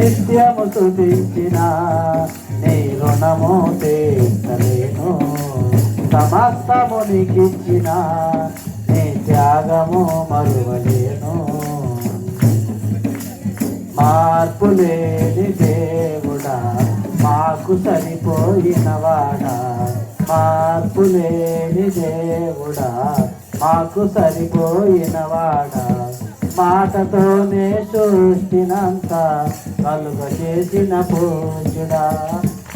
నిత్యము స్తుతించిన నీ రుణము తీర్చలేను. సమస్తము నీకిచ్చిన నీ త్యాగము మరువలేను. మార్పులేని దేవుడా మాకు సరిపోయినవాడా, మార్పులేని దేవుడా మాకు సరిపోయినవాడా, మాటతోనే సృష్టినంత కలుగ చేసిన పూజుడా,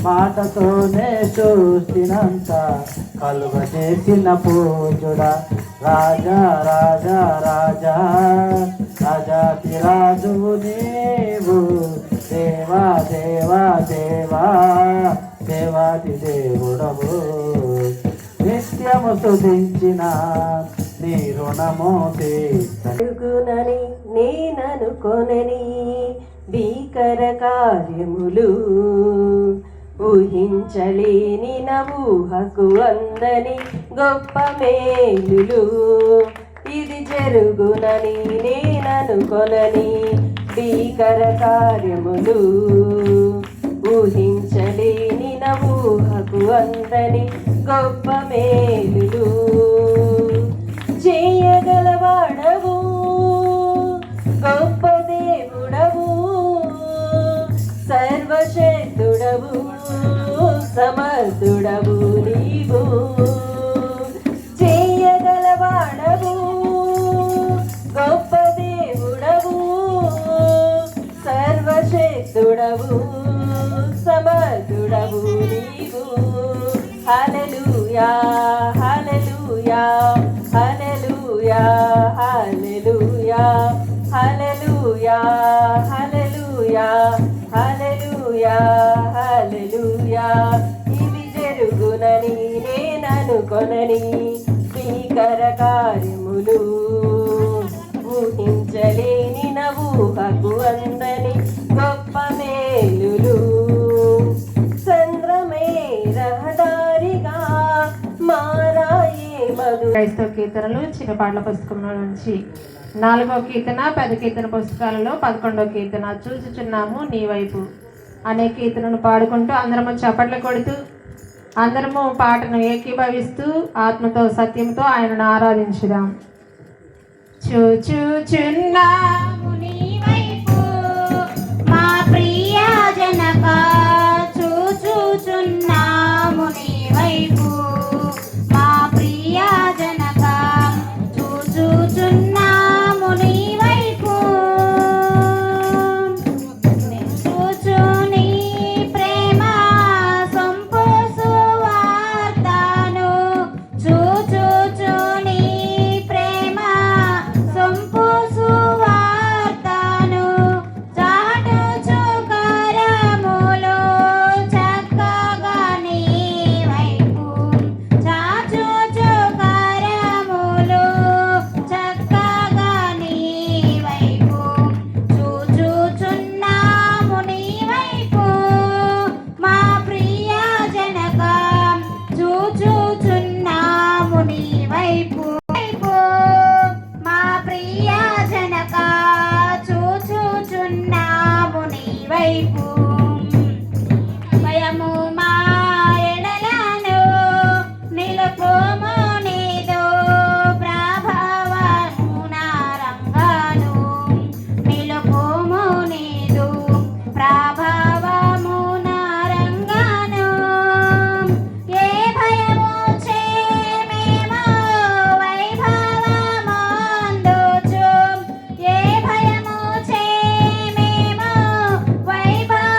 మాటతోనే సృష్టినంత కలుగ చేసిన పూజుడా, రాజా రాజా రాజా రాజాతి రాజువు నీవు, దేవా దేవా దేవా దేవాతి దేవుడవు. నిత్యము స్తుతించిన నీ రుణము తీర్చునని నేననుకొనని భీకర కార్యములు ఊహించలేని నవూహకు అందని గొప్ప మేలులు ఇది జరుగునని నేననుకొనని భీకర కార్యములు ఊహించలేని నవూహకు అందని గొప్ప మేలులు చేయగలవాడవు గొప్ప దేవుడవు సర్వశక్తుడవు సమర్థుడవు నీవు చేయగలవాడవు గొప్ప దేవుడవు సర్వశక్తుడవు సమర్థుడవు నీవు. హల్లెలూయా హల్లెలూయా హల్లెలూయా హల్లెలూయా హల్లెలూయా హల్లెలూయా హల్లెలూయా హల్లెలూయా ఇది జరుగునని నేననుకొనని భీకర కార్యములు ఊహించలేని నవూహకు అందని గొప్ప మేలులు చంద్రమే రహదారిగా మారాయే మధు. క్రైస్తవ కీర్తనలు చిన్న పాటల పుస్తకంలో నుంచి 4వ కీర్తన, పెద్ద కీర్తన పుస్తకాలలో 11వ కీర్తన చూచుచున్నాము నీ వైపు అనే కీర్తనను పాడుకుంటూ అందరము చప్పట్లు కొడుతూ అందరము పాటను ఏకీభవిస్తూ ఆత్మతో సత్యంతో ఆయనను ఆరాధించుదాం. చూచుచున్నాము నీ వైపు మా ప్రియ జనక, చూచుచున్నాము నీ వైపు మా ప్రియ జనక, చూచుచున్నాము నీ వైపు చూచుని ప్రేమ సంపోసు వార్తను, చూచుచుని ప్రేమ సంపోసు వార్తను చాటుచు కరములో చక్కగా నీ వైపు, చాచుచు కరములో చక్కగా నీ వైపు చూచుచున్నాము నీ వైపు మా ప్రియ జనక, చూచుచున్నాము నీ వైపు మా ప్రియ జనక, చూచుచున్నాము నీ వైపు భయము మా ఎడలను నిలుపుము నీదో ప్రభావము నా రంగాను, నిలుపుము నీదు ప్రభావము నా రంగాను. ఏ భయము చేమేమో వైభవమందుచు, ఏ భయము చేమేమో వైభవ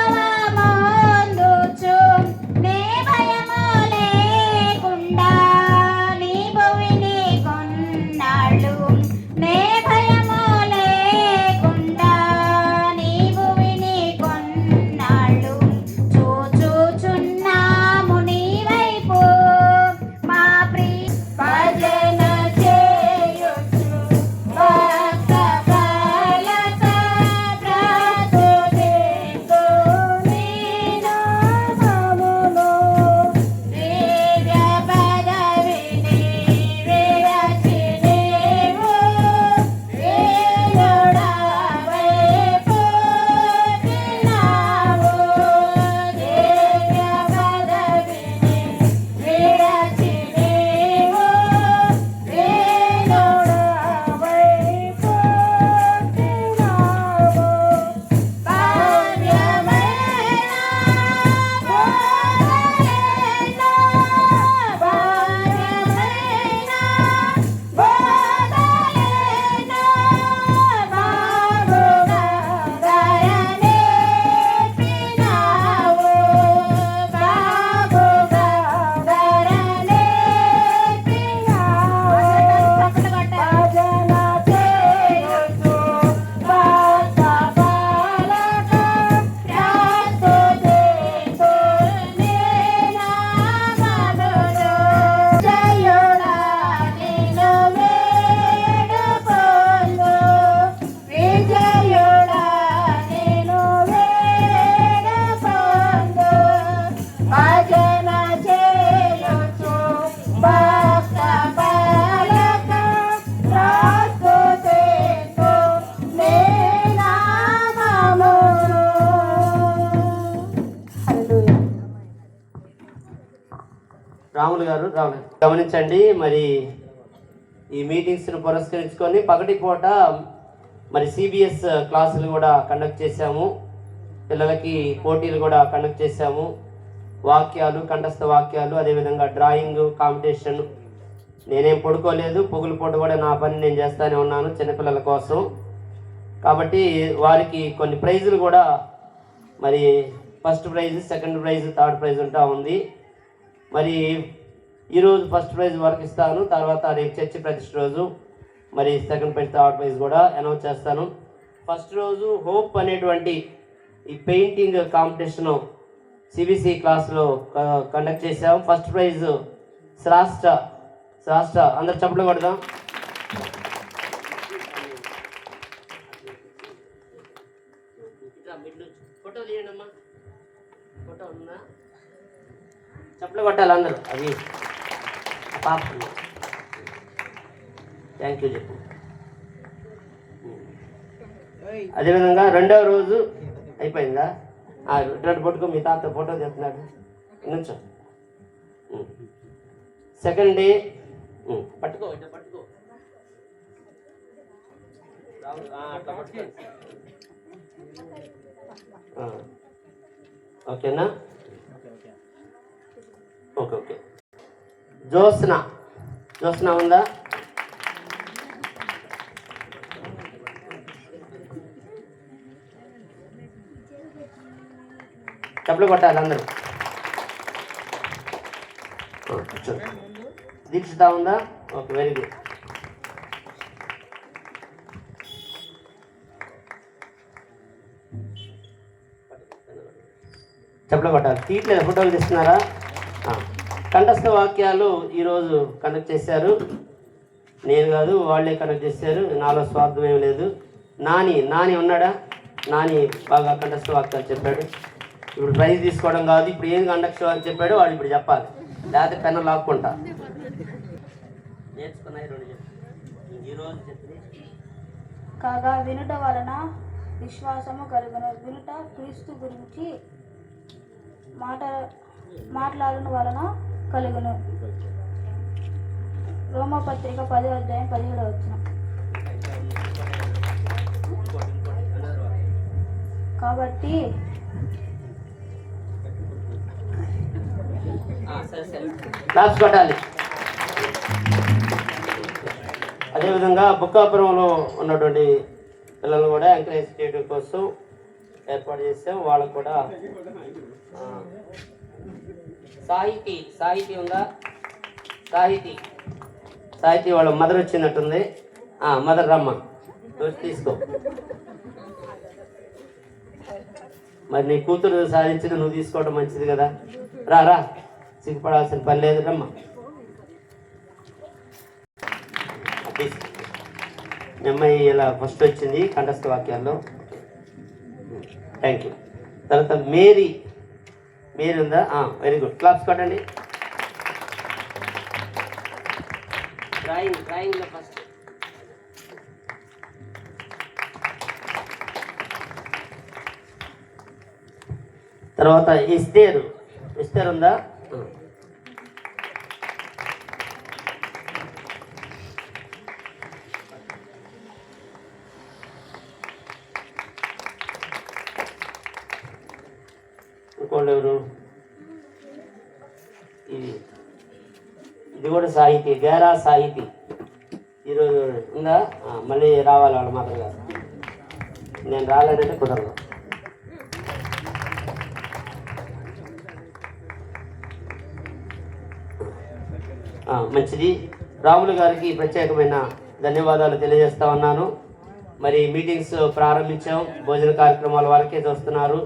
రాములు గారు గమనించండి. మరి ఈ మీటింగ్స్ను పురస్కరించుకొని పగటిపూట మరి సిబిఎస్ క్లాసులు కూడా కండక్ట్ చేశాము. పిల్లలకి పోటీలు కూడా కండక్ట్ చేశాము. వాక్యాలు, కంఠస్థ వాక్యాలు, అదేవిధంగా డ్రాయింగ్ కాంపిటీషన్. నేనేం పడుకోలేదు, పొగులు పూట కూడా నా పని నేను చేస్తూనే ఉన్నాను చిన్నపిల్లల కోసం. కాబట్టి వారికి కొన్ని ప్రైజులు కూడా మరి first prize, second prize, third prize ఉంటా ఉంది. మరి ఈరోజు ఫస్ట్ ప్రైజ్ వరకు ఇస్తాను, తర్వాత రేపు చర్చి ప్రతిష్ఠ రోజు మరి సెకండ్ ప్రైజ్, థర్డ్ ప్రైజ్ కూడా అనౌన్స్ చేస్తాను. ఫస్ట్ రోజు హోప్ అనేటువంటి ఈ పెయింటింగ్ కాంపిటీషను సిబిసి క్లాస్లో కండక్ట్ చేసాం. ఫస్ట్ ప్రైజ్ శ్రాష్ట అందరు చప్పట్లు కొడదాం. ఫోటో తీయండి అమ్మా, ఫోటో ఉందా? చప్పట్లు కొట్టాలి అందరూ. అది పాప థ్యాంక్ యూ చెప్పు. అదేవిధంగా రెండవ రోజు అయిపోయిందా? రెండు పట్టుకో, మీ తాత ఫోటో తీస్తున్నాడు నుంచో. సెకండ్ డే పట్టుకో, ఇట్లా పట్టుకో, అట్లా పట్టుకో. ఓకేనా? ఓకే. జ్యోత్స్న ఉందా? చప్పట్లు కొట్టాలి అందరూ. దీక్షిత ఉందా? Okay, very good. చప్పట్లు కొట్టాలి. తీయట్లేదు, ఫోటోలు తీస్తున్నారా? కంఠస్థ వాక్యాలు ఈరోజు కండక్ట్ చేశారు. నేను కాదు, వాళ్ళే కండక్ట్ చేశారు. నాలో స్వార్థం ఏం లేదు. నాని ఉన్నాడా? నాని బాగా కంఠస్థ వాక్యాలు చెప్పాడు. ఇప్పుడు ప్రైజ్ తీసుకోవడం కాదు, ఇప్పుడు ఏది కండక్ట్ అని చెప్పాడు వాడు ఇప్పుడు చెప్పాలి, లేకపోతే పెన్ను లాక్కుంటా. నేర్చుకున్నాయి రెండు ఈరోజు చెప్పింది. కాగా వినుట వలన విశ్వాసము కలుగును, వినుట క్రీస్తు గురించి మాట్లాడడం వలన కలుగును. రోమపత్రిక 10:17. కాబట్టి క్లాస్ కొట్టాలి. అదేవిధంగా బుక్కాపురంలో ఉన్నటువంటి పిల్లలు కూడా ఎంకరేజ్ చేయడం కోసం ఏర్పాటు చేసాం. వాళ్ళకు కూడా సాహితీ ఉందా? సాహితీ వాళ్ళ మదర్ వచ్చినట్టుంది. మదర్ రమ్మ తీసుకో. మరి నీ కూతురు సాధించింది, నువ్వు తీసుకోవడం మంచిది కదా. రా, సిగ్గుపడాల్సిన పని లేదు, రమ్మ. మీ అమ్మాయి ఇలా ఫస్ట్ వచ్చింది కంఠస్థ వాక్యాల్లో. Thank you. తర్వాత మేరీ ఉందా? Very good. క్లాప్స్ కొట్టండి. డ్రాయింగ్లో ఫస్ట్. తర్వాత ఎస్తేర్ ఉందా? ఇంకోళ్ళు ఎవరు? ఇది కూడా సాహితీ, గేరా సాహితీ. ఈరోజు ఉందా? మళ్ళీ రావాలి వాళ్ళు మాత్రం కాదు. నేను రాలేనంటే కుదరదు. మంచిది. రాములు గారికి ప్రత్యేకమైన ధన్యవాదాలు తెలియజేస్తా ఉన్నాను. మరి మీటింగ్స్ ప్రారంభించాం, భోజన కార్యక్రమాల వరకే చూస్తున్నారు.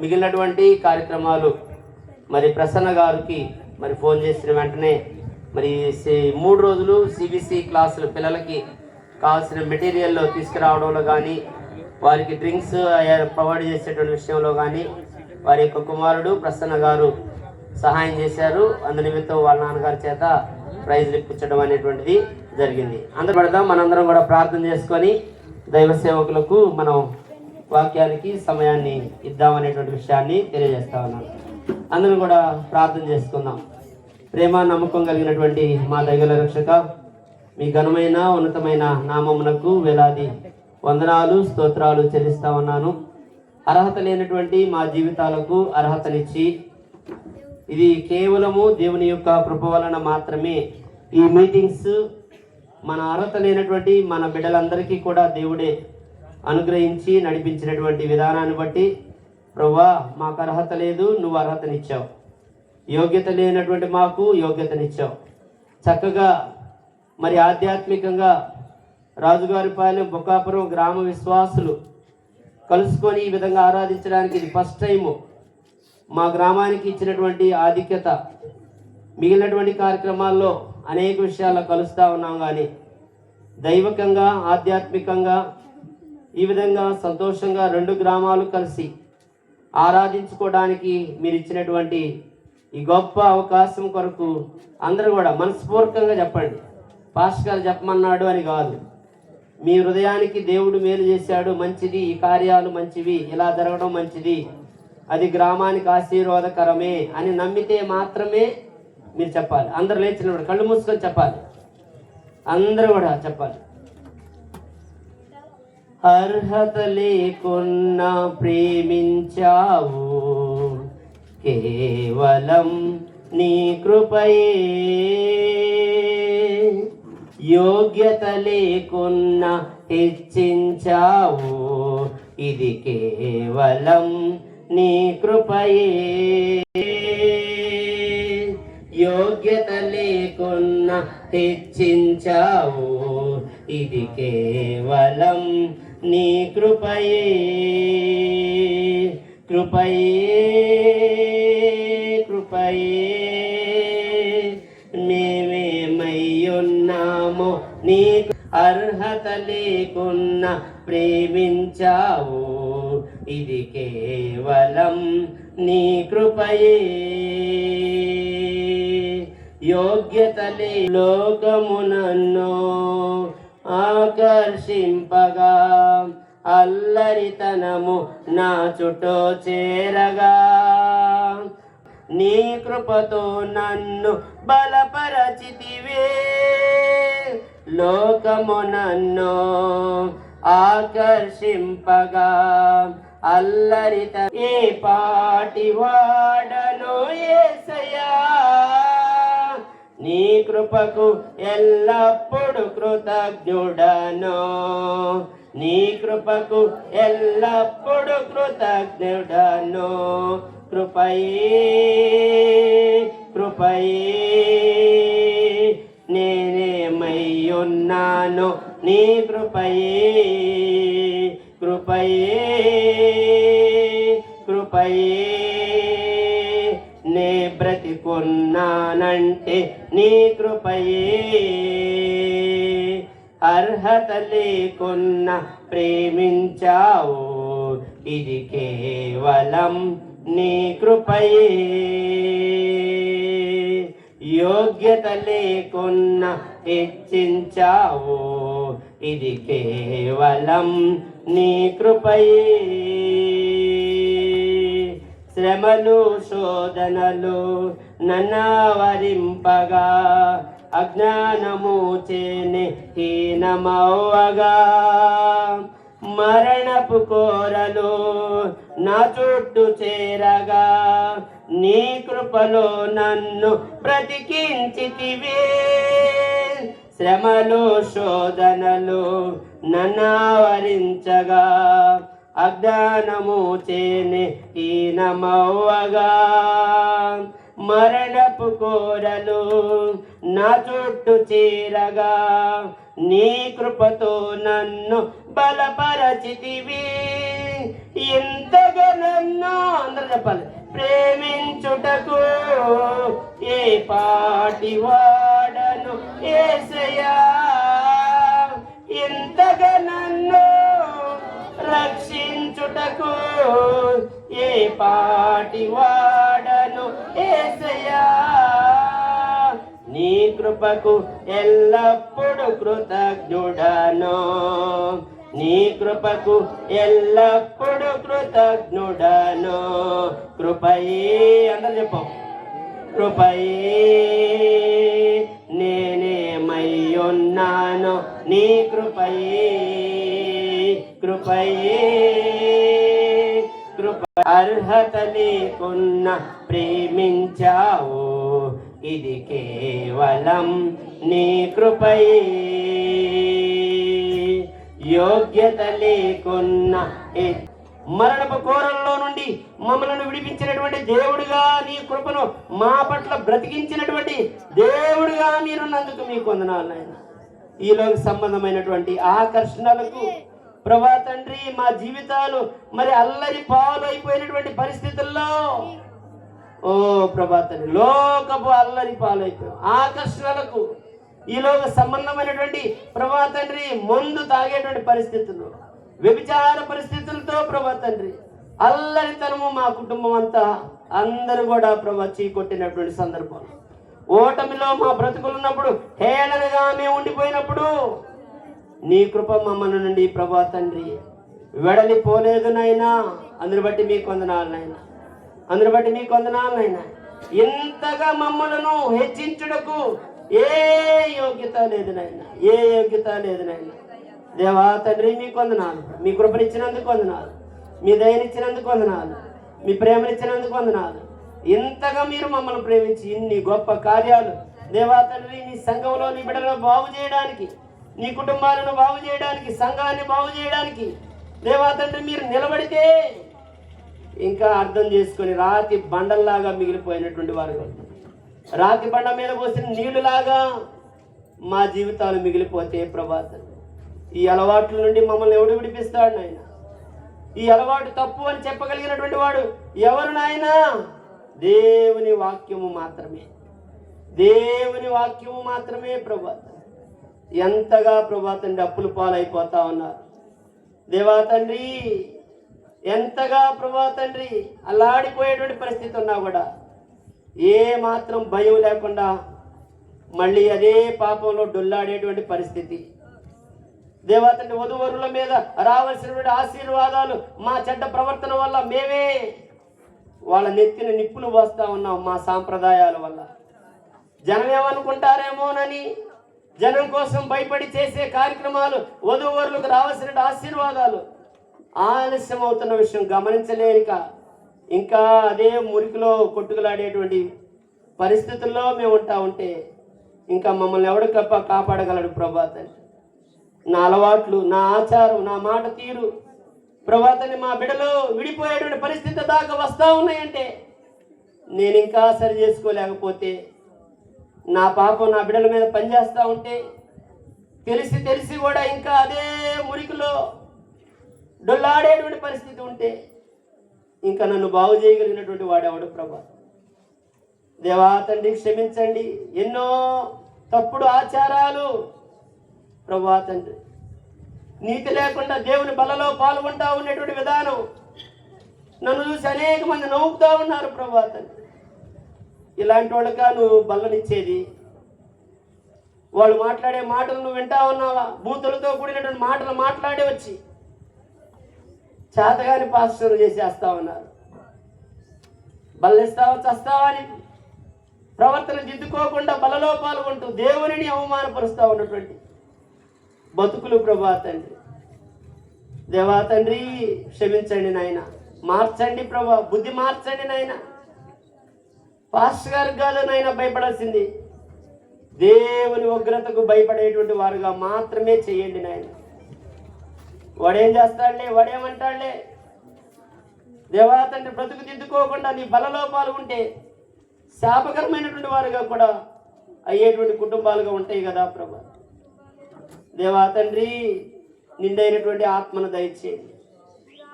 మిగిలినటువంటి కార్యక్రమాలు మరి ప్రసన్న గారికి మరి ఫోన్ చేసిన వెంటనే మరి 3 రోజులు సిబిసి క్లాసులు పిల్లలకి కావాల్సిన మెటీరియల్ తీసుకురావడంలో కానీ, వారికి డ్రింక్స్ ప్రొవైడ్ చేసేటువంటి విషయంలో కానీ వారి యొక్క కుమారుడు ప్రసన్న గారు సహాయం చేశారు. అందు నిమిత్తం వాళ్ళ నాన్నగారి చేత ప్రైజ్లు ఇప్పించడం అనేటువంటిది జరిగింది. అందరూ పడదాం, మనందరం కూడా ప్రార్థన చేసుకొని దైవ సేవకులకు మనం వాక్యానికి సమయాన్ని ఇద్దామనేటువంటి విషయాన్ని తెలియజేస్తా ఉన్నాను. అందరం కూడా ప్రార్థన చేసుకుందాం. ప్రేమ నమ్మకం కలిగినటువంటి మా దైవ రక్షక, మీ ఘనమైన ఉన్నతమైన నామమునకు వేలాది వందనాలు స్తోత్రాలు చెల్లిస్తా ఉన్నాను. అర్హత లేనటువంటి మా జీవితాలకు అర్హతనిచ్చి, ఇది కేవలము దేవుని యొక్క కృప వలన మాత్రమే ఈ మీటింగ్స్ మన అర్హత లేనటువంటి మన బిడ్డలందరికీ కూడా దేవుడే అనుగ్రహించి నడిపించినటువంటి విధానాన్ని బట్టి ప్రభువా, మాకు అర్హత లేదు, నువ్వు అర్హతనిచ్చావు. యోగ్యత లేనటువంటి మాకు యోగ్యతనిచ్చావు. చక్కగా మరి ఆధ్యాత్మికంగా రాజుగారిపాలెం బొక్కాపురం గ్రామ విశ్వాసులు కలుసుకొని ఈ విధంగా ఆరాధించడానికి ఇది ఫస్ట్ టైము. మా గ్రామానికి ఇచ్చినటువంటి ఆధిక్యత, మిగిలినటువంటి కార్యక్రమాల్లో అనేక విషయాల్లో కలుస్తూ ఉన్నాం, కానీ దైవికంగా ఆధ్యాత్మికంగా ఈ విధంగా సంతోషంగా 2 గ్రామాలు కలిసి ఆరాధించుకోవడానికి మీరు ఇచ్చినటువంటి ఈ గొప్ప అవకాశం కొరకు అందరూ కూడా మనస్ఫూర్తిగా చెప్పండి. పాస్టర్ గారు చెప్పమన్నాడు అని కాదు, మీ హృదయానికి దేవుడు మేలు చేశాడు, మంచిది, ఈ కార్యాలు మంచివి, ఇలా జరగడం మంచిది, అది గ్రామానికి ఆశీర్వాదకరమే అని నమ్మితే మాత్రమే మీరు చెప్పాలి. అందరూ లేచిన కళ్ళు మూసుకొని చెప్పాలి, అందరూ కూడా చెప్పాలి. అర్హత లేకున్నా ప్రేమించావు, కేవలం నీ కృపయే. యోగ్యత లేకున్నా హెచ్చించావు, ఇది కేవలం నీ కృపయే. యోగ్యత లేకున్నా హెచ్చించావు, ఇది కేవలం నీ కృపయే. కృపయే కృపయే మేమేమయ్యున్నామో నీ అర్హత లేకున్నా ప్రేమించావు, ఇది కేవలం నీ కృపయే. యోగ్యత లే లోకమునన్ను ఆకర్షింపగా, అల్లరితనము నా చుట్టూ చేరగా, నీ కృపతో నన్ను బలపరచితివే. లోకము నన్ను ఆకర్షింపగా, అల్లరిత ఏ పాటి వాడను యేసయ్యా, నీ కృపకు ఎల్లప్పుడు కృతజ్ఞుడను, నీ కృపకు ఎల్లప్పుడు కృతజ్ఞుడను. కృపయే కృపయే నేనేమయ్యున్నాను నీ కృపయే. కృపయే కృపయే నే బ్రతికున్నానంటే నీ కృపయే. అర్హత లేకున్నా ప్రేమించావు, ఇది కేవలం నీ కృపయే. యోగ్యత లేకున్నా హెచ్చించావు, ఇది కేవలం నీ కృపయే. శ్రమలు శోధనలు నన్నవరింపగా, అజ్ఞానము చేనే హీనమవ్వగా, మరణపు కోరలు నా చుట్టూ చేరగా, నీ కృపలో నన్ను బ్రతికించితివే. శ్రమలు శోధనలు నన్నవరించగా, అజ్ఞానము చేనే హీనమవ్వగా, మరణపు కోరలు నా చుట్టూ చేరగా, నీ కృపతో నన్ను బలపరచితివి. ఎంతగా నన్ను అందరూ చెప్పాలి ప్రేమించుటకు ఏ పాటి వాడను యేసయ్యా. ఎంతగా నన్ను రక్షించుటకు ఏ పాటి వాడను యేసయ్యా. నీ కృపకు ఎల్లప్పుడు కృతజ్ఞుడను, నీ కృపకు ఎల్లప్పుడు కృతజ్ఞుడను. కృపయే అందరూ చెప్పు. కృపయే నేనేమయ్యున్నానో నీ కృపయే కృపయే కృప అర్హత లేకున్న ప్రేమించావు ఇది కేవలం నీ కృపయే యోగ్యత లేకున్న మరణపు కోరల్లో నుండి మమ్మలను విడిపించినటువంటి దేవుడిగా నీ కృపను మా పట్ల బ్రతికించినటువంటి దేవుడిగా మీరున్నందుకు మీకు వందనాలు నాయన. ఈలోకి సంబంధమైనటువంటి ఆకర్షణలకు ప్రభా తండ్రి మా జీవితాలు మరి అల్లరి పాలు అయిపోయినటువంటి పరిస్థితుల్లో ఓ ప్రభా తండ్రి లోకపు అల్లరి పాలైపోయాం ఆకర్షణలకు ఈలోక సంబంధమైనటువంటి ప్రభా తండ్రి మందు తాగేటువంటి పరిస్థితులు వ్యభిచార పరిస్థితులతో ప్రభా తండ్రి అల్లరితనము మా కుటుంబం అంతా అందరూ కూడా ప్రభా చీకొట్టినటువంటి సందర్భం ఓటమిలో మా బ్రతుకులున్నప్పుడు హేళనగా మేము ఉండిపోయినప్పుడు నీ కృప మమ్మల్ని నుండి ప్రభా తండ్రి వెడలిపోలేదు నాయనా. అందుని బట్టి మీకు వందనాలు నాయనా. అందుని బట్టి మీకు వందనాలు నాయనా. ఇంతగా మమ్మలను హెచ్చించుటకు ఏ యోగ్యత లేదు నాయనా. ఏ యోగ్యత లేదు నాయనా. దేవా తండ్రి మీకు వందనాలు. మీ కృపనిచ్చినందుకు వందనాలు. మీ దయనిచ్చినందుకు వందనాలు. మీ ప్రేమనిచ్చినందుకు వందనాలు. ఇంతగా మీరు మమ్మల్ని ప్రేమించి ఇన్ని గొప్ప కార్యాలు దేవా తండ్రి నీ సంఘంలో నీ బిడ్డలను బాగు చేయడానికి నీ కుటుంబాలను బాగు చేయడానికి సంఘాన్ని బాగు చేయడానికి దేవా తండ్రి మీరు నిలబడితే ఇంకా అర్థం చేసుకొని రాతి బండల్లాగా మిగిలిపోయినటువంటి వారు రాతి బండ మీద పోసిన నీళ్లులాగా మా జీవితాలు మిగిలిపోతే ప్రభాతం ఈ అలవాట్ల నుండి మమ్మల్ని ఎవడు విడిపిస్తాడు నాయన. ఈ అలవాటు తప్పు అని చెప్పగలిగినటువంటి వాడు ఎవరు నాయన? దేవుని వాక్యము మాత్రమే. దేవుని వాక్యము మాత్రమే ప్రభాతం. ఎంతగా ప్రభాతం అప్పుల పాలైపోతా ఉన్నారు దేవా తండ్రి. ఎంతగా ప్రభా తండ్రి అల్లాడిపోయేటువంటి పరిస్థితి ఉన్నా కూడా ఏ మాత్రం భయం లేకుండా మళ్ళీ అదే పాపంలో డొల్లాడేటువంటి పరిస్థితి దేవా తండ్రి. వధువరుల మీద రావాల్సినటువంటి ఆశీర్వాదాలు మా చెడ్డ ప్రవర్తన వల్ల మేమే వాళ్ళ నెత్తిన నిప్పులు పోస్తా ఉన్నాం. మా సాంప్రదాయాల వల్ల జనం ఏమనుకుంటారేమోనని జనం కోసం భయపడి చేసే కార్యక్రమాలు వధువరులకు రావాల్సిన ఆశీర్వాదాలు ఆలస్యం అవుతున్న విషయం గమనించలేక ఇంకా అదే మురికిలో కొట్టుకులాడేటువంటి పరిస్థితుల్లో మేము ఉంటా ఉంటే ఇంకా మమ్మల్ని ఎవడు కాపాడగలడు ప్రభాతని. నా అలవాట్లు, నా ఆచారం, నా మాట తీరు ప్రభాతని మా బిడ్డలు విడిపోయేటువంటి పరిస్థితి దాకా వస్తూ ఉన్నాయంటే నేను ఇంకా సరి చేసుకోలేకపోతే నా పాపం నా బిడ్డల మీద పనిచేస్తూ ఉంటే తెలిసి తెలిసి కూడా ఇంకా అదే మురికిలో డొల్లాడేటువంటి పరిస్థితి ఉంటే ఇంకా నన్ను బాగు చేయగలిగినటువంటి వాడేవాడు ప్రభా. దేవా తండ్రి క్షమించండి. ఎన్నో తప్పుడు ఆచారాలు ప్రభా తండ్రి, నీతి లేకుండా దేవుని బలలో పాల్గొంటా ఉండేటువంటి విధానం నన్ను చూసి అనేక మంది నవ్వుతూ ఉన్నారు ప్రభా తండ్రి. ఇలాంటి వాళ్ళగా నువ్వు బల్లనిచ్చేది? వాళ్ళు మాట్లాడే మాటలు నువ్వు వింటా ఉన్నావా? బూతులతో కూడినటువంటి మాటలు మాట్లాడి వచ్చి చేతగాని పాస్టర్ చేసేస్తా ఉన్నారు. బల్లిస్తావా చస్తావా అని ప్రవర్తన దిద్దుకోకుండా బలలో పాల్గొంటూ దేవునిని అవమానపరుస్తూ ఉన్నటువంటి బతుకులు ప్రభా తండ్రి. దేవా తండ్రి క్షమించండి నాయన. మార్చండి ప్రభా, బుద్ధి మార్చండి నాయన. పాస్టర్ గారికి కాదు నాయన భయపడాల్సింది, దేవుని ఉగ్రతకు భయపడేటువంటి వారుగా మాత్రమే చేయండి నాయన. వాడేం చేస్తాడులే, వాడేమంటాడులే. దేవా తండ్రి బ్రతుకు దిద్దుకోకుండా నీ బలలో పాల్గొంటే శాపకరమైనటువంటి వారుగా కూడా అయ్యేటువంటి కుటుంబాలుగా ఉంటాయి కదా ప్రభా. దేవా తండ్రి నిండైనటువంటి ఆత్మను దయచేయండి.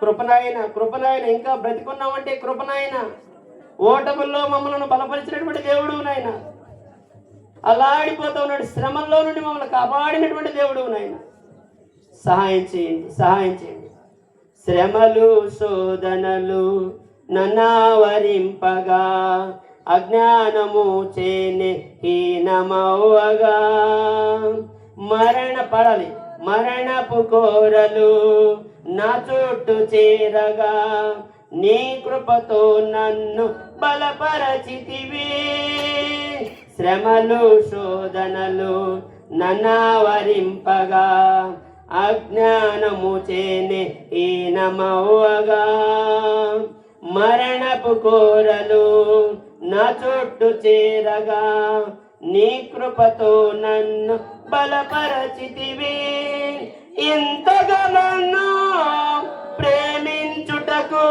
కృపనాయన, కృపనాయన. ఇంకా బ్రతికున్నామంటే కృపనాయన. ఓటముల్లో మమ్మల్ని బలపరిచినటువంటి దేవుడు నాయన. అలాడిపోతూ ఉన్నాడు శ్రమల్లో నుండి మమ్మల్ని కాపాడినటువంటి దేవుడు నాయన. సహాయం చేయండి, సహాయం చేయండి. శ్రమలు శోధనలు నన్నావరింపగా అజ్ఞానము చేనే హీనమవ్వగా మరణపు కోరలు నా చుట్టూ చేరగా నీ కృపతో నన్ను బలపరచితివి. శ్రమలు శోధనలు నన్నవరింపగా అజ్ఞానము చేనే ఈనమవ్వగా మరణపు కోరలు నా చుట్టూ చేరగా నీ కృపతో నన్ను బలపరచితివి. ఇంతగా నన్ను ప్రేమించుటకు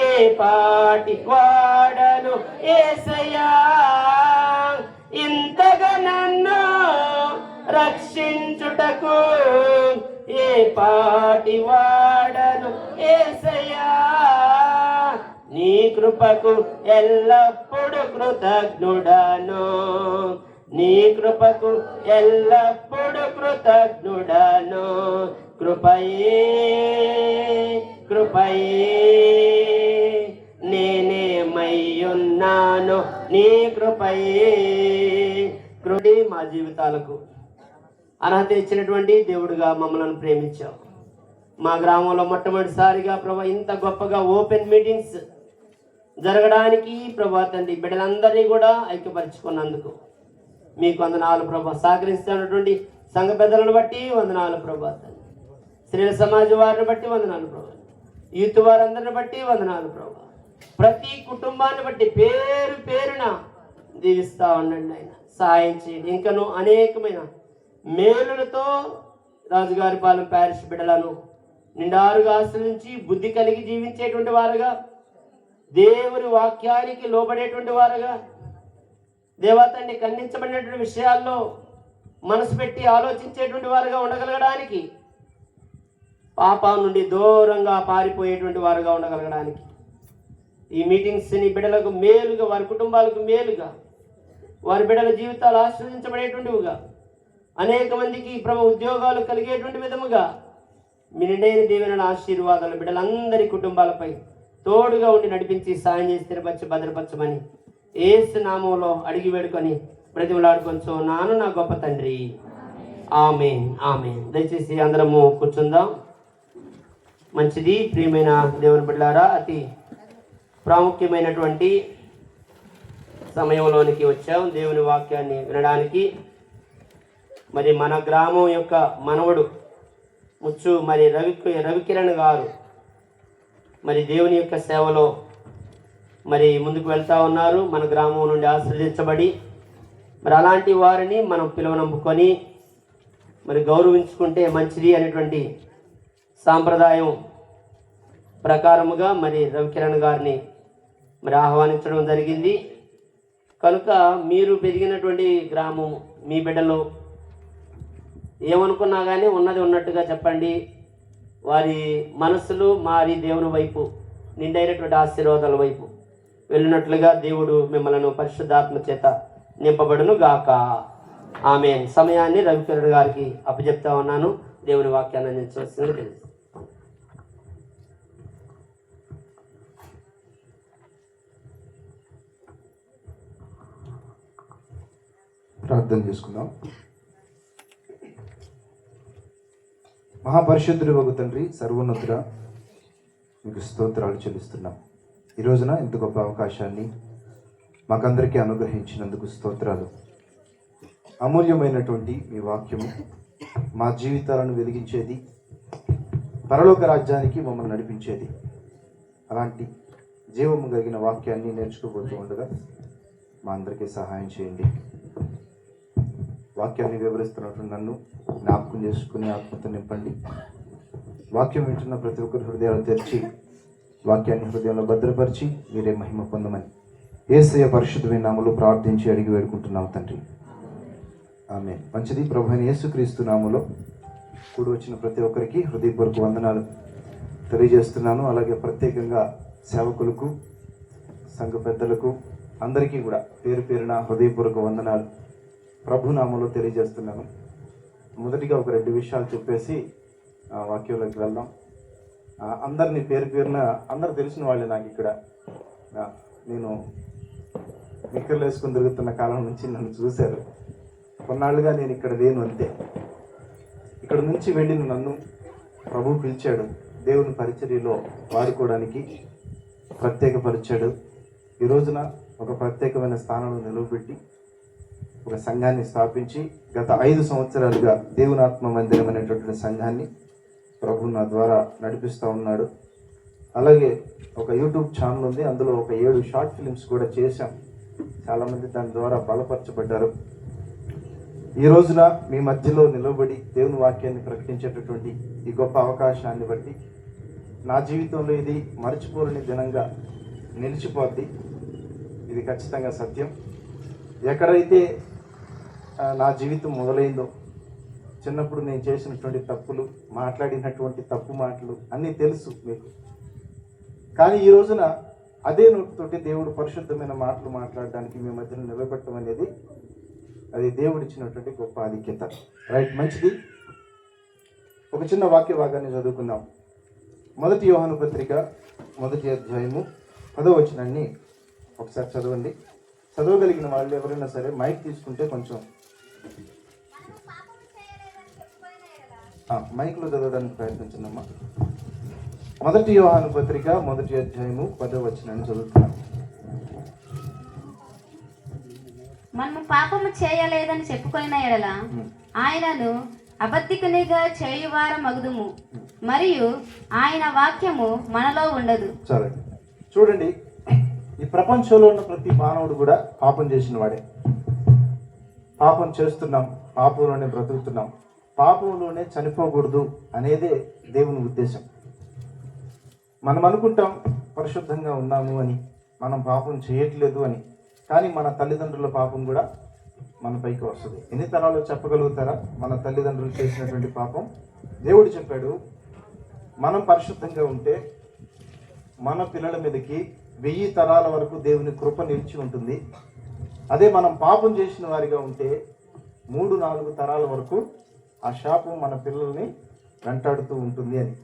ఏ పాటి వాడను యేసయ్యా. ఇంతగా నన్ను రక్షించుటకు ఏ పాటి వాడను యేసయ్యా. నీ కృపకు ఎల్లప్పుడు కృతజ్ఞుడను, నీ కృపకు ఎల్లప్పుడు కృతజ్ఞుడను. కృపయే కృపయే నేనేమయ్యున్నాను నీ కృపయే. కృపే మా జీవితాలకు అర్హత ఇచ్చినటువంటి దేవుడుగా మమ్మల్ని ప్రేమించావు. మా గ్రామంలో మొట్టమొదటిసారిగా ప్రభా ఇంత గొప్పగా ఓపెన్ మీటింగ్స్ జరగడానికి ప్రభా తండ్రి బిడ్డలందరినీ కూడా ఐక్యపరచుకున్నందుకు మీకు వందనాలు ప్రభా. సహకరిస్తున్నటువంటి సంఘ పెద్దలను బట్టి వందనాలు ప్రభా తండ్రి. స్త్రీల సమాజ వారిని బట్టి వందనాలు ప్రభా. యూత్ వారందరిని బట్టి వందనాలు ప్రభా. ప్రతి కుటుంబాన్ని బట్టి పేరు పేరున దీవిస్తూ ఉండండి ఆయన. సహాయం చేయండి. ఇంకను అనేకమైన మేలులతో రాజుగారి పాలెం ప్యారిష్ బిడ్డలను నిండారుగా ఆశ్రయించి బుద్ధి కలిగి జీవించేటువంటి వారుగా, దేవుని వాక్యానికి లోబడేటువంటి వారుగా, దేవతాన్ని ఖండించబడినటువంటి విషయాల్లో మనసు పెట్టి ఆలోచించేటువంటి వారుగా ఉండగలగడానికి, పాపం నుండి దూరంగా పారిపోయేటువంటి వారుగా ఉండగలగడానికి, ఈ మీటింగ్స్ని బిడ్డలకు మేలుగా, వారి కుటుంబాలకు మేలుగా, వారి బిడ్డల జీవితాలు ఆశ్రయించబడేటువంటివిగా, అనేక మందికి ప్రభు ఉద్యోగాలు కలిగేటువంటి విధముగా మీ నిండైన దీవెనల ఆశీర్వాదాలు బిడ్డలందరి కుటుంబాలపై తోడుగా ఉండి నడిపించి సాయం చేసి స్థిరపరచి భద్రపరచమని యేసు నామంలో అడిగి వేడుకొని బ్రతిమలాడుకొంచున్నాను నా గొప్ప తండ్రి. ఆమేన్ ఆమేన్. దయచేసి అందరము కూర్చుందాం. మంచిది. ప్రియమైన దేవుని బిడ్డలారా, అతి ప్రాముఖ్యమైనటువంటి సమయంలోనికి వచ్చాం దేవుని వాక్యాన్ని వినడానికి. మరి మన గ్రామం యొక్క మనవడు ముచ్చు మరి రవికిరణ్ గారు మరి దేవుని యొక్క సేవలో మరి ముందుకు వెళ్తూ ఉన్నారు. మన గ్రామం నుండి ఆశ్రయించబడి మరి అలాంటి వారిని మనం పిలువనంపుకొని మరి గౌరవించుకుంటే మంచిది అనేటువంటి సాంప్రదాయం ప్రకారముగా మరి రవికిరణ్ గారిని మరి ఆహ్వానించడం జరిగింది. కనుక మీరు పెరిగినటువంటి గ్రామం, మీ బిడ్డలు ఏమనుకున్నా కానీ ఉన్నది ఉన్నట్టుగా చెప్పండి. వారి మనస్సులు మారి దేవుని వైపు, నిండైనటువంటి ఆశీర్వాదాల వైపు వెళ్ళినట్లుగా దేవుడు మిమ్మల్ని పరిశుద్ధాత్మ చేత నింపబడును గాక. ఆమేన్. సమయాన్ని రవికిరణ్ గారికి అప్పచెప్తా ఉన్నాను. దేవుని వాక్యాన్ని అందించవలసింది తెలుసు. ప్రార్థన చేసుకుందాం. మహాపరిశుద్ధుడు వగు తండ్రి, సర్వోన్నతుడా, మీకు స్తోత్రాలు చెల్లిస్తున్నాం. ఈ రోజున ఇంత గొప్ప అవకాశాన్ని మాకందరికీ అనుగ్రహించినందుకు స్తోత్రాలు. అమూల్యమైనటువంటి మీ వాక్యము మా జీవితాలను వెలిగించేది, పరలోక రాజ్యానికి మమ్మల్ని నడిపించేది. అలాంటి జీవము కలిగిన వాక్యాన్ని నేర్చుకోబోతూ ఉండగా మా అందరికీ సహాయం చేయండి. వాక్యాన్ని వివరిస్తున్నటువంటి నన్ను జ్ఞాపకం చేసుకుని ఆత్మతో నింపండి. వాక్యం వింటున్న ప్రతి ఒక్కరి హృదయాలు తెరిచి వాక్యాన్ని హృదయంలో భద్రపరిచి మీరే మహిమ పొందమని యేసయ్య పరిశుద్ధమైన నామములో ప్రార్థించి అడిగి వేడుకుంటున్నాం తండ్రి. ఆమేన్. మంచిది. ప్రభువైన యేసుక్రీస్తు నామములో కూడి వచ్చిన ప్రతి ఒక్కరికి హృదయపూర్వక వందనాలు తెలియజేస్తున్నాను. అలాగే ప్రత్యేకంగా సేవకులకు, సంఘ పెద్దలకు అందరికీ కూడా పేరు పేరున హృదయపూర్వక వందనాలు ప్రభునామంలో తెలియజేస్తున్నాను. మొదటిగా ఒక 2 విషయాలు చెప్పేసి వాక్యంలోకి వెళ్దాం. అందరినీ పేరు పేరున అందరు తెలిసిన వాళ్ళే. నాకు ఇక్కడ నేను నిక్కర్లు వేసుకుని తిరుగుతున్న కాలం నుంచి నన్ను చూశారు. కొన్నాళ్ళుగా నేను ఇక్కడ లేను అంతే. ఇక్కడ నుంచి వెళ్ళిన నన్ను ప్రభు పిలిచాడు. దేవుని పరిచర్యలో వాడుకోవడానికి ప్రత్యేకపరిచాడు. ఈ రోజున ఒక ప్రత్యేకమైన స్థానంలో నిలవబెట్టి ఒక సంఘాన్ని స్థాపించి గత 5 సంవత్సరాలుగా దేవుని ఆత్మ మందిరం అనేటటువంటి సంఘాన్ని ప్రభు నా ద్వారా నడిపిస్తూ ఉన్నాడు. అలాగే ఒక యూట్యూబ్ ఛానల్ ఉంది, అందులో ఒక 7 షార్ట్ ఫిలిమ్స్ కూడా చేశాం. చాలామంది దాని ద్వారా బలపరచబడ్డారు. ఈ రోజున మీ మధ్యలో నిలబడి దేవుని వాక్యాన్ని ప్రకటించేటటువంటి ఈ గొప్ప అవకాశాన్ని బట్టి నా జీవితంలో ఇది మరచిపోలేని దినంగా నిలిచిపోద్ది. ఇది ఖచ్చితంగా సత్యం. ఎక్కడైతే నా జీవితం మొదలైందో, చిన్నప్పుడు నేను చేసినటువంటి తప్పులు, మాట్లాడినటువంటి తప్పు మాటలు అన్నీ తెలుసు మీకు. కానీ ఈ రోజున అదే నోటితోటి దేవుడు పరిశుద్ధమైన మాటలు మాట్లాడడానికి మీ మధ్యన నిలబెట్టడం అనేది అది దేవుడిచ్చినటువంటి గొప్ప ఆధిక్యత. రైట్, మంచిది. ఒక చిన్న వాక్య భాగాన్ని చదువుకుందాం. 1 యోహాను పత్రిక 1వ అధ్యాయము 10వ వచనాన్ని ఒకసారి చదవండి. చదవగలిగిన వాళ్ళు ఎవరైనా సరే మైక్ తీసుకుంటే కొంచెం మైక్లో చదవడానికి ప్రయత్నించండమ్మా. 1 యోహాను పత్రిక 1వ అధ్యాయము 10వ వచనాన్ని చదువుతున్నాం. మనము పాపము చేయలేదని చెప్పుకొనిన ఎడల ఆయనను అబద్ధికునిగా చేయువార మగుదుము, మరియు ఆయన వాక్యము మనలో ఉండదు. సరే, చూడండి, ఈ ప్రపంచంలో ఉన్న ప్రతి మానవుడు కూడా పాపం చేసిన వాడే. పాపం చేస్తున్నాం, పాపంలోనే బ్రతుకుతున్నాం, పాపంలోనే చనిపోకూడదు అనేదే దేవుని ఉద్దేశం. మనం అనుకుంటాం పరిశుద్ధంగా ఉన్నాము అని, మనం పాపం చేయట్లేదు అని. కానీ మన తల్లిదండ్రుల పాపం కూడా మన పైకి వస్తుంది. ఎన్ని తరాలు చెప్పగలుగుతారా మన తల్లిదండ్రులు చేసినటువంటి పాపం? దేవుడు చెప్పాడు, మనం పరిశుద్ధంగా ఉంటే మన పిల్లల మీదకి 1000 తరాల వరకు దేవుని కృప నిలిచి ఉంటుంది. అదే మనం పాపం చేసిన వారిగా ఉంటే 3-4 తరాల వరకు ఆ శాపం మన పిల్లల్ని వెంటాడుతూ ఉంటుంది అని.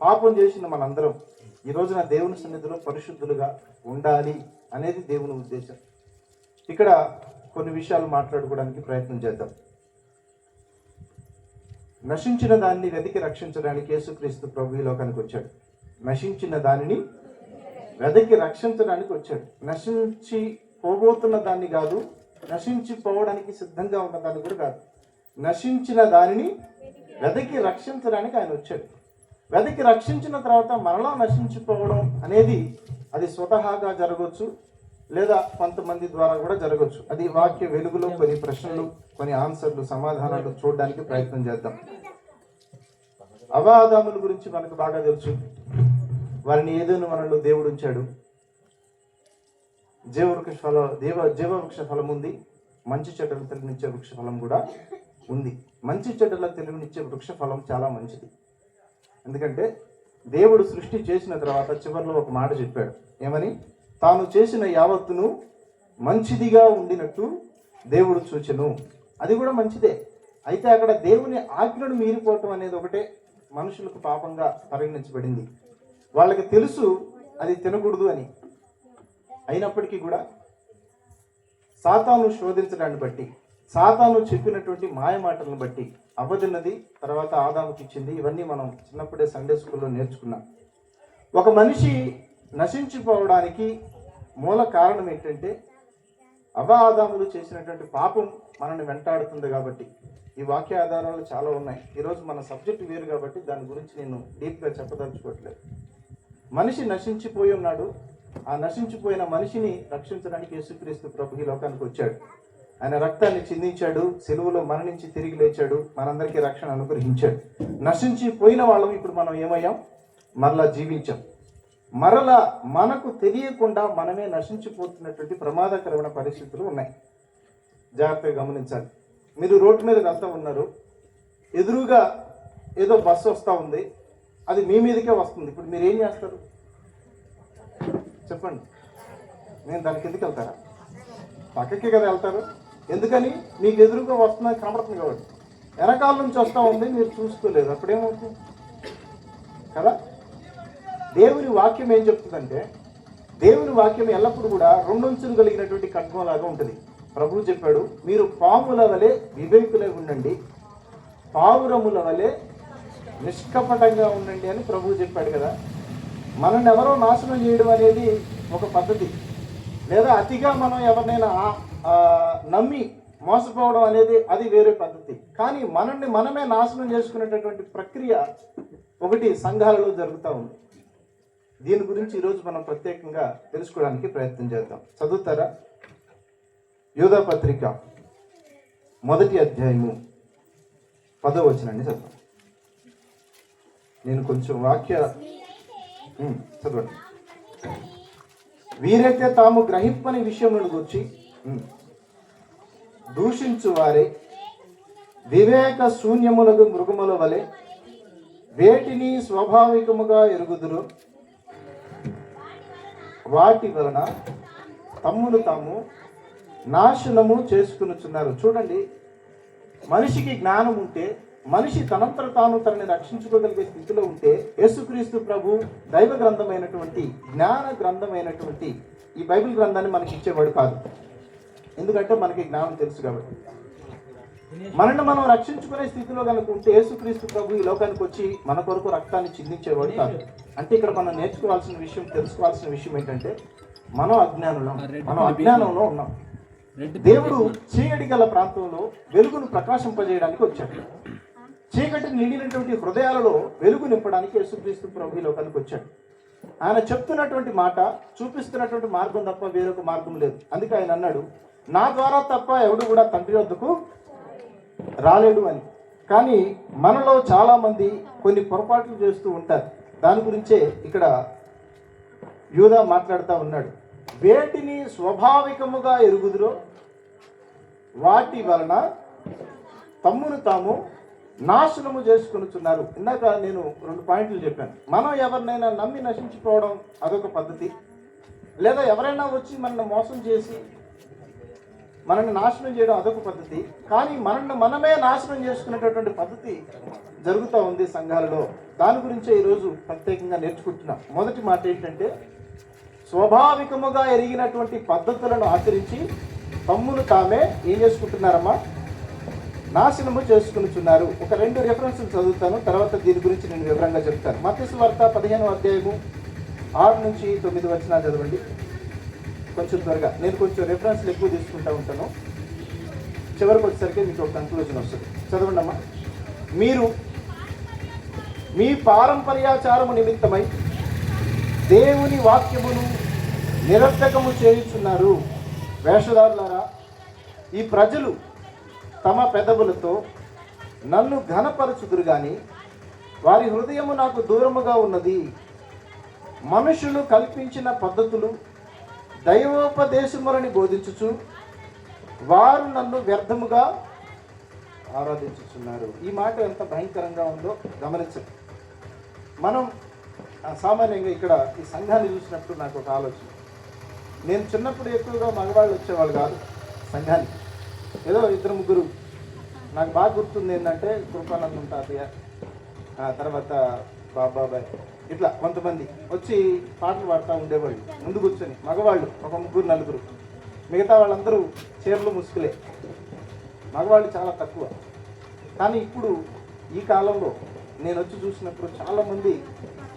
పాపం చేసిన మనందరం ఈ రోజున దేవుని సన్నిధిలో పరిశుద్ధులుగా ఉండాలి అనేది దేవుని ఉద్దేశం. ఇక్కడ కొన్ని విషయాలు మాట్లాడుకోవడానికి ప్రయత్నం చేద్దాం. నశించిన దాన్ని వెతికి రక్షించడానికి యేసుక్రీస్తు ప్రభు ఈ లోకానికి వచ్చాడు. నశించిన దానిని వెతికి రక్షించడానికి వచ్చాడు. నశించి పోబోతున్న దాన్ని కాదు, నశించిపోవడానికి సిద్ధంగా ఉన్న దాన్ని కూడా కాదు, నశించిన దానిని వెతికి రక్షించడానికి ఆయన వచ్చాడు. వెతికి రక్షించిన తర్వాత మరలా నశించిపోవడం అనేది అది స్వతహాగా జరగవచ్చు, లేదా కొంతమంది ద్వారా కూడా జరగవచ్చు. అది వాక్య వెలుగులో కొన్ని ప్రశ్నలు, కొన్ని ఆన్సర్లు, సమాధానాలు చూడడానికి ప్రయత్నం చేద్దాం. అవాదాముల గురించి మనకు బాగా తెలుసు. వారిని ఏదైనా మనలో దేవుడు ఉంచాడు. జీవవృక్ష ఫలం ఉంది, మంచి చెడ్డలు తెలివినిచ్చే వృక్ష ఫలం కూడా ఉంది. మంచి చెడ్డల తెలివినిచ్చే వృక్ష ఫలం చాలా మంచిది. ఎందుకంటే దేవుడు సృష్టి చేసిన తర్వాత చివరిలో ఒక మాట చెప్పాడు. ఏమని? తాను చేసిన యావత్తును మంచిదిగా ఉండినట్టు దేవుడు చూచెను. అది కూడా మంచిదే. అయితే అక్కడ దేవుని ఆజ్ఞను మీరిపోవటం అనేది ఒకటే మనుషులకు పాపంగా పరిగణించబడింది. వాళ్ళకి తెలుసు అది తినకూడదు అని. అయినప్పటికీ కూడా సాతాను శోధించడాన్ని బట్టి, సాతాను చెప్పినటువంటి మాయ మాటలను బట్టి అవ్వదిన్నది తర్వాత ఆదాముకి ఇచ్చింది. ఇవన్నీ మనం చిన్నప్పుడే సండే స్కూల్లో నేర్చుకున్నాం. ఒక మనిషి నశించిపోవడానికి మూల కారణం ఏంటంటే ఆదాములు చేసినటువంటి పాపం మనల్ని వెంటాడుతుంది. కాబట్టి ఈ వాక్య ఆధారాలు చాలా ఉన్నాయి. ఈరోజు మన సబ్జెక్ట్ వేరు కాబట్టి దాని గురించి నేను డీప్గా చెప్పదలుచుకోవట్లేదు. మనిషి నశించిపోయి ఉన్నాడు. ఆ నశించిపోయిన మనిషిని రక్షించడానికి యేసుక్రీస్తు ప్రభు ఈ లోకానికి వచ్చాడు. ఆయన రక్తాన్ని చిందించాడు, సిలువలో మరణించి తిరిగి లేచాడు, మనందరికీ రక్షణ అనుగ్రహించాడు. నశించిపోయిన వాళ్ళం ఇప్పుడు మనం ఏమయ్యాం? మరలా జీవించాం. మరలా మనకు తెలియకుండా మనమే నశించిపోతున్నటువంటి ప్రమాదకరమైన పరిస్థితులు ఉన్నాయి. జాగ్రత్తగా గమనించాలి. మీరు రోడ్డు మీద వెళ్తూ ఉన్నారు, ఎదురుగా ఏదో బస్సు వస్తూ ఉంది, అది మీ మీదకే వస్తుంది. ఇప్పుడు మీరు ఏం చేస్తారు చెప్పండి? నేను దానికి ఎందుకు వెళ్తారా? పక్కకే కదా వెళ్తారు. ఎందుకని? మీకు ఎదురుగా వస్తున్నది కనబడుతుంది కాబట్టి. వెనకాల నుంచి వస్తూ ఉంది, మీరు చూసుకోలేదు, అప్పుడేమవుతుంది కదా? దేవుని వాక్యం ఏం చెప్తుందంటే, దేవుని వాక్యం ఎల్లప్పుడూ కూడా 2 అంచులు కలిగినటువంటి ఖడ్గంలాగా ఉంటుంది. ప్రభువు చెప్పాడు, మీరు పాముల వలె వివేకులై ఉండండి, పావురముల వలె నిష్కపటంగా ఉండండి అని ప్రభువు చెప్పాడు కదా. మనల్ని ఎవరో నాశనం చేయడం అనేది ఒక పద్ధతి, లేదా అతిగా మనం ఎవరినైనా నమ్మి మోసపోవడం అనేది అది వేరే పద్ధతి. కానీ మనల్ని మనమే నాశనం చేసుకునేటటువంటి ప్రక్రియ ఒకటి సంఘాలలో జరుగుతూ ఉంది. దీని గురించి ఈరోజు మనం ప్రత్యేకంగా తెలుసుకోవడానికి ప్రయత్నం చేద్దాం. చదువుతారా? యూదా పత్రిక 1వ అధ్యాయము 10వ వచనాన్ని చదువు. నేను కొంచెం వాక్య చదవండి. వీరైతే తాము గ్రహింపని విషయములను గురించి దూషించు వారే వివేక శూన్యములకు మృగముల వలె వేటిని స్వాభావికముగా ఎరుగుదురు, వాటి వలన తమ్మును తాము నాశనము చేసుకునుచున్నారు. చూడండి, మనిషికి జ్ఞానం ఉంటే, మనిషి తనంతట తాను తనని రక్షించుకోగలిగే స్థితిలో ఉంటే, యేసుక్రీస్తు ప్రభు దైవ గ్రంథమైనటువంటి జ్ఞాన గ్రంథమైనటువంటి ఈ బైబిల్ గ్రంథాన్ని మనకి ఇచ్చేవాడు కాదు. ఎందుకంటే మనకి జ్ఞానం తెలుసు కాబట్టి. మనల్ని మనం రక్షించుకునే స్థితిలో కనుక ఉంటే యేసుక్రీస్తు ప్రభు ఈ లోకానికి వచ్చి మన కొరకు రక్తాన్ని చిందించేవాడు కాదు. అంటే ఇక్కడ మనం నేర్చుకోవాల్సిన విషయం, తెలుసుకోవాల్సిన విషయం ఏంటంటే, మనం అజ్ఞానంలో ఉన్నాం. దేవుడు చీకటి గల ప్రాంతంలో వెలుగును ప్రకాశింపజేయడానికి వచ్చాడు. చీకటిని నిండినటువంటి హృదయాలలో వెలుగు నింపడానికి యేసుక్రీస్తు ప్రభు ఈ లోకానికి వచ్చాడు. ఆయన చెప్తున్నటువంటి మాట, చూపిస్తున్నటువంటి మార్గం తప్ప వేరొక మార్గం లేదు. అందుకే ఆయన అన్నాడు, నా ద్వారా తప్ప ఎవడు కూడా తండ్రి వద్దకు రాలేడు అని. కానీ మనలో చాలా మంది కొన్ని పొరపాట్లు చేస్తూ ఉంటారు. దాని గురించే ఇక్కడ యూదా మాట్లాడుతూ ఉన్నాడు. వేటిని స్వాభావికముగా ఎరుగుదురో వాటి వలన తమ్మును తాము నాశనము చేసుకొనుచున్నారు. ఇందాక నేను 2 పాయింట్లు చెప్పాను. మనం ఎవరినైనా నమ్మి నశించిపోవడం అదొక పద్ధతి, లేదా ఎవరైనా వచ్చి మనల్ని మోసం చేసి మనల్ని నాశనం చేయడం అదొక పద్ధతి. కానీ మనల్ని మనమే నాశనం చేసుకునేటటువంటి పద్ధతి జరుగుతూ ఉంది సంఘాలలో. దాని గురించే ఈరోజు ప్రత్యేకంగా నేర్చుకుంటున్నాం. మొదటి మాట ఏంటంటే, స్వాభావికముగా ఎరిగినటువంటి పద్ధతులను ఆచరించి తమ్మును తామే ఏం చేసుకుంటున్నారమ్మా? నాశనము చేసుకునిచున్నారు. ఒక 2 రెఫరెన్స్లు చదువుతాను, తర్వాత దీని గురించి నేను వివరంగా చెప్తాను. మత్తయి సువార్త 15వ అధ్యాయము 6 నుంచి 9 వచనాలు చదవండి కొంచెం త్వరగా. నేను కొంచెం రెఫరెన్స్లు ఎక్కువ తీసుకుంటూ ఉంటాను, చివరికి వచ్చేసరికి మీకు ఒక కంక్లూజన్ వస్తుంది. చదవండి అమ్మా. మీరు మీ పారంపర్యాచారము నిమిత్తమై దేవుని వాక్యమును నిరర్థకము చేయుచున్నారు. వేషధారులారా, ఈ ప్రజలు తమ పెదవులతో నన్ను ఘనపరచుదురు గాని వారి హృదయము నాకు దూరముగా ఉన్నది. మనుషులు కల్పించిన పద్ధతులు దైవోపదేశములని బోధించుచు వారు నన్ను వ్యర్థముగా ఆరాధించుచున్నారు. ఈ మాట ఎంత భయంకరంగా ఉందో గమనించండి. మనం సామాన్యంగా ఇక్కడ ఈ సంఘాన్ని చూసినప్పుడు నాకు ఒక ఆలోచన. నేను చిన్నప్పుడు ఎక్కువగా మగవాళ్ళు వచ్చేవాళ్ళు కాదు సంఘానికి. ఏదో 2-3 నాకు బాగా గుర్తుంది. ఏంటంటే కృపానందం తాతయ్య, తర్వాత బాబాయ్, ఇట్లా కొంతమంది వచ్చి పాటలు పాడుతూ ఉండేవాళ్ళు ముందు కూర్చొని. మగవాళ్ళు ఒక 3-4, మిగతా వాళ్ళందరూ చీరలు ముసుగులే. మగవాళ్ళు చాలా తక్కువ. కానీ ఇప్పుడు ఈ కాలంలో నేను వచ్చి చూసినప్పుడు చాలామంది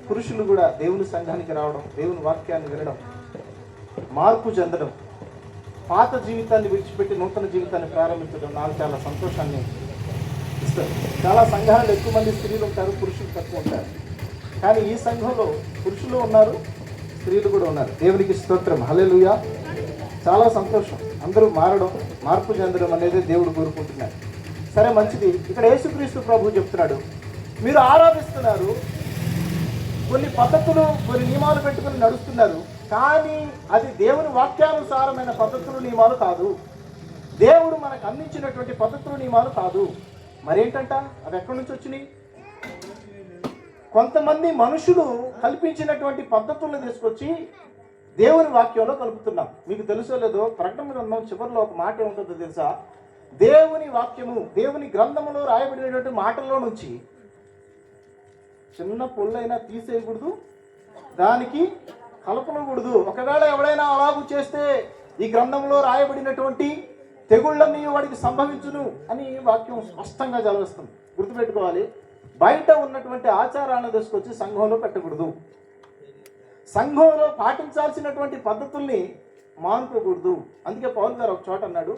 పురుషులు కూడా దేవుని సంఘానికి రావడం, దేవుని వాక్యాన్ని వినడం, మార్పు చెందడం, పాత జీవితాన్ని విడిచిపెట్టి నూతన జీవితాన్ని ప్రారంభించడం నాకు చాలా సంతోషాన్ని ఇస్తారు. చాలా సంఘాలలో ఎక్కువ మంది స్త్రీలు ఉంటారు, పురుషులు తక్కువ ఉంటారు. కానీ ఈ సంఘంలో పురుషులు ఉన్నారు, స్త్రీలు కూడా ఉన్నారు. దేవునికి స్తోత్రం, హల్లెలూయా. చాలా సంతోషం. అందరూ మారడం, మార్పు చెందడం అనేది దేవుడు కోరుకుంటున్నాడు. సరే, మంచిది. ఇక్కడ యేసుక్రీస్తు ప్రభు చెప్తున్నాడు, మీరు ఆరాధిస్తున్నారు, కొన్ని పద్ధతులు, కొన్ని నియమాలు పెట్టుకుని నడుస్తున్నారు, కానీ అది దేవుని వాక్యానుసారమైన పద్ధతులు, నియమాలు కాదు. దేవుడు మనకు అందించినటువంటి పద్ధతులు, నియమాలు కాదు. మరేంటంట? అవి ఎక్కడి నుంచి వచ్చినాయి? కొంతమంది మనుషులు కల్పించినటువంటి పద్ధతులను తీసుకొచ్చి దేవుని వాక్యంలో కలుపుతున్నాం. మీకు తెలుసో లేదో, ప్రకటన గ్రంథం చివరిలో ఒక మాట ఏముంటుందో తెలుసా? దేవుని వాక్యము, దేవుని గ్రంథములో రాయబడినటువంటి మాటల్లో నుంచి చిన్న పొల్లైనా తీసేయకూడదు, దానికి కలపకూడదు. ఒకవేళ ఎవడైనా అలాగూ చేస్తే ఈ గ్రంథంలో రాయబడినటువంటి తెగుళ్ళన్నీ వాడికి సంభవించును అని వాక్యం స్పష్టంగా చదివిస్తుంది. గుర్తుపెట్టుకోవాలి. బయట ఉన్నటువంటి ఆచారాలను తీసుకొచ్చి సంఘంలో పెట్టకూడదు. సంఘంలో పాటించాల్సినటువంటి పద్ధతుల్ని మానుకోకూడదు. అందుకే పౌలు గారు ఒక చోట అన్నాడు,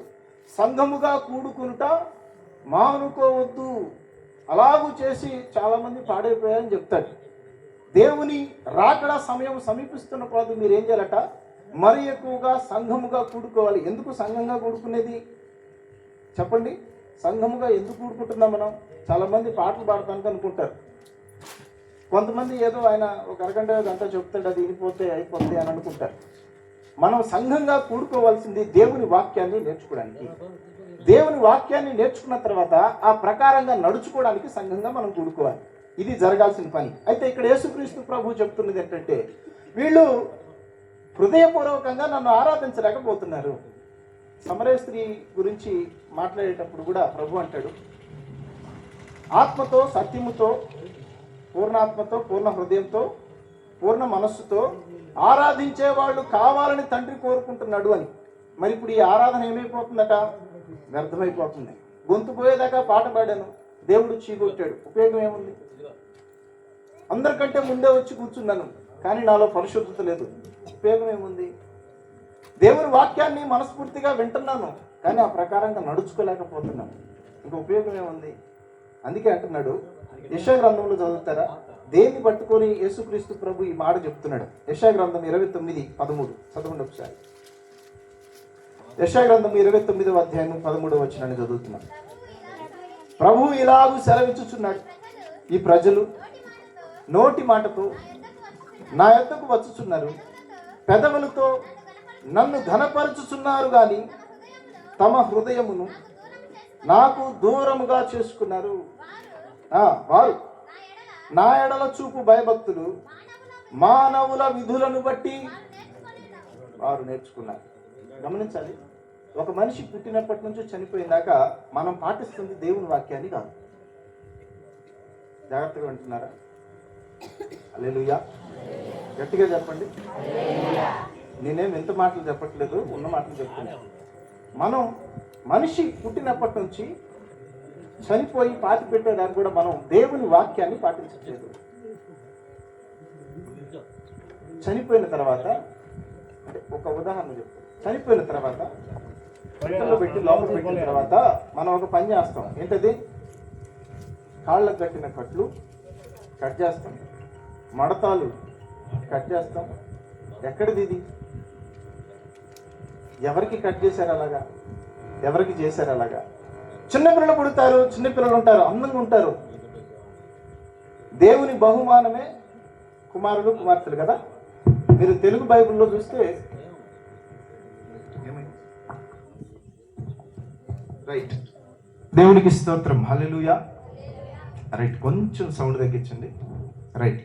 సంఘముగా కూడుకునుట మానుకోవద్దు. అలాగూ చేసి చాలామంది పాడైపోయారని చెప్తాడు. దేవుని రాకడ సమయం సమీపిస్తున్న పోదు మీరు ఏం చేయాలట, మరి ఎక్కువగా సంఘముగా కూడుకోవాలి. ఎందుకు సంఘంగా కూడుకునేది చెప్పండి? సంఘముగా ఎందుకు కూడుకుంటున్నాం మనం? చాలామంది పాటలు పాడటానికి అనుకుంటారు. కొంతమంది ఏదో ఆయన ఒక అరగంట గంట చెప్తాడు, అది వినిపోతే అయిపోతే అని అనుకుంటారు. మనం సంఘంగా కూడుకోవాల్సింది దేవుని వాక్యాన్ని నేర్చుకోవడానికి. దేవుని వాక్యాన్ని నేర్చుకున్న తర్వాత ఆ ప్రకారంగా నడుచుకోవడానికి సంఘంగా మనం కూడుకోవాలి. ఇది జరగాల్సిన పని. అయితే ఇక్కడ యేసుక్రీస్తు ప్రభు చెప్తున్నది ఏంటంటే, వీళ్ళు హృదయపూర్వకంగా నన్ను ఆరాధించలేకపోతున్నారు. సమరయ స్త్రీ గురించి మాట్లాడేటప్పుడు కూడా ప్రభు అంటాడు, ఆత్మతో సత్యముతో పూర్ణాత్మతో పూర్ణ హృదయంతో పూర్ణ మనస్సుతో ఆరాధించే వాళ్ళు కావాలని తండ్రి కోరుకుంటున్నాడు అని. మరి ఇప్పుడు ఈ ఆరాధన ఏమైపోతుందట? వ్యర్థమైపోతుంది. గొంతు పోయేదాకా పాట పాడాను, దేవుడు చీకొట్టాడు, ఉపయోగం ఏముంది? అందరికంటే ముందే వచ్చి కూర్చున్నాను, కానీ నాలో పరిశుద్ధత లేదు, ఉపయోగం ఏముంది? దేవుని వాక్యాన్ని మనస్ఫూర్తిగా వింటున్నాను, కానీ ఆ ప్రకారంగా నడుచుకోలేకపోతున్నాను, ఇంకా ఉపయోగం ఏముంది? అందుకే అంటున్నాడు, యెషయా గ్రంథంలో చదువుతారా? దేన్ని పట్టుకొని యేసుక్రీస్తు ప్రభు ఈ మాట చెప్తున్నాడు. యెషయా గ్రంథం 29:13 చదవండి ఒకసారి. యెషయా గ్రంథం 29వ అధ్యాయం 13వ వచనాన్ని చదువుతున్నాడు. ప్రభువు ఇలాగూ సెలవిచ్చుచున్నాడు, ఈ ప్రజలు నోటి మాటతో నా యొద్దకు వచ్చుచున్నారు, పెదవులతో నన్ను ఘనపరచుచున్నారు, కానీ తమ హృదయమును నాకు దూరముగా చేసుకున్నారు. వారు నా ఎడల చూపు భయభక్తులు మానవుల విధులను బట్టి వారు నేర్చుకున్నారు. గమనించాలి, ఒక మనిషి పుట్టినప్పటి నుంచి చనిపోయినాక మనం పాటిస్తుంది దేవుని వాక్యాన్ని కాదు. జాగ్రత్తగా వింటున్నారా? హల్లెలూయా, గట్టిగా చెప్పండి. నేనేం ఎంత మాటలు చెప్పట్లేదు, ఉన్న మాటలు చెప్తున్నాను. మనం మనిషి పుట్టినప్పటి నుంచి చనిపోయి పాతి పెట్టేదాన్ని కూడా మనం దేవుని వాక్యాన్ని పాటించట్లేదు. చనిపోయిన తర్వాత, అంటే ఒక ఉదాహరణ చెప్తాను, చనిపోయిన తర్వాత పెట్టెలో పెట్టి లోపల పెట్టిన తర్వాత మనం ఒక పని చేస్తాం. ఏంటది? కాళ్ళకు కట్టిన కట్లు కట్ చేస్తాం, మడతాలు కట్ చేస్తాం. ఎక్కడిది ఇది? ఎవరికి కట్ చేశారు అలాగా? ఎవరికి చేశారు అలాగా? చిన్నపిల్లలు పుడతారు, చిన్నపిల్లలు ఉంటారు, అందంగా ఉంటారు. దేవుని బహుమానమే కుమారులు కుమార్తెలు కదా. మీరు తెలుగు బైబిల్లో చూస్తే రైట్, దేవునికి స్తోత్రం, హల్లెలూయా. రైట్, కొంచెం సౌండ్ తగ్గించండి. రైట్,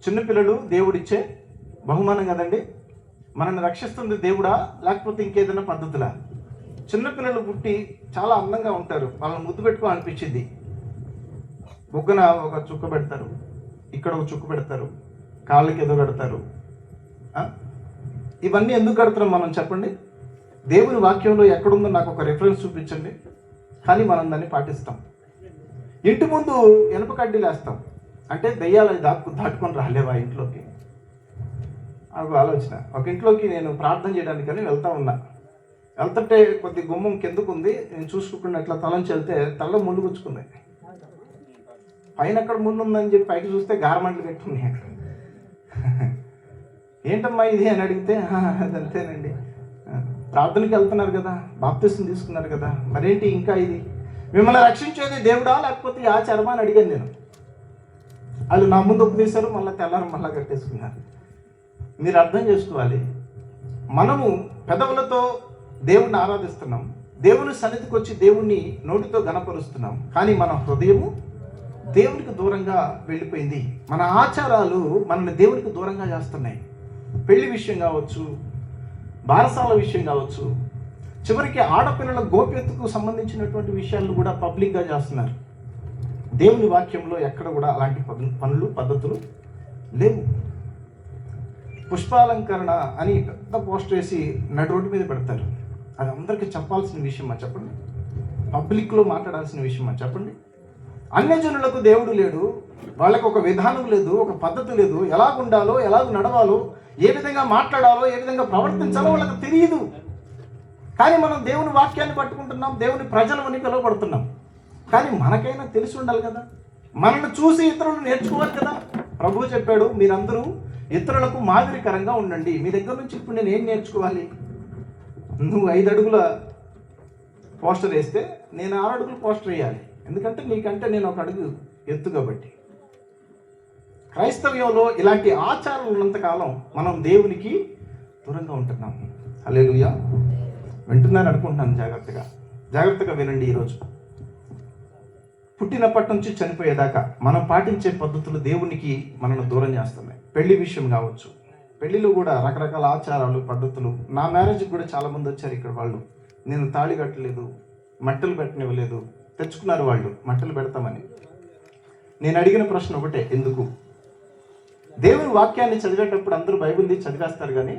చిన్నపిల్లలు దేవుడిచ్చే బహుమానం కదండి. మనల్ని రక్షిస్తుంది దేవుడా, లేకపోతే ఇంకేదైనా పద్ధతులా? చిన్నపిల్లలు పుట్టి చాలా అందంగా ఉంటారు, వాళ్ళని ముద్దు పెట్టుకో అనిపించింది. బుగ్గన ఒక చుక్క పెడతారు, ఇక్కడ ఒక చుక్క పెడతారు, కాళ్ళకి ఏదో కడతారు. ఇవన్నీ ఎందుకు కడుతున్నాం మనం చెప్పండి? దేవుని వాక్యంలో ఎక్కడుందో నాకు ఒక రెఫరెన్స్ చూపించండి. కానీ మనం దాన్ని పాటిస్తాం. ఇంటి ముందు ఎనప కడ్డీలు వేస్తాం, అంటే దెయ్యాలు దాటుకొని రాలేవా ఇంట్లోకి? నాకు ఆలోచన. ఒక ఇంట్లోకి నేను ప్రార్థన చేయడానికని వెళ్తా ఉన్నా. వెళ్తుంటే కొద్ది గుమ్మం కిందకు ఉంది, నేను చూసుకోకుండా అట్లా తలంచి వెళ్తే తలలో ముళ్ళు గుచ్చుకుంది. పైన అక్కడ ముళ్ళు ఉందని చెప్పి పైకి చూస్తే గారమంటలు పెట్టున్నాయి అక్కడ. ఏంటమ్మా ఇది అని అడిగితే అదంతేనండి, ప్రార్థనకి వెళ్తున్నారు కదా, బాప్తిసం తీసుకున్నారు కదా, మరేంటి ఇంకా ఇది? మిమ్మల్ని రక్షించేది దేవుడా లేకపోతే ఈ ఆచారమా అని అడిగాను నేను. వాళ్ళు నా ముందు ఒప్పుదీశారు, మళ్ళీ తెల్లారు మళ్ళీ కట్టేసుకున్నారు. మీరు అర్థం చేసుకోవాలి, మనము పెదవులతో దేవుణ్ణి ఆరాధిస్తున్నాం, దేవుని సన్నిధికి వచ్చి దేవుణ్ణి నోటితో గణపరుస్తున్నాం, కానీ మన హృదయము దేవునికి దూరంగా వెళ్ళిపోయింది. మన ఆచారాలు మనల్ని దేవునికి దూరంగా చేస్తున్నాయి. పెళ్లి విషయం కావచ్చు, బారసాల విషయం కావచ్చు, చివరికి ఆడపిల్లల గోప్యతకు సంబంధించినటువంటి విషయాలను కూడా పబ్లిక్గా చేస్తున్నారు. దేవుని వాక్యంలో ఎక్కడ కూడా అలాంటి పనులు పద్ధతులు లేవు. పుష్పాలంకరణ అని పెద్ద పోస్ట్ వేసి నడు రోడ్డు మీద పెడతారు. అది అందరికీ చెప్పాల్సిన విషయమా చెప్పండి? పబ్లిక్లో మాట్లాడాల్సిన విషయమా చెప్పండి? అన్యజనులకు దేవుడు లేడు, వాళ్ళకి ఒక విధానం లేదు, ఒక పద్ధతి లేదు, ఎలాగ ఉండాలో, ఎలాగ నడవాలో, ఏ విధంగా మాట్లాడాలో, ఏ విధంగా ప్రవర్తించాలో వాళ్ళకి తెలియదు. కానీ మనం దేవుని వాక్యాన్ని పట్టుకుంటున్నాం, దేవుని ప్రజలని పిలువబడుతున్నాం. కానీ మనకైనా తెలిసి ఉండాలి కదా, మనల్ని చూసి ఇతరులు నేర్చుకోవాలి కదా. ప్రభువు చెప్పాడు, మీరందరూ ఇతరులకు మాదిరికరంగా ఉండండి. మీ దగ్గర నుంచి ఇప్పుడు నేను ఏం నేర్చుకోవాలి? నువ్వు 5 అడుగుల పోస్టర్ వేస్తే నేను 6 అడుగుల పోస్టర్ వేయాలి, ఎందుకంటే నీకంటే నేను 1 అడుగు ఎత్తు కాబట్టి. క్రైస్తవ్యంలో ఇలాంటి ఆచారాలు ఉన్నంతకాలం మనం దేవునికి దూరంగా ఉంటున్నాం. హల్లెలూయా. వింటున్నారు అనుకుంటున్నాను. జాగ్రత్తగా వినండి. ఈరోజు పుట్టినప్పటి నుంచి చనిపోయేదాకా మనం పాటించే పద్ధతులు దేవునికి మనల్ని దూరం చేస్తున్నాయి. పెళ్లి విషయం కావచ్చు, పెళ్లిలో కూడా రకరకాల ఆచారాలు, పద్ధతులు. నా మ్యారేజ్కి కూడా చాలామంది వచ్చారు ఇక్కడ. వాళ్ళు నేను తాళి కట్టలేదు, మట్టలు పెట్టనివ్వలేదు, తెచ్చుకున్నారు వాళ్ళు మట్టలు పెడతామని. నేను అడిగిన ప్రశ్న ఒకటే, ఎందుకు? దేవుని వాక్యాన్ని చదివేటప్పుడు అందరూ బైబిల్ తీసి చదివేస్తారు, కానీ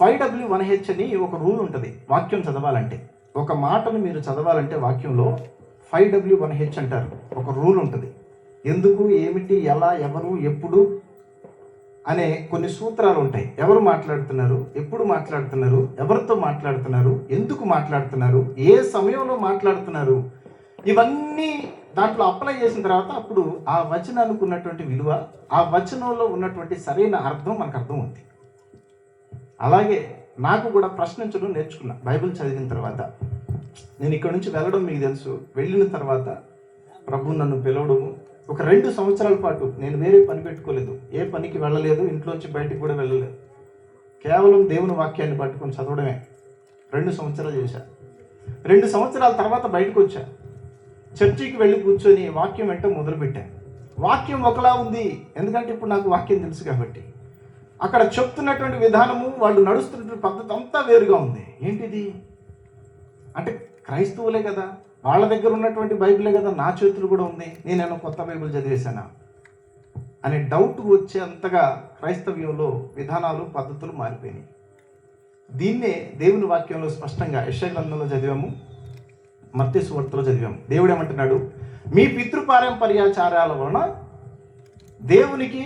5W1H అని ఒక రూల్ ఉంటుంది. వాక్యం చదవాలంటే, ఒక మాటను మీరు చదవాలంటే వాక్యంలో 5W1H అంటారు. ఒక రూల్ ఉంటుంది. ఎందుకు, ఏమిటి, ఎలా, ఎవరు, ఎప్పుడు అనే కొన్ని సూత్రాలు ఉంటాయి. ఎవరు మాట్లాడుతున్నారు, ఎప్పుడు మాట్లాడుతున్నారు, ఎవరితో మాట్లాడుతున్నారు, ఎందుకు మాట్లాడుతున్నారు, ఏ సమయంలో మాట్లాడుతున్నారు, ఇవన్నీ దాంట్లో అప్లై చేసిన తర్వాత అప్పుడు ఆ వచనానికి ఉన్నటువంటి విలువ, ఆ వచనంలో ఉన్నటువంటి సరైన అర్థం మనకు అర్థమవుతుంది. అలాగే నాకు కూడా ప్రశ్నించడం నేర్చుకున్నా బైబిల్ చదివిన తర్వాత. నేను ఇక్కడ నుంచి వెళ్ళడం మీకు తెలుసు. వెళ్ళిన తర్వాత ప్రభు నన్ను పిలవడం, ఒక 2 సంవత్సరాల పాటు నేను వేరే పని పెట్టుకోలేదు, ఏ పనికి వెళ్ళలేదు, ఇంట్లోంచి బయటికి కూడా వెళ్ళలేదు. కేవలం దేవుని వాక్యాన్ని పట్టుకొని చదవడమే 2 సంవత్సరాలు చేశా. 2 సంవత్సరాల తర్వాత బయటకు వచ్చా. చర్చికి వెళ్ళి కూర్చొని వాక్యం వెంట మొదలుపెట్టాను. వాక్యం ఒకలా ఉంది, ఎందుకంటే ఇప్పుడు నాకు వాక్యం తెలుసు కాబట్టి. అక్కడ చెప్తున్నటువంటి విధానము, వాళ్ళు నడుస్తున్నటువంటి పద్ధతి అంతా వేరుగా ఉంది. ఏంటిది అంటే, క్రైస్తవులే కదా, వాళ్ళ దగ్గర ఉన్నటువంటి బైబిలే కదా నా చేతులు కూడా ఉంది, నేనేమో కొత్త బైబిల్ చదివేశానా అనే డౌట్ వచ్చే అంతగా క్రైస్తవ్యంలో విధానాలు, పద్ధతులు మారిపోయినాయి. దీన్నే దేవుని వాక్యంలో స్పష్టంగా యెషయా గ్రంథంలో చదివాము, మత్తయి సువార్తలో చదివాము. దేవుడు ఏమంటున్నాడు? మీ పితృపారంపర్యాచారాల వలన దేవునికి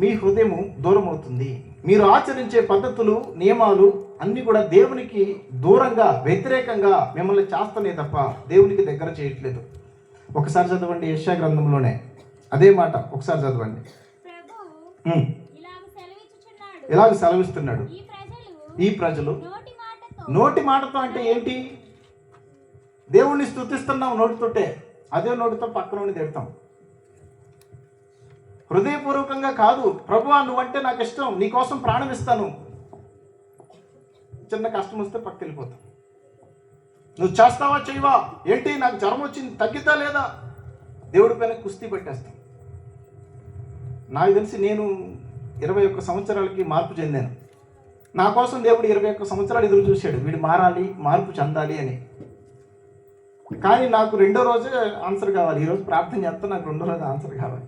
మీ హృదయము దూరం అవుతుంది. మీరు ఆచరించే పద్ధతులు, నియమాలు అన్నీ కూడా దేవునికి దూరంగా, వ్యతిరేకంగా మిమ్మల్ని చేస్తనే తప్ప దేవునికి దగ్గర చేయట్లేదు. ఒకసారి చదవండి, యెషయా గ్రంథంలోనే అదే మాట ఒకసారి చదవండి. ఇలాగ సెలవిస్తున్నాడు, ఈ ప్రజలు నోటి మాటతో అంటే ఏంటి? దేవుణ్ణి స్తుతిస్తున్నాం నోటితోటే, అదే నోటితో పక్కనోని తిడతాం. హృదయపూర్వకంగా కాదు. ప్రభువా నువ్వంటే నాకు ఇష్టం, నీకోసం ప్రాణం ఇస్తాను. చిన్న కష్టం వస్తే పక్క వెళ్ళిపోతాం. నువ్వు చేస్తావా చేయవా, ఏంటి నాకు జ్వరం వచ్చింది, తగ్గితా లేదా, దేవుడి పైన కుస్తీ పెట్టేస్తాం. నాకు తెలిసి నేను 21 సంవత్సరాలకి మార్పు చెందాను. నా కోసం దేవుడు 21 సంవత్సరాలు ఎదురు చూశాడు, వీడు మారాలి, మార్పు చెందాలి అని. కానీ నాకు 2వ రోజే ఆన్సర్ కావాలి. ఈరోజు ప్రార్థన చేస్తే నాకు 2వ రోజు ఆన్సర్ కావాలి.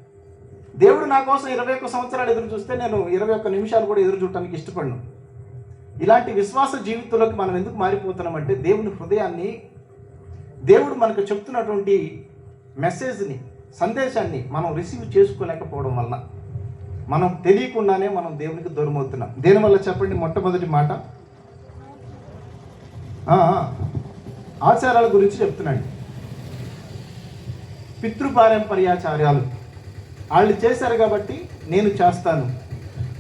దేవుడు నా కోసం 21 సంవత్సరాలు ఎదురు చూస్తే నేను 21 నిమిషాలు కూడా ఎదురు చూడటానికి ఇష్టపడను. ఇలాంటి విశ్వాస జీవితంలోకి మనం ఎందుకు మారిపోతున్నామంటే, దేవుని హృదయాన్ని, దేవుడు మనకు చెప్తున్నటువంటి మెసేజ్ని, సందేశాన్ని మనం రిసీవ్ చేసుకోలేకపోవడం వలన మనం తెలియకుండానే మనం దేవునికి దూరం అవుతున్నాం. దేనివల్ల చెప్పండి? మొట్టమొదటి మాట ఆచారాల గురించి చెప్తున్నాడు. పితృపారంపర్యాచార్యాలు వాళ్ళు చేశారు కాబట్టి నేను చేస్తాను.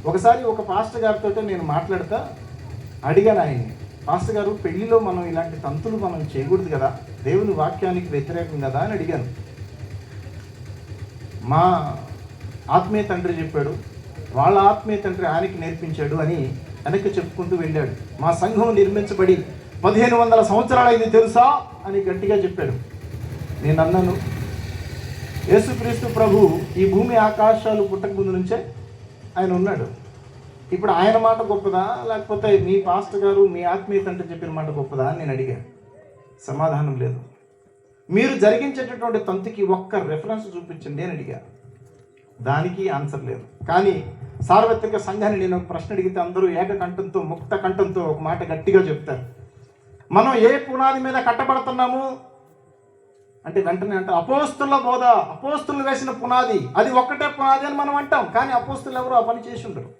ఒకసారి ఒక పాస్టర్ గారితో నేను మాట్లాడతా అడిగాను ఆయన్ని, పాస్టర్ గారు పెళ్లిలో మనం ఇలాంటి తంతులు మనం చేయకూడదు కదా, దేవుని వాక్యానికి వ్యతిరేకం కదా అని అడిగాను. మా ఆత్మీయ తండ్రి చెప్పాడు, వాళ్ళ ఆత్మీయ తండ్రి ఆయనకి నేర్పించాడు అని వెనక్కి చెప్పుకుంటూ వెళ్ళాడు. మా సంఘం నిర్మించబడి 1500 సంవత్సరాలైంది తెలుసా అని గట్టిగా చెప్పాడు. నేను అన్నాను, యేసుక్రీస్తు ప్రభు ఈ భూమి ఆకాశాలు పుట్టక ముందు నుంచే ఆయన ఉన్నాడు. ఇప్పుడు ఆయన మాట గొప్పదా, లేకపోతే మీ పాస్టర్ గారు మీ ఆత్మీయ తండ్రి చెప్పిన మాట గొప్పదా అని నేను అడిగాను. సమాధానం లేదు. మీరు జరిగించేటటువంటి తంతుకి ఒక్క రెఫరెన్స్ చూపించండి అని అడిగాను. దానికి ఆన్సర్ లేదు. కానీ సార్వత్రిక సంఘాన్ని నేను ఒక ప్రశ్న అడిగితే అందరూ ఏకకంఠంతో, ముక్త కంఠంతో ఒక మాట గట్టిగా చెప్తారు. మనం ఏ పునాది మీద కట్టబడుతున్నాము, అంటే వెంటనే అంటే అపోస్తుల బోధ, అపోస్తులు వేసిన పునాది, అది ఒక్కటే పునాది అని మనం అంటాం. కానీ అపోస్తులు ఎవరు ఆ పని చేసి ఉండరు.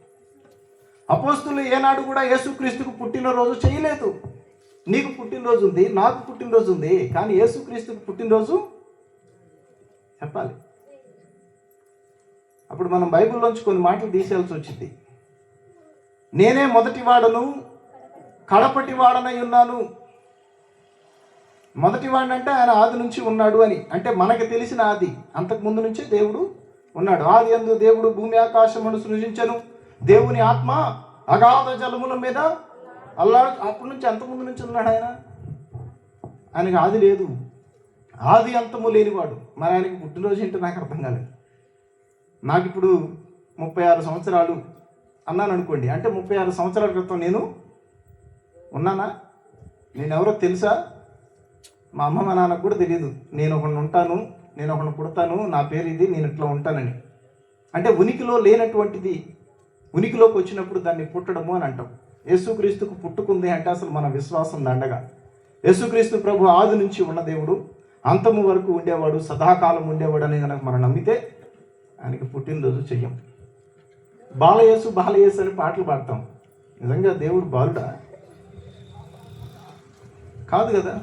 అపోస్తులు ఏనాడు కూడా యేసుక్రీస్తుకు పుట్టినరోజు చేయలేదు. నీకు పుట్టినరోజు ఉంది, నాకు పుట్టినరోజు ఉంది, కానీ యేసుక్రీస్తుకు పుట్టినరోజు చెప్పాలి. అప్పుడు మనం బైబిల్లోంచి కొన్ని మాటలు తీసేయాల్సి వచ్చింది. నేనే మొదటి వాడను కడపటి వాడనై ఉన్నాను. మొదటి వాడంటే ఆయన ఆది నుంచి ఉన్నాడు అని, అంటే మనకు తెలిసిన ఆది, అంతకు ముందు నుంచే దేవుడు ఉన్నాడు. ఆది యందు దేవుడు భూమి ఆకాశమును సృజించెను, దేవుని ఆత్మ అగాధ జలముల మీద అల్లాడు. అప్పటి నుంచి అంతకుముందు నుంచి ఉన్నాడు ఆయన. ఆయనకు ఆది లేదు, ఆది అంతము లేనివాడు. మరి ఆయనకి పుట్టినరోజు ఏంటో నాకు అర్థం కాలేదు. నాకు ఇప్పుడు 36 సంవత్సరాలు అన్నాను అనుకోండి, అంటే 36 సంవత్సరాల క్రితం నేను ఉన్నానా? నేను ఎవరో తెలుసా? మా అమ్మ మా నాన్నకు కూడా తెలియదు. నేను ఒకడిని ఉంటాను, నేను ఒకడిని పుడతాను, నా పేరు ఇది, నేను ఇట్లా ఉంటానని. అంటే ఉనికిలో లేనటువంటిది ఉనికిలోకి వచ్చినప్పుడు దాన్ని పుట్టడము అని అంటాం. యేసుక్రీస్తుకు పుట్టుకుంది అంటే అసలు మన విశ్వాసం దండగా. యేసుక్రీస్తు ప్రభు ఆది నుంచి ఉన్న దేవుడు, అంతము వరకు ఉండేవాడు, సదాకాలం ఉండేవాడు అని కనుక మనం నమ్మితే ఆయనకి పుట్టినరోజు చెయ్యం. బాలయేసు బాలయేసు అని పాటలు పాడతాం. నిజంగా దేవుడు బాలుడా? కాదు కదా.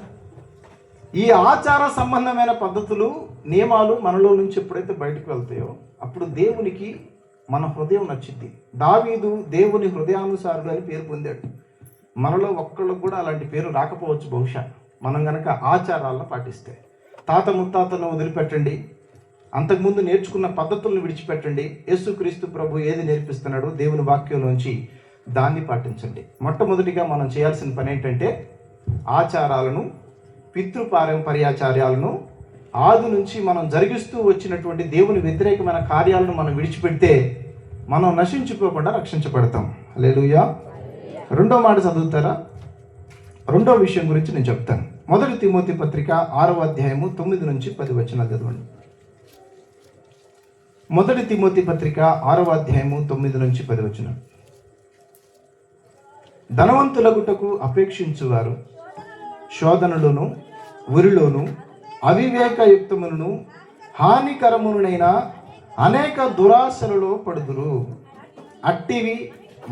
ఈ ఆచార సంబంధమైన పద్ధతులు, నియమాలు మనలో నుంచి ఎప్పుడైతే బయటకు వెళ్తాయో అప్పుడు దేవునికి మన హృదయం నచ్చింది. దావీదు దేవుని హృదయానుసారుడు అని పేరు పొందాడు. మనలో ఒక్కళ్ళకు కూడా అలాంటి పేరు రాకపోవచ్చు బహుశా, మనం కనుక ఆచారాలను పాటిస్తే. తాత ముత్తాతను వదిలిపెట్టండి, అంతకుముందు నేర్చుకున్న పద్ధతులను విడిచిపెట్టండి. యేసుక్రీస్తు ప్రభు ఏది నేర్పిస్తున్నాడో దేవుని వాక్యంలోంచి దాన్ని పాటించండి. మొట్టమొదటిగా మనం చేయాల్సిన పని ఏంటంటే ఆచారాలను, పితృపారంపర్యాచార్యాలను, ఆది నుంచి మనం జరిగిస్తూ వచ్చినటువంటి దేవుని వ్యతిరేకమైన కార్యాలను మనం విడిచిపెడితే మనం నశించుకోకుండా రక్షించబడతాం. హల్లెలూయా. రెండో మాట చదువుతారా? రెండో విషయం గురించి నేను చెప్తాను. 1 తిమోతి పత్రిక 6వ అధ్యాయము 9 నుంచి 10 వచనాలు చదవండి. 1 తిమోతి పత్రిక 6వ అధ్యాయము 9 నుంచి 10 వచనాలు. ధనవంతులగుటకు అపేక్షించువారు శోధనలోను, ఉరిలోను, అవివేకయుక్తములను, హానికరమునైన అనేక దురాశలలో పడుదురు. అట్టివి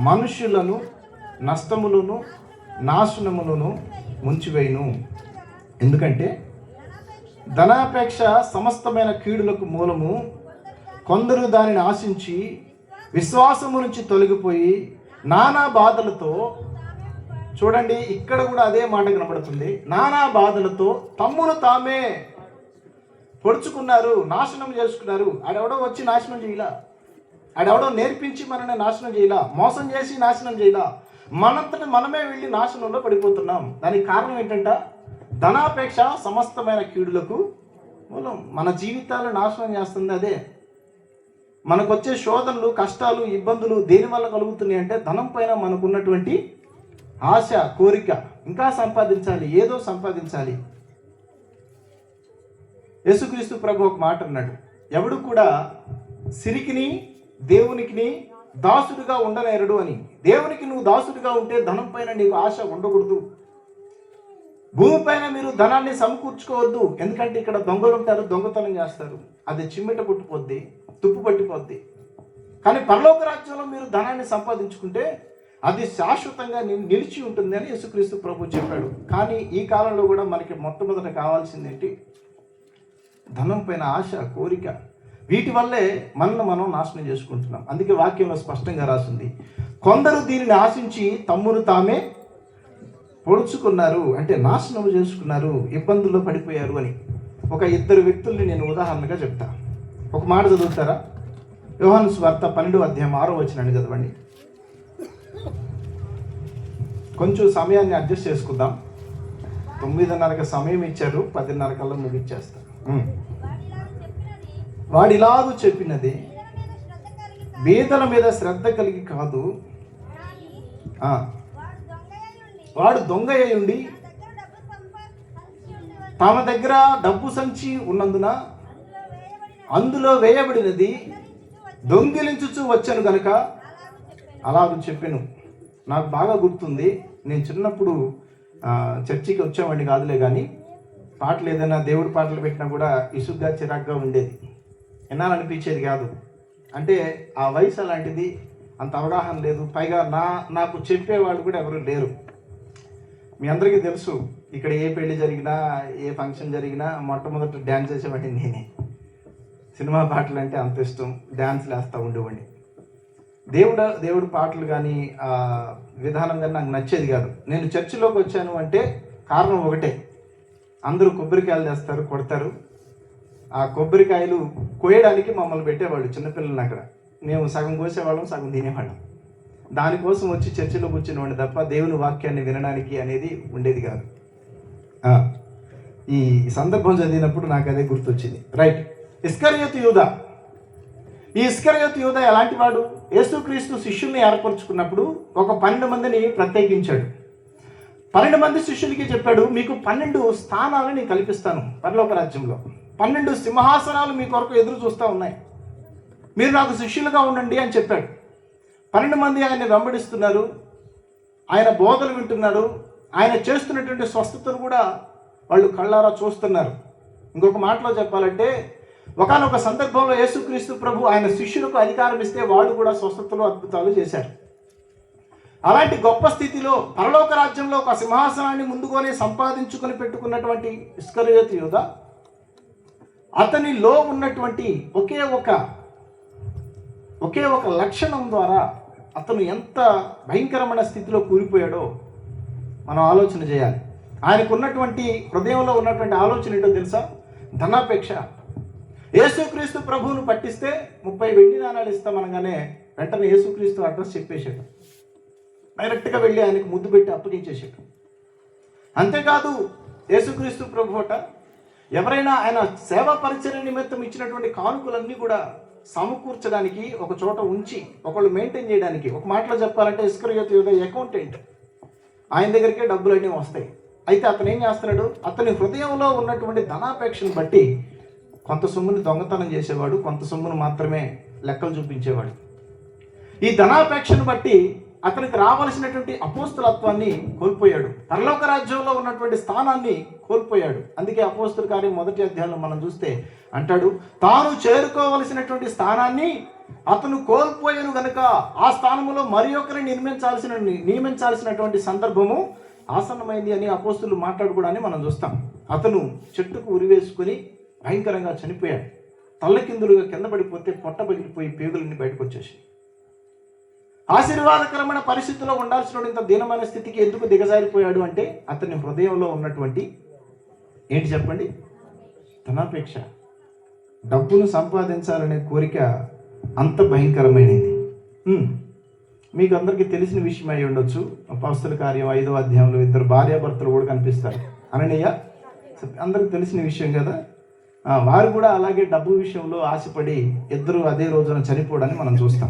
మనుషులను నష్టములను, నాశనములను ముంచివేయును. ఎందుకంటే ధనాపేక్ష సమస్తమైన కీడులకు మూలము. కొందరు దానిని ఆశించి విశ్వాసము నుంచి తొలగిపోయి నానా బాధలతో, చూడండి ఇక్కడ కూడా అదే మాట కనబడుతుంది, నానా బాధలతో తమ్మును తామే పొడుచుకున్నారు, నాశనం చేసుకున్నారు. ఆడెవడో వచ్చి నాశనం చేయలా, ఆడెవడో నేర్పించి మనల్ని నాశనం చేయలా, మోసం చేసి నాశనం చేయలా, మనంతట మనమే వెళ్ళి నాశనంలో పడిపోతున్నాం. దానికి కారణం ఏంటంట? ధనాపేక్ష సమస్తమైన కీడులకు మూలం. మన జీవితాలు నాశనం చేస్తుంది అదే. మనకు వచ్చే శోధనలు, కష్టాలు, ఇబ్బందులు దేనివల్ల కలుగుతున్నాయి అంటే ధనం పైన మనకున్నటువంటి ఆశ, కోరిక, ఇంకా సంపాదించాలి, ఏదో సంపాదించాలి. యేసుక్రీస్తు ప్రభు ఒక మాట అన్నాడు, ఎవడు కూడా సిరికిని దేవునికి దాసుడిగా ఉండనేరడు అని. దేవునికి నువ్వు దాసుడిగా ఉంటే ధనం పైన నీకు ఆశ ఉండకూడదు. భూమిపైన మీరు ధనాన్ని సమకూర్చుకోవద్దు. ఎందుకంటే ఇక్కడ దొంగలు ఉంటారు, దొంగతనం చేస్తారు, అది చిమ్మిట పుట్టిపోద్ది, తుప్పు పట్టిపోద్ది. కానీ పరలోక రాజ్యంలో మీరు ధనాన్ని సంపాదించుకుంటే అది శాశ్వతంగా నిలిచి ఉంటుంది అని యేసుక్రీస్తు ప్రభు చెప్పాడు. కానీ ఈ కాలంలో కూడా మనకి మొట్టమొదట కావాల్సింది ఏంటి? ధనం పైన ఆశ, కోరిక. వీటి వల్లే మనల్ని మనం నాశనం చేసుకుంటున్నాం. అందుకే వాక్యంలో స్పష్టంగా రాసింది, కొందరు దీనిని ఆశించి తమ్మును తామే పొడుచుకున్నారు, అంటే నాశనం చేసుకున్నారు, ఇబ్బందుల్లో పడిపోయారు అని. ఒక 2 వ్యక్తుల్ని నేను ఉదాహరణగా చెప్తా. ఒక మాట చదువుతారా? యోహాను సువార్త 12వ అధ్యాయం 6వ వచనాన్ని చదవండి. కొంచెం సమయాన్ని అడ్జస్ట్ చేసుకుందాం. 9:30కి సమయం ఇచ్చారు, 10:30 కల్లా ముగిచ్చేస్తారు. వాడిలాగూ చెప్పినది బీదల మీద శ్రద్ధ కలిగి కాదు, వాడు దొంగ అయ్యుండి తమ దగ్గర డబ్బు సంచి ఉన్నందున అందులో వేయబడినది దొంగిలించుచూ వచ్చాను కనుక అలాగూ చెప్పాను. నాకు బాగా గుర్తుంది, నేను చిన్నప్పుడు చర్చికి వచ్చేవాడిని కాదులే, కానీ పాటలు ఏదైనా దేవుడి పాటలు పెట్టినా కూడా ఇసుగ్గా చిరాగ్గా ఉండేది, వినాలనిపించేది కాదు. అంటే ఆ వయసు అలాంటిది, అంత అవగాహన లేదు. పైగా నాకు చెప్పేవాళ్ళు కూడా ఎవరు లేరు. మీ అందరికీ తెలుసు, ఇక్కడ ఏ పెళ్లి జరిగినా ఏ ఫంక్షన్ జరిగినా మొట్టమొదట డ్యాన్స్ చేసేవాడిని నేనే. సినిమా పాటలు అంటే అంత ఇష్టం, డ్యాన్స్లు వేస్తూ ఉండేవాడిని. దేవుడు పాటలు కానీ విధానం కానీ నాకు నచ్చేది కాదు. నేను చర్చిలోకి వచ్చాను అంటే కారణం ఒకటే, అందరూ కొబ్బరికాయలు తెస్తారు, కొడతారు. ఆ కొబ్బరికాయలు కోయడానికి మమ్మల్ని పెట్టేవాళ్ళు చిన్నపిల్లల్ని. అక్కడ మేము సగం కోసేవాళ్ళం, సగం తినేవాళ్ళం. దానికోసం వచ్చి చర్చిలో కూర్చునేవాడిని తప్ప దేవుని వాక్యాన్ని వినడానికి అనేది ఉండేది కాదు. ఈ సందర్భం చదివినప్పుడు నాకు అదే గుర్తొచ్చింది. రైట్, ఇస్కరియోతు యూదా. ఈ ఇస్కరియోతు యూదా ఎలాంటి వాడు? యేసుక్రీస్తు శిష్యుల్ని ఏర్పరచుకున్నప్పుడు ఒక 12 మందిని ప్రత్యేకించాడు. 12 మంది శిష్యులకి చెప్పాడు, మీకు 12 స్థానాలు నేను కల్పిస్తాను పరలోక రాజ్యంలో. 12 సింహాసనాలు మీ కొరకు ఎదురు చూస్తూ ఉన్నాయి, మీరు నాకు శిష్యులుగా ఉండండి అని చెప్పాడు. 12 మంది ఆయన వెంబడిస్తున్నారు, ఆయన బోధలు వింటున్నారు, ఆయన చేస్తున్నటువంటి స్వస్థతను కూడా వాళ్ళు కళ్ళారా చూస్తున్నారు. ఇంకొక మాటలో చెప్పాలంటే, ఒకానొక సందర్భంలో యేసుక్రీస్తు ప్రభు ఆయన శిష్యులకు అధికారం ఇస్తే వాళ్ళు కూడా స్వస్థతలు అద్భుతాలు చేశారు. అలాంటి గొప్ప స్థితిలో పరలోక రాజ్యంలో ఒక సింహాసనాన్ని ముందుగానే సంపాదించుకొని పెట్టుకున్నటువంటి ఇస్కరియోతు యూదా, అతనిలో ఉన్నటువంటి ఒకే ఒక లక్షణం ద్వారా అతను ఎంత భయంకరమైన స్థితిలో కూలిపోయాడో మనం ఆలోచన చేయాలి. ఆయనకు ఉన్నటువంటి హృదయంలో ఉన్నటువంటి ఆలోచన ఏంటో తెలుసా? ధనాపేక్ష. యేసుక్రీస్తు ప్రభువును పట్టిస్తే 30 వెండి నాణాలు ఇస్తామనగానే వెంటనే యేసుక్రీస్తు అడ్రస్ చెప్పేశాడు. డైరెక్ట్గా వెళ్ళి ఆయనకు ముద్దు పెట్టి అప్పగించేశాడు. అంతేకాదు యేసుక్రీస్తు ప్రభువట ఎవరైనా ఆయన సేవా పరిచర్య నిమిత్తం ఇచ్చినటువంటి కానుకలన్నీ కూడా సమకూర్చడానికి ఒక చోట ఉంచి ఒకళ్ళు మెయింటైన్ చేయడానికి, ఒక మాటలో చెప్పాలంటే ఇస్కరియోతు యూదా అకౌంటెంట్. ఆయన దగ్గరికే డబ్బులన్నీ వస్తాయి. అయితే అతను ఏం చేస్తున్నాడు? అతని హృదయంలో ఉన్నటువంటి ధనాపేక్షను బట్టి కొంత సొమ్ముని దొంగతనం చేసేవాడు, కొంత సొమ్మును మాత్రమే లెక్కలు చూపించేవాడు. ఈ ధనాపేక్షను బట్టి అతనికి రావాల్సినటువంటి అపోస్తలత్వాన్ని కోల్పోయాడు, పరలోక రాజ్యంలో ఉన్నటువంటి స్థానాన్ని కోల్పోయాడు. అందుకే అపోస్తల కార్యం 1వ అధ్యాయంలో మనం చూస్తే అంటాడు, తాను చేరుకోవలసినటువంటి స్థానాన్ని అతను కోల్పోయాను గనుక ఆ స్థానంలో మరి ఒకరిని నియమించాల్సినటువంటి సందర్భము ఆసన్నమైంది అని అపోస్తలు మాట్లాడుకోవడాన్ని మనం చూస్తాం. అతను చెట్టుకు ఉరివేసుకుని భయంకరంగా చనిపోయాడు. తల్లకిందులుగా కింద పడిపోతే పొట్ట పగిలిపోయి పేగులన్నీ బయటకు వచ్చేసి, ఆశీర్వాదకరమైన పరిస్థితిలో ఉండాల్సిన ఇంత దీనమైన స్థితికి ఎందుకు దిగజారిపోయాడు అంటే అతని హృదయంలో ఉన్నటువంటి ఏంటి చెప్పండి? ధనాపేక్ష. డబ్బును సంపాదించాలనే కోరిక అంత భయంకరమైనది. మీకు అందరికీ తెలిసిన విషయం అయి ఉండొచ్చు. అపోస్తల కార్యం 5వ అధ్యాయంలో 2 భార్యాభర్తలు కూడా కనిపిస్తారు. అననీయ అందరికి తెలిసిన విషయం కదా. వారు కూడా అలాగే డబ్బు విషయంలో ఆశపడి ఇద్దరు అదే రోజున చనిపోవడాన్ని మనం చూస్తాం.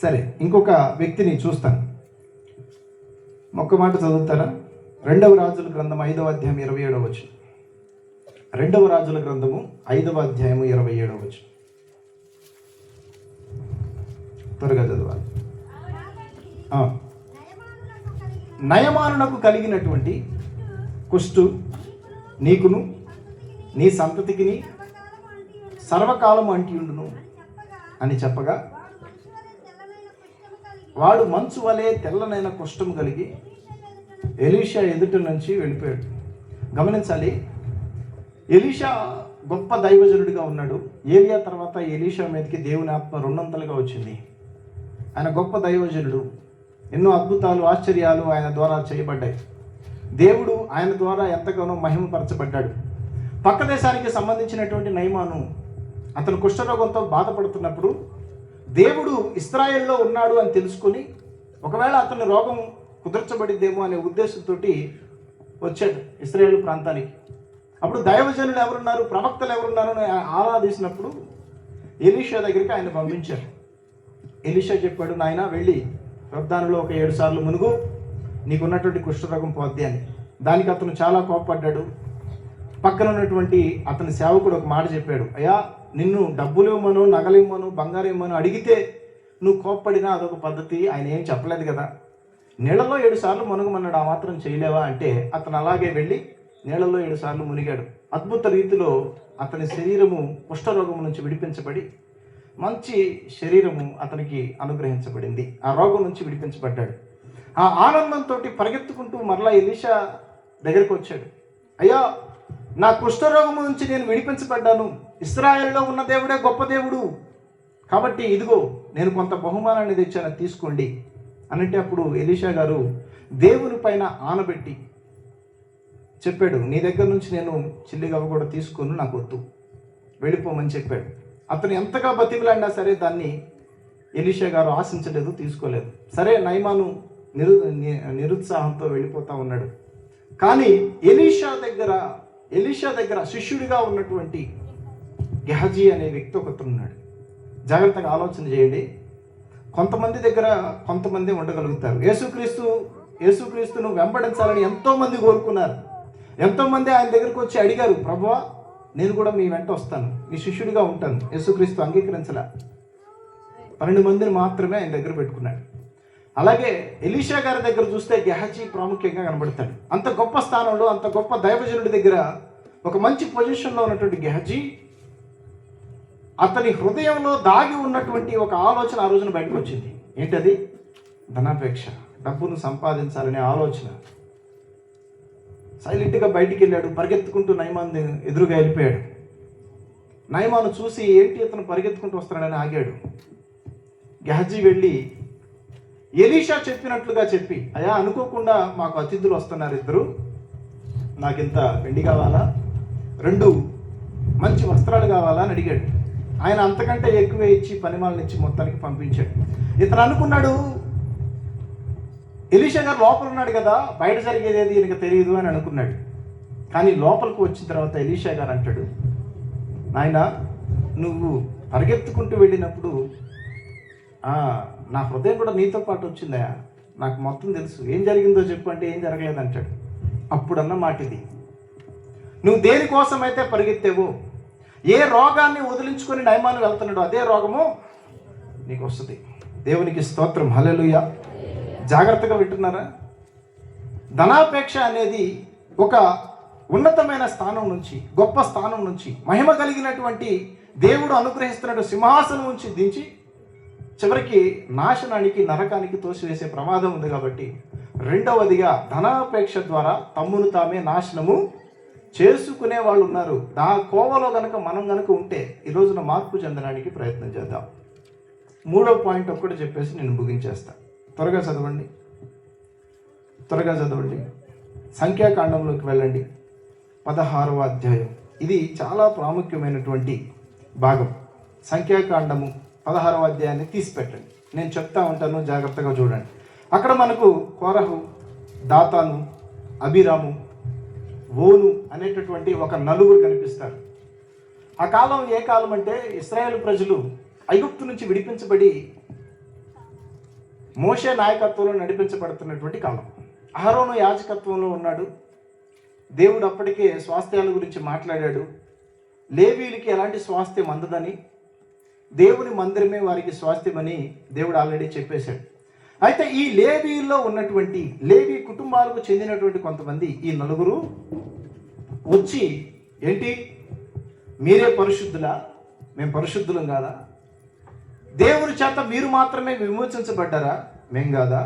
సరే, ఇంకొక వ్యక్తిని చూస్తాను. ఒక్క మాట చదువుతారా? 2వ రాజుల గ్రంథం 5వ అధ్యాయం 27వ వచనం. 2వ రాజుల గ్రంథము 5వ అధ్యాయము 27వ వచనం. త్వరగా చదవాలి. నయమానునకు కలిగినటువంటి కుష్టు నీకును నీ సంతతికిని సర్వకాలము అంటియుండును అని చెప్పగా, వాడు మంచు వలె తెల్లనైన కుష్ఠము కలిగి ఎలీషా ఎదుట నుంచి వెళ్ళిపోయాడు. గమనించాలి, ఎలీషా గొప్ప దైవజనుడిగా ఉన్నాడు. ఏలియా తర్వాత ఎలీషా మీదకి దేవుని ఆత్మ 200గా వచ్చింది. ఆయన గొప్ప దైవజనుడు. ఎన్నో అద్భుతాలు, ఆశ్చర్యాలు ఆయన ద్వారా చేయబడ్డాయి. దేవుడు ఆయన ద్వారా ఎంతగానో మహిమపరచబడ్డాడు. పక్క దేశానికి సంబంధించినటువంటి నయమాను అతను కుష్ఠరోగంతో బాధపడుతున్నప్పుడు దేవుడు ఇశ్రాయేల్లో ఉన్నాడు అని తెలుసుకొని, ఒకవేళ అతని రోగం కుదర్చబడిద్దేమో అనే ఉద్దేశంతో వచ్చాడు ఇశ్రాయేలు ప్రాంతానికి. అప్పుడు దైవజనులు ఎవరున్నారు, ప్రవక్తలు ఎవరున్నారు అని ఆరాధించినప్పుడు ఎలీషా దగ్గరికి ఆయన పంపించారు. ఎలీషా చెప్పాడు, నాయన వెళ్ళి యొర్దానులో ఒక 7 సార్లు మునుగు, నీకున్నటువంటి కుష్ఠరోగం పోద్ది అని. దానికి అతను చాలా కోపపడ్డాడు. పక్కన ఉన్నటువంటి అతని సేవకుడు ఒక మాట చెప్పాడు, అయ్యా నిన్ను డబ్బులు ఇవ్వమను, నగలు ఇవ్వమను, బంగారం ఇవ్వమను అడిగితే నువ్వు కోప్పడినా అదొక పద్ధతి. ఆయన ఏం చెప్పలేదు కదా. నీళ్ళలో 7 సార్లు మునుగమన్నాడు, ఆ మాత్రం చేయలేవా అంటే అతను అలాగే వెళ్ళి నీళ్ళలో 7 సార్లు మునిగాడు. అద్భుత రీతిలో అతని శరీరము కుష్ఠరోగము నుంచి విడిపించబడి మంచి శరీరము అతనికి అనుగ్రహించబడింది. ఆ రోగం నుంచి విడిపించబడ్డాడు. ఆ ఆనందంతో పరిగెత్తుకుంటూ మరలా ఎలీషా దగ్గరికి వచ్చాడు. అయ్యా, నా కుష్ఠరోగము నుంచి నేను విడిపించబడ్డాను. ఇశ్రాయేలులో ఉన్న దేవుడే గొప్ప దేవుడు, కాబట్టి ఇదిగో నేను కొంత బహుమానాన్ని తెచ్చాను, తీసుకోండి అనంటే అప్పుడు ఎలీషా గారు దేవుని పైన ఆనబెట్టి చెప్పాడు, నీ దగ్గర నుంచి నేను చిల్లిగవ్వ కూడా తీసుకోను, నాకు వద్దు, వెళ్ళిపోమని చెప్పాడు. అతను ఎంతగా బతిమలాడినా సరే దాన్ని ఎలీషా గారు ఆశించలేదు, తీసుకోలేదు. సరే, నయమాను నిరుత్సాహంతో వెళ్ళిపోతా ఉన్నాడు. కానీ ఎలీషా దగ్గర శిష్యుడిగా ఉన్నటువంటి గెహజీ అనే వ్యక్తి ఒకరు ఉన్నాడు. జాగ్రత్తగా ఆలోచన చేయండి. కొంతమంది దగ్గర కొంతమంది ఉండగలుగుతారు. యేసుక్రీస్తును వెంబడించాలని ఎంతోమంది కోరుకున్నారు. ఎంతోమంది ఆయన దగ్గరకు వచ్చి అడిగారు, ప్రభువా నేను కూడా మీ వెంట వస్తాను, మీ శిష్యుడిగా ఉంటాను. యేసుక్రీస్తు అంగీకరించలా. 12 మందిని మాత్రమే ఆయన దగ్గర పెట్టుకున్నాడు. అలాగే ఎలీషా గారి దగ్గర చూస్తే గెహజీ ప్రాముఖ్యంగా కనబడతాడు. అంత గొప్ప స్థానంలో, అంత గొప్ప దైవజనుడి దగ్గర ఒక మంచి పొజిషన్లో ఉన్నటువంటి గెహజీ, అతని హృదయంలో దాగి ఉన్నటువంటి ఒక ఆలోచన ఆ రోజున బయటకు వచ్చింది. ఏంటది? ధనాపేక్ష, డబ్బును సంపాదించాలనే ఆలోచన. సైలెంట్గా బయటికి వెళ్ళాడు. పరిగెత్తుకుంటూ నయమాన్ ఎదురుగా వెళ్ళిపోయాడు. నయమాను చూసి ఏంటి ఇతను పరిగెత్తుకుంటూ వస్తున్నాడని ఆగాడు. గెహజీ వెళ్ళి ఎలీషా చెప్పినట్లుగా చెప్పి, అయ్యా అనుకోకుండా మాకు అతిథులు వస్తున్నారు, 2, నాకింత వెండి కావాలా, 2 మంచి వస్త్రాలు కావాలా అని అడిగాడు. ఆయన అంతకంటే ఎక్కువే ఇచ్చి పనిమాలను ఇచ్చి మొత్తానికి పంపించాడు. ఇతను అనుకున్నాడు, ఎలీషా గారు లోపల ఉన్నాడు కదా, బయట జరిగేది ఈయనకు తెలియదు అని అనుకున్నాడు. కానీ లోపలికి వచ్చిన తర్వాత ఎలీషా గారు అంటాడు, నాయన నువ్వు పరిగెత్తుకుంటూ వెళ్ళినప్పుడు నా హృదయం కూడా నీతో పాటు వచ్చిందా, నాకు మొత్తం తెలుసు, ఏం జరిగిందో చెప్పు అంటే ఏం జరగలేదు అంటాడు. అప్పుడన్న మాట ఇది, నువ్వు దేనికోసమైతే పరిగెత్తేవో, ఏ రోగాన్ని వదిలించుకొని నయమాను వెళ్తున్నాడో అదే రోగము నీకు వస్తుంది. దేవునికి స్తోత్రం, హల్లెలూయా. జాగ్రత్తగా వింటున్నారా? ధనాపేక్ష అనేది ఒక ఉన్నతమైన స్థానం నుంచి, గొప్ప స్థానం నుంచి, మహిమ కలిగినటువంటి దేవుడు అనుగ్రహిస్తున్న సింహాసనం నుంచి దించి చివరికి నాశనానికి, నరకానికి తోసివేసే ప్రమాదం ఉంది. కాబట్టి రెండవదిగా ధనాపేక్ష ద్వారా తమ్మును తామే నాశనము చేసుకునే వాళ్ళు ఉన్నారు. ఆ కోవలో మనం గనక ఉంటే ఈ రోజున మార్పు చెందడానికి ప్రయత్నం చేద్దాం. 3వ పాయింట్ ఒక్కటి చెప్పేసి నేను ముగించేస్తాను. త్వరగా చదవండి. సంఖ్యాకాండంలోకి వెళ్ళండి, 16వ అధ్యాయం. ఇది చాలా ప్రాముఖ్యమైనటువంటి భాగం. సంఖ్యాకాండము 16వ అధ్యాయాన్ని తీసిపెట్టండి, నేను చెప్తా ఉంటాను, జాగ్రత్తగా చూడండి. అక్కడ మనకు కోరహు, దాతాను, అభిరాము, ఓను అనేటటువంటి ఒక 4 కనిపిస్తారు. ఆ కాలం ఏ కాలం అంటే ఇశ్రాయేలు ప్రజలు ఐగుప్తు నుంచి విడిపించబడి మోషే నాయకత్వంలో నడిపించబడుతున్నటువంటి కాలం. అహరోను యాజకత్వంలో ఉన్నాడు. దేవుడు అప్పటికే స్వాస్థ్యాల గురించి మాట్లాడాడు. లేవీలకి ఎలాంటి స్వాస్థ్యం అందదని, దేవుని మందిరమే వారికి స్వాస్థ్యమని దేవుడు ఆల్రెడీ చెప్పేశాడు. అయితే ఈ లేవీల్లో ఉన్నటువంటి లేవీ కుటుంబాలకు చెందినటువంటి కొంతమంది ఈ 4 వచ్చి, ఏంటి మీరే పరిశుద్ధులా, మేము పరిశుద్ధులం కాదా, దేవుని చేత మీరు మాత్రమే విమోచించబడ్డారా, మేం కాదా,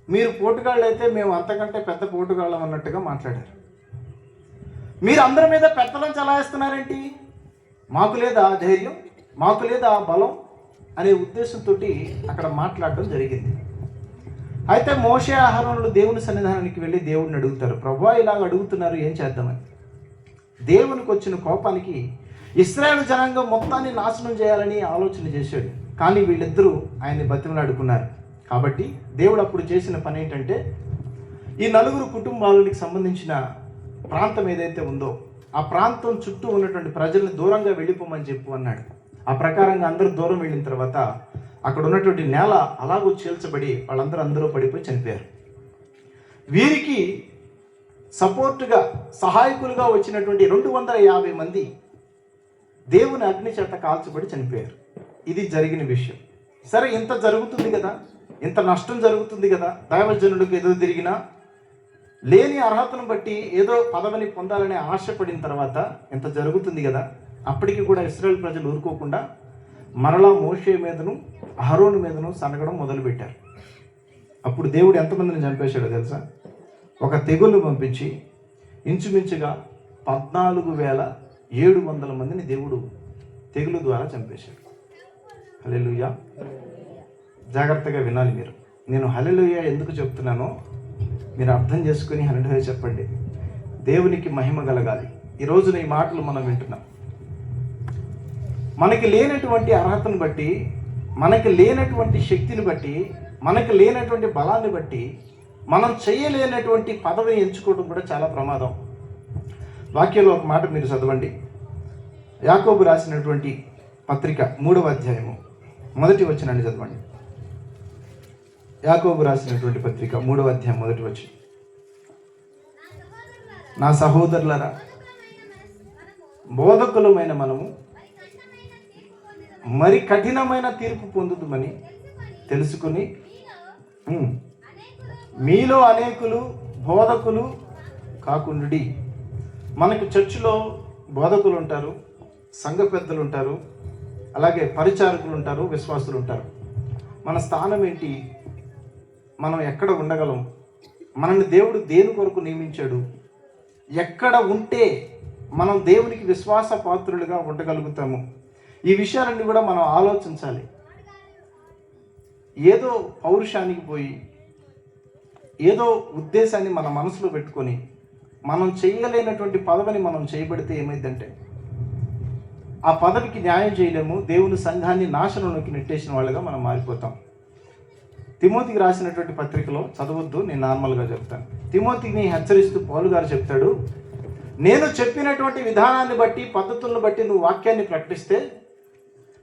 మీరు పోటుగాళ్ళు అయితే మేము అంతకంటే పెద్ద పోటుగాళ్ళం అన్నట్టుగా మాట్లాడారు. మీరు అందరి మీద పెత్తనం చలాయిస్తున్నారేంటి, మాకు లేదా ధైర్యం, మాకు లేదా బలం అనే ఉద్దేశంతో అక్కడ మాట్లాడడం జరిగింది. అయితే మోషే అహరోనులు దేవుని సన్నిధానానికి వెళ్ళి దేవుడిని అడుగుతారు, ప్రభువా ఇలాగ అడుగుతున్నారు, ఏం చేద్దామని. దేవునికి వచ్చిన కోపానికి ఇశ్రాయేలు జనాంగం మొత్తాన్ని నాశనం చేయాలని ఆలోచన చేశాడు. కానీ వీళ్ళిద్దరూ ఆయన్ని బతిమలాడుకున్నారు. కాబట్టి దేవుడు అప్పుడు చేసిన పని ఏంటంటే, ఈ 4 కుటుంబాలకు సంబంధించిన ప్రాంతం ఏదైతే ఉందో ఆ ప్రాంతం చుట్టూ ఉన్నటువంటి ప్రజల్ని దూరంగా వెళ్ళిపోమని చెప్పు అన్నాడు. ఆ ప్రకారంగా అందరూ దూరం వెళ్ళిన తర్వాత అక్కడ ఉన్నటువంటి నేల అలాగూ చీల్చబడి వాళ్ళందరూ అందులో పడిపోయి చనిపోయారు. వీరికి సపోర్టుగా, సహాయకులుగా వచ్చినటువంటి 250 మంది దేవుని అగ్ని చేత కాల్చబడి చనిపోయారు. ఇది జరిగిన విషయం. సరే, ఇంత జరుగుతుంది కదా, ఇంత నష్టం జరుగుతుంది కదా, దైవజనుడికి ఎదురు తిరిగినా లేని అర్హతను బట్టి ఏదో పదవిని పొందాలనే ఆశపడిన తర్వాత ఇంత జరుగుతుంది కదా, అప్పటికి కూడా ఇశ్రాయేలు ప్రజలు ఊరుకోకుండా మరలా మోషే మీదను అహరోను మీదను సనగడం మొదలుపెట్టారు. అప్పుడు దేవుడు ఎంతమందిని చంపేశాడో తెలుసా? ఒక తెగులు పంపించి ఇంచుమించుగా 14,700 మందిని దేవుడు తెగులు ద్వారా చంపేశాడు. హల్లెలూయా. జాగ్రత్తగా వినాలి మీరు. నేను హల్లెలూయా ఎందుకు చెప్తున్నానో మీరు అర్థం చేసుకుని హల్లెలూయా చెప్పండి. దేవునికి మహిమ కలగాలి. ఈ రోజున ఈ మాటలు మనం వింటున్నాం. మనకి లేనటువంటి అర్హతను బట్టి, మనకి లేనటువంటి శక్తిని బట్టి, మనకి లేనటువంటి బలాన్ని బట్టి మనం చేయలేనటువంటి పదవిని ఎంచుకోవడం కూడా చాలా ప్రమాదం. వాక్యంలో ఒక మాట మీరు చదవండి. యాకోబు రాసినటువంటి పత్రిక 3వ అధ్యాయము 1వ వచనాన్ని చదవండి. యాకోబు రాసినటువంటి పత్రిక 3వ అధ్యాయం 1వ వచనం. నా సహోదరులారా, బోధకులమైన మనము మరి కఠినమైన తీర్పు పొందుదుమని తెలుసుకుని మీలో అనేకులు బోధకులు కాకుండుడి. మనకు చర్చిలో బోధకులు ఉంటారు, సంఘ పెద్దలు ఉంటారు, అలాగే పరిచారకులు ఉంటారు, విశ్వాసులు ఉంటారు. మన స్థానం ఏంటి? మనం ఎక్కడ ఉండగలం? మనల్ని దేవుడు దేని కొరకు నియమించాడు? ఎక్కడ ఉంటే మనం దేవునికి విశ్వాస పాత్రులుగా ఉండగలుగుతాము? ఈ విషయాలన్నీ కూడా మనం ఆలోచించాలి. ఏదో పౌరుషానికి పోయి ఏదో ఉద్దేశాన్ని మన మనసులో పెట్టుకొని మనం చేయలేనటువంటి పదవిని మనం చేయబడితే ఏమైందంటే ఆ పదవికి న్యాయం చేయలేము. దేవుని సంఘాన్ని నాశనంలోకి నెట్టేసిన వాళ్ళుగా మనం మారిపోతాం. తిమోతికి రాసినటువంటి పత్రికలో చదవద్దు, నేను నార్మల్గా చెప్తాను. తిమోతిని హెచ్చరిస్తూ పౌలు గారు చెప్తాడు, నేను చెప్పినటువంటి విధానాన్ని బట్టి, పద్ధతులను బట్టి నువ్వు వాక్యాన్ని ప్రకటిస్తే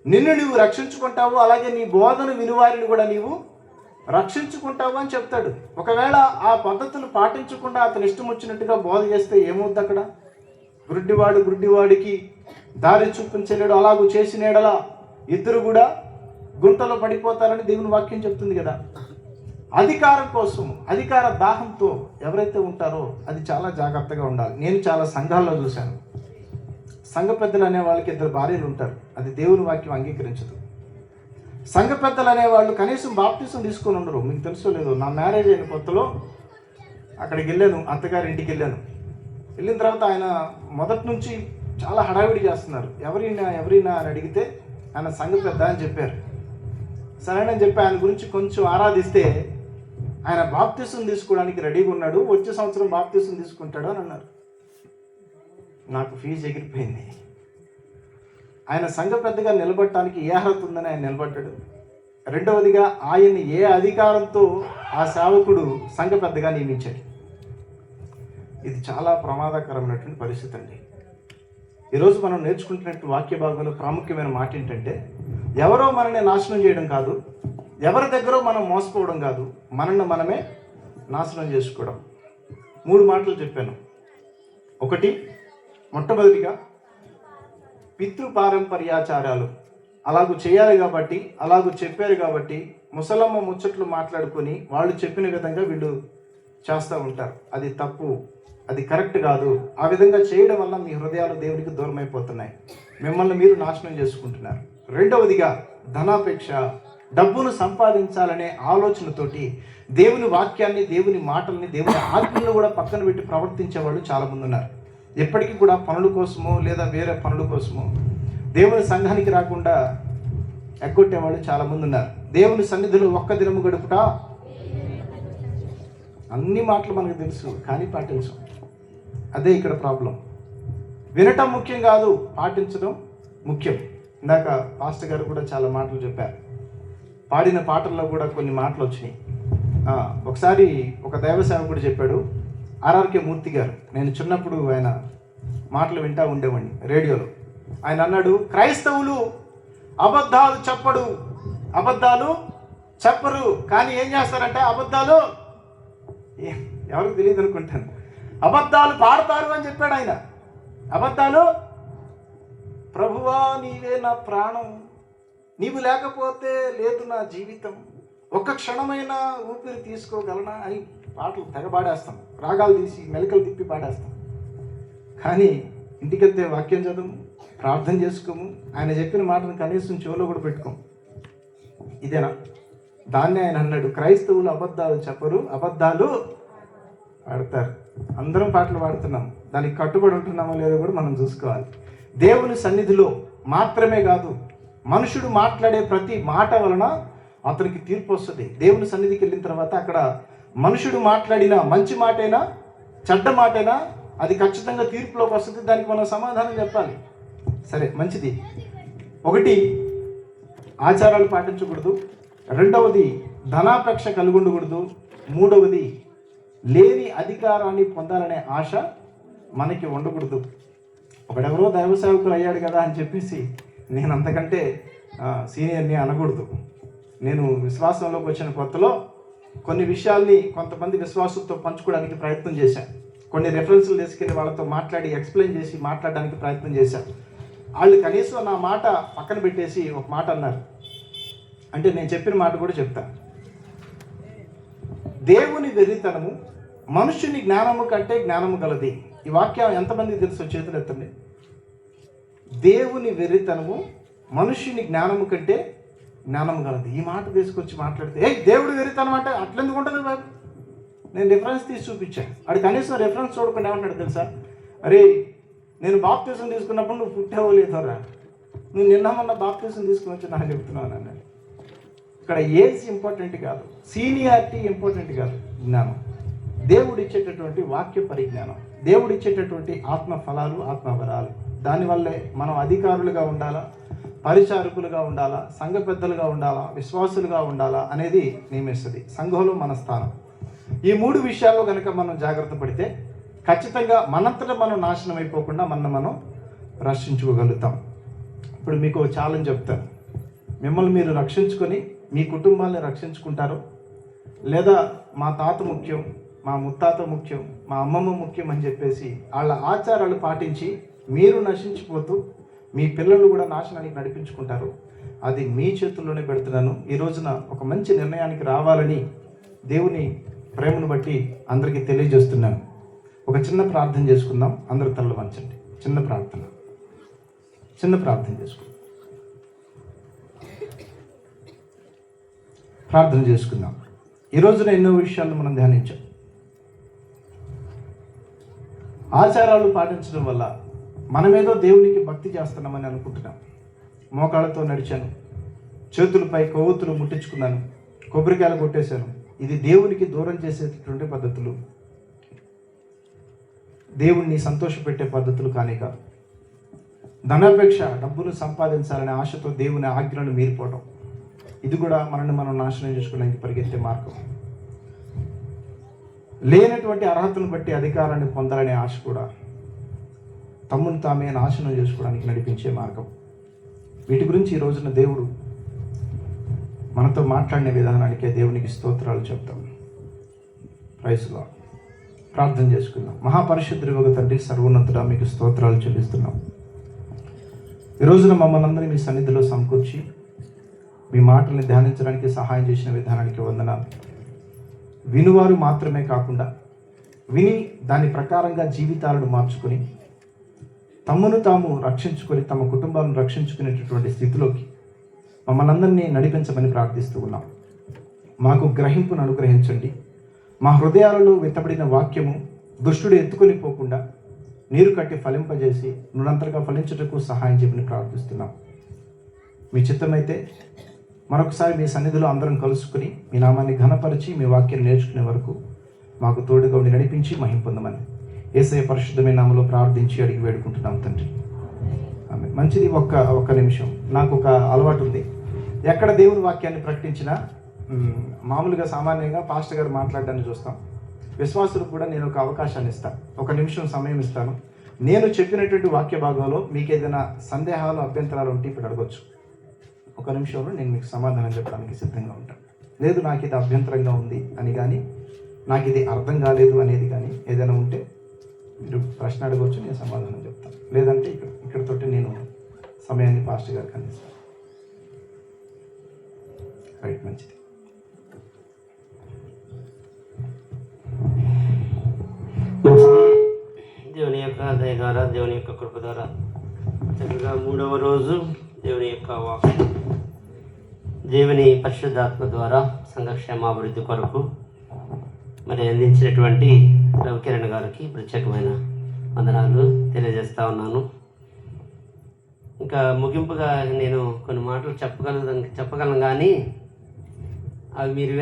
నిన్ను నీవు రక్షించుకుంటావు, అలాగే నీ బోధన వినువారిని కూడా నీవు రక్షించుకుంటావు అని చెప్తాడు. ఒకవేళ ఆ పద్ధతులు పాటించకుండా అతను ఇష్టం వచ్చినట్టుగా బోధ చేస్తే ఏమవుద్ది? అక్కడ గుడ్డివాడికి దారి చూపించలేడు, అలాగూ చేసిన ఎడల ఇద్దరు కూడా గుంటలో పడిపోతారని దేవుని వాక్యం చెప్తుంది కదా. అధికారం కోసం, అధికార దాహంతో ఎవరైతే ఉంటారో అది చాలా జాగ్రత్తగా ఉండాలి. నేను చాలా సంఘాల్లో చూశాను. సంఘ పెద్దలు అనే వాళ్ళకి 2 భార్యలు ఉంటారు. అది దేవుని వాక్యం అంగీకరించదు. సంఘ పెద్దలు అనేవాళ్ళు కనీసం బాప్టిజం తీసుకొని ఉండరు. మీకు తెలుసో లేదో, నా మ్యారేజ్ అయిన కొత్తలో అక్కడికి వెళ్ళాను, అత్తగారి ఇంటికి వెళ్ళాను. వెళ్ళిన తర్వాత ఆయన మొదటి నుంచి చాలా హడావిడి చేస్తున్నారు. ఎవరైనా అని అడిగితే ఆయన సంఘ పెద్ద అని చెప్పారు. సరేనని చెప్పి ఆయన గురించి కొంచెం ఆరాధిస్తే ఆయన బాప్తిసం తీసుకోవడానికి రెడీగా ఉన్నాడు, వచ్చే సంవత్సరం బాప్తిసం తీసుకుంటాడు అని అన్నారు. నాకు ఫీజు ఎగిరిపోయింది. ఆయన సంఘ పెద్దగా నిలబడటానికి ఏ అర్హత ఉందని ఆయన నిలబడ్డాడు. రెండవదిగా ఆయన్ని ఏ అధికారంతో ఆ సేవకుడు సంఘ పెద్దగా నియమించాడు. ఇది చాలా ప్రమాదకరమైనటువంటి పరిస్థితి అండి. ఈరోజు మనం నేర్చుకుంటున్నట్టు వాక్య భాగంలో ప్రాముఖ్యమైన మాట ఏంటంటే, ఎవరో మనల్ని నాశనం చేయడం కాదు, ఎవరి దగ్గర మనం మోసపోవడం కాదు, మనల్ని మనమే నాశనం చేసుకోవడం. 3 మాటలు చెప్పాను. ఒకటి, మొట్టమొదటిగా పితృపారంపర్యాచారాలు అలాగూ చేయాలి కాబట్టి, అలాగూ చెప్పారు కాబట్టి ముసలమ్మ ముచ్చట్లు మాట్లాడుకొని వాళ్ళు చెప్పిన విధంగా వీళ్ళు చేస్తూ ఉంటారు. అది తప్పు, అది కరెక్ట్ కాదు. ఆ విధంగా చేయడం వల్ల మీ హృదయాలు దేవునికి దూరం అయిపోతున్నాయి, మిమ్మల్ని మీరు నాశనం చేసుకుంటున్నారు. రెండవదిగా ధనాపేక్ష, డబ్బును సంపాదించాలనే ఆలోచనతోటి దేవుని వాక్యాన్ని, దేవుని మాటల్ని, దేవుని ఆజ్ఞలను కూడా పక్కన పెట్టి ప్రవర్తించే వాళ్ళు చాలామంది ఉన్నారు. ఎప్పటికీ కూడా పనుల కోసమో లేదా వేరే పనుల కోసమో దేవుని సంఘానికి రాకుండా ఎగ్గొట్టేవాళ్ళు చాలామంది ఉన్నారు. దేవుని సన్నిధిలో ఒక్క దినము గడుపుట, అన్ని మాటలు మనకు తెలుసు కానీ పాటించం. అదే ఇక్కడ ప్రాబ్లం. వినటం ముఖ్యం కాదు, పాటించడం ముఖ్యం. ఇందాక పాస్టర్ గారు కూడా చాలా మాటలు చెప్పారు. పాడిన పాటల్లో కూడా కొన్ని మాటలు వచ్చినాయి. ఒకసారి ఒక దైవ సేవకుడు చెప్పాడు, ఆర్ఆర్కే మూర్తి గారు. నేను చిన్నప్పుడు ఆయన మాటలు వింటూ ఉండేవాడిని రేడియోలో. ఆయన అన్నాడు, క్రైస్తవులు అబద్ధాలు చెప్పరు కానీ ఏం చేస్తారంటే అబద్ధాలు ఎవరికి తెలియదు అనుకుంటాను, అబద్ధాలు పాడతారు అని చెప్పాడు ఆయన. అబద్ధాలు, ప్రభువా నీవే నా ప్రాణం, నీవు లేకపోతే లేదు నా జీవితం, ఒక్క క్షణమైన ఊపిరి తీసుకోగలనా అని పాటలు తెగ పాడేస్తాం, రాగాలు తీసి మెలకలు తిప్పి పాడేస్తాం. కానీ ఇంటికెళ్తే వాక్యం చదువు, ప్రార్థన చేసుకోము, ఆయన చెప్పిన మాటను కనీసం చెవులో కూడా పెట్టుకోము. ఇదేనా? దాన్నే ఆయన అన్నాడు, క్రైస్తవులు అబద్ధాలు చెప్పరు, అబద్ధాలు పాడతారు. అందరం పాటలు పాడుతున్నాం, దానికి కట్టుబడి ఉంటున్నామో లేదో కూడా మనం చూసుకోవాలి. దేవుని సన్నిధిలో మాత్రమే కాదు, మనుషుడు మాట్లాడే ప్రతి మాట వలన అతనికి తీర్పు వస్తుంది. దేవుని సన్నిధికి వెళ్ళిన తర్వాత అక్కడ మనుషుడు మాట్లాడిన మంచి మాటైనా చెడ్డ మాటైనా అది ఖచ్చితంగా తీర్పులోకి వస్తుంది. దానికి మనం సమాధానం చెప్పాలి. సరే, మంచిది. ఒకటి, ఆచారాలు పాటించకూడదు. రెండవది, ధనాపేక్ష కలిగి ఉండకూడదు. మూడవది, లేని అధికారాన్ని పొందాలనే ఆశ మనకి ఉండకూడదు. ఒకడెవరో దైవ సేవకులు అయ్యాడు కదా అని చెప్పేసి నేను అంతకంటే సీనియర్ని అనకూడదు. నేను విశ్వాసంలోకి వచ్చిన కొత్తలో కొన్ని విషయాల్ని కొంతమంది విశ్వాసంతో పంచుకోవడానికి ప్రయత్నం చేశాను. కొన్ని రెఫరెన్స్లు తీసుకెళ్ళి వాళ్ళతో మాట్లాడి ఎక్స్ప్లెయిన్ చేసి మాట్లాడడానికి ప్రయత్నం చేశాను. వాళ్ళు కనీసం నా మాట పక్కన పెట్టేసి ఒక మాట అన్నారు. అంటే నేను చెప్పిన మాట కూడా చెప్తాను. దేవుని వెర్రితనము మనుషుని జ్ఞానము కంటే జ్ఞానము గలది. ఈ వాక్యం ఎంతమందికి తెలుసో చేతులు ఎత్తండి. దేవుని వెర్రితనము మనుషుని జ్ఞానము కంటే జ్ఞానము గలది. ఈ మాట తీసుకొచ్చి మాట్లాడితే దేవుడు వెర్రితనం అంటే అట్లెందుకు ఉంటుంది బాబు? నేను రిఫరెన్స్ తీసి చూపించాను. అది కనీసం రిఫరెన్స్ చూడకుండా ఏమంటాడు తెలుసా? అరే, నేను బాప్తిజం తీసుకున్నప్పుడు నువ్వు పుట్టావో లేదోరా, నువ్వు నిన్న మొన్న బాప్తిజం తీసుకుని వచ్చి నాకు చెప్తున్నావు అన్నాడు. ఇక్కడ ఏజ్ ఇంపార్టెంట్ కాదు, సీనియారిటీ ఇంపార్టెంట్ కాదు, జ్ఞానం. దేవుడు ఇచ్చేటటువంటి వాక్య పరిజ్ఞానం, దేవుడు ఇచ్చేటటువంటి ఆత్మ ఫలాలు, ఆత్మవరాలు, దానివల్లే మనం అధికారులుగా ఉండాలా, పరిచారకులుగా ఉండాలా, సంఘ పెద్దలుగా ఉండాలా, విశ్వాసులుగా ఉండాలా అనేది నియమిస్తుంది సంఘంలో మన స్థానం. ఈ మూడు విషయాల్లో కనుక మనం జాగ్రత్త పడితే ఖచ్చితంగా మనంతటా మనం నాశనం అయిపోకుండా మనం రక్షించుకోగలుగుతాం. ఇప్పుడు మీకు ఛాలెంజ్ చెప్తాను. మిమ్మల్ని మీరు రక్షించుకొని మీ కుటుంబాన్ని రక్షించుకుంటారు, లేదా మా తాత ముఖ్యం, మా ముత్తాత ముఖ్యం, మా అమ్మమ్మ ముఖ్యం అని చెప్పేసి వాళ్ళ ఆచారాలు పాటించి మీరు నశించిపోతూ మీ పిల్లలు కూడా నాశనానికి నడిపించుకుంటారు. అది మీ చేతుల్లోనే పెడుతున్నాను. ఈ రోజున ఒక మంచి నిర్ణయానికి రావాలని దేవుని ప్రేమను బట్టి అందరికీ తెలియజేస్తున్నాను. ఒక చిన్న ప్రార్థన చేసుకుందాం. అందరూ తలలు వంచండి. చిన్న ప్రార్థన చేసుకుందాం. ప్రార్థన చేసుకుందాం. ఈ రోజున ఎన్నో విషయాలను మనం ధ్యానించాం. ఆచారాలు పాటించడం వల్ల మనమేదో దేవునికి భక్తి చేస్తున్నామని అనుకుంటున్నాం. మోకాళ్ళతో నడిచాను, చేతులపై కొవ్వొత్తులు ముట్టించుకున్నాను, కొబ్బరికాయలు కొట్టేశాను. ఇది దేవునికి దూరం చేసేటటువంటి పద్ధతులు, దేవుణ్ణి సంతోషపెట్టే పద్ధతులు కానీ కాదు. ధనాపేక్ష, డబ్బును సంపాదించాలనే ఆశతో దేవుని ఆజ్ఞలను మీరిపోవటం, ఇది కూడా మనల్ని మనం నాశనం చేసుకోవడానికి పరిగెత్తే మార్గం. లేనటువంటి అర్హతను బట్టి అధికారాన్ని పొందాలనే ఆశ కూడా తమ్మును తామే నాశనం చేసుకోవడానికి నడిపించే మార్గం. వీటి గురించి ఈ రోజున దేవుడు మనతో మాట్లాడిన విధానానికే దేవునికి స్తోత్రాలు చెప్తాం. Praise Lord. ప్రార్థన చేసుకుందాం. మహాపరిశుద్ధుడు తండ్రి, సర్వోన్నతుడా, మీకు స్తోత్రాలు చెల్లిస్తున్నాం. ఈ రోజున మమ్మల్ని అందరినీ మీ సన్నిధిలో సమకూర్చి మీ మాటల్ని ధ్యానించడానికి సహాయం చేసిన విధానానికి వందనాలు. వినువారు మాత్రమే కాకుండా విని దాని ప్రకారంగా జీవితాలను మార్చుకొని తమను తాము రక్షించుకొని తమ కుటుంబాలను రక్షించుకునేటటువంటి స్థితిలోకి మమ్మల్ని అందరినీ నడిపించమని ప్రార్థిస్తూ ఉన్నాం. మాకు గ్రహింపును అనుగ్రహించండి. మా హృదయాలలో విత్తబడిన వాక్యము దుష్టుడు ఎత్తుకొని పోకుండా నీరు కట్టి ఫలింపజేసి నునంతగా ఫలించుటకు సహాయం చేయమని ప్రార్థిస్తున్నాం. మీ చిత్తమైతే మరొకసారి మీ సన్నిధిలో అందరం కలుసుకుని మీ నామాన్ని ఘనపరిచి మీ వాక్యాన్ని నేర్చుకునే వరకు మాకు తోడుగా ఉండి నడిపించి మహిమ పొందమని యేసయ్య పరిశుద్ధమైన నామములో ప్రార్థించి అడిగి వేడుకుంటున్నాం తండ్రి. ఆమె. మంచిది. ఒక్క నిమిషం. నాకు ఒక అలవాటు ఉంది. ఎక్కడ దేవుని వాక్యాన్ని ప్రకటించినా మామూలుగా సామాన్యంగా పాస్టర్ గారు మాట్లాడడాన్ని చూస్తాం. విశ్వాసులకు కూడా నేను ఒక అవకాశాన్ని ఇస్తాను. ఒక నిమిషం సమయం ఇస్తాను. నేను చెప్పినటువంటి వాక్య భాగంలో మీకు ఏదైనా సందేహాలు, అభ్యంతరాలు ఉంటే ఇప్పుడు అడగొచ్చు. ఒక నిమిషంలో నేను మీకు సమాధానం చెప్పడానికి సిద్ధంగా ఉంటాను. లేదు నాకు ఇది అభ్యంతరంగా ఉంది అని కానీ, నాకు ఇది అర్థం కాలేదు అనేది కానీ ఏదైనా ఉంటే మీరు ప్రశ్న అడగవచ్చు, నేను సమాధానం చెప్తాను. లేదంటే ఇక్కడతోటి నేను సమయాన్ని పాస్టర్ గారికి అందిస్తాను. రైట్, మంచిది. దయ ద్వారా దేవుని యొక్క కృప ద్వారా చక్కగా 3వ రోజు దేవుని యొక్క వాక్యం దేవుని పరిశుద్ధాత్మ ద్వారా సంఘక్షేమాభివృద్ధి కొరకు మరి అందించినటువంటి రవికిరణ్ గారికి ప్రత్యేకమైన వందనాలు తెలియజేస్తా ఉన్నాను. ఇంకా ముగింపుగా నేను కొన్ని మాటలు చెప్పగలను కానీ అవి మీరు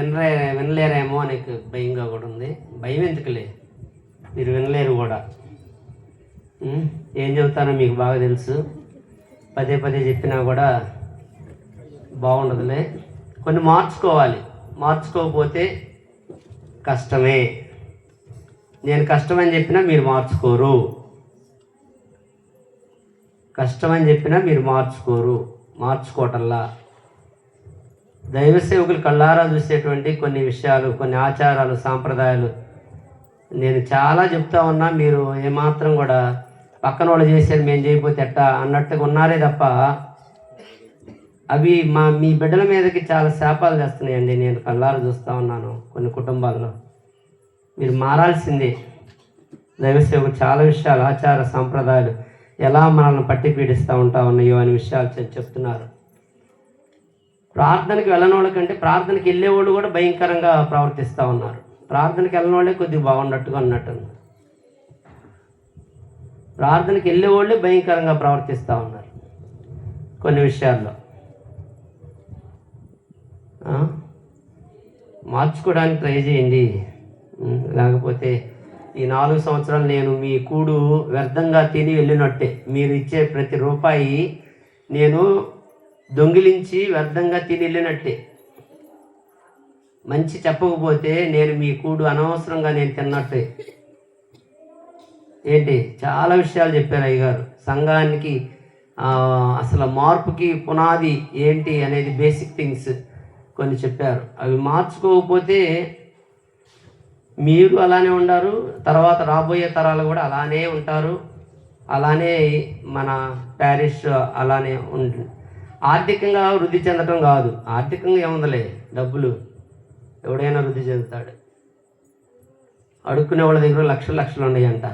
వినలేరేమో అనే భయంగా కూడా ఉంది. భయం ఎందుకులే, మీరు వినలేరు కూడా. ఏం చెబుతానో మీకు బాగా తెలుసు. పదే పదే చెప్పినా కూడా బాగుండదులే. కొన్ని మార్చుకోవాలి. మార్చుకోకపోతే కష్టమే. నేను కష్టమని చెప్పినా మీరు మార్చుకోరు. కష్టమని చెప్పినా మీరు మార్చుకోవటంలా. దైవ సేవకులు కళ్ళారా చూసేటువంటి కొన్ని విషయాలు, కొన్ని ఆచారాలు, సాంప్రదాయాలు నేను చాలా చెప్తా ఉన్నా, మీరు ఏమాత్రం కూడా పక్కన వాళ్ళు చేశారు మేము చేయకపోతే ఎట్టా అన్నట్టుగా ఉన్నారే తప్ప అవి మీ బిడ్డల మీదకి చాలా శాపాలు తెస్తున్నాయండి. నేను కళ్ళారా చూస్తూ ఉన్నాను కొన్ని కుటుంబాల్లో. మీరు మారాల్సిందే. దైవ సేవకులు చాలా విషయాలు, ఆచార సాంప్రదాయాలు ఎలా మనల్ని పట్టి పీడిస్తూ ఉన్నాయో అనే విషయాలు చెప్తున్నారు. ప్రార్థనకి వెళ్ళని వాళ్ళకంటే ప్రార్థనకి వెళ్ళేవాళ్ళు కూడా భయంకరంగా ప్రవర్తిస్తూ ఉన్నారు. ప్రార్థనకి వెళ్ళని వాళ్ళే కొద్దిగా బాగున్నట్టుగా అన్నట్టు. ప్రార్థనకి వెళ్ళేవాళ్ళే భయంకరంగా ప్రవర్తిస్తూ ఉన్నారు కొన్ని విషయాల్లో. మార్చుకోవడానికి ట్రై చేయండి. లేకపోతే ఈ 4 సంవత్సరాలు నేను మీ కూడు వ్యర్థంగా తిని వెళ్ళినట్టే. మీరు ఇచ్చే ప్రతి రూపాయి నేను దొంగిలించి వ్యర్థంగా తిని వెళ్ళినట్టే. మంచి చెప్పకపోతే నేను మీ కూడు అనవసరంగా నేను తిన్నట్టే. ఏంటి చాలా విషయాలు చెప్పారు అయ్యగారు. సంఘానికి అసలు మార్పుకి పునాది ఏంటి అనేది బేసిక్ థింగ్స్ కొన్ని చెప్పారు. అవి మార్చుకోకపోతే మీరు అలానే ఉంటారు, తర్వాత రాబోయే తరాలు కూడా అలానే ఉంటారు. అలానే మన ప్యారిష్ అలానే ఉంటుంది. ఆర్థికంగా వృద్ధి చెందటం కాదు. ఆర్థికంగా ఏముందలే, డబ్బులు ఎవడైనా వృద్ధి చెందుతాడు. అడుక్కునే వాళ్ళ దగ్గర లక్షలు ఉన్నాయంట.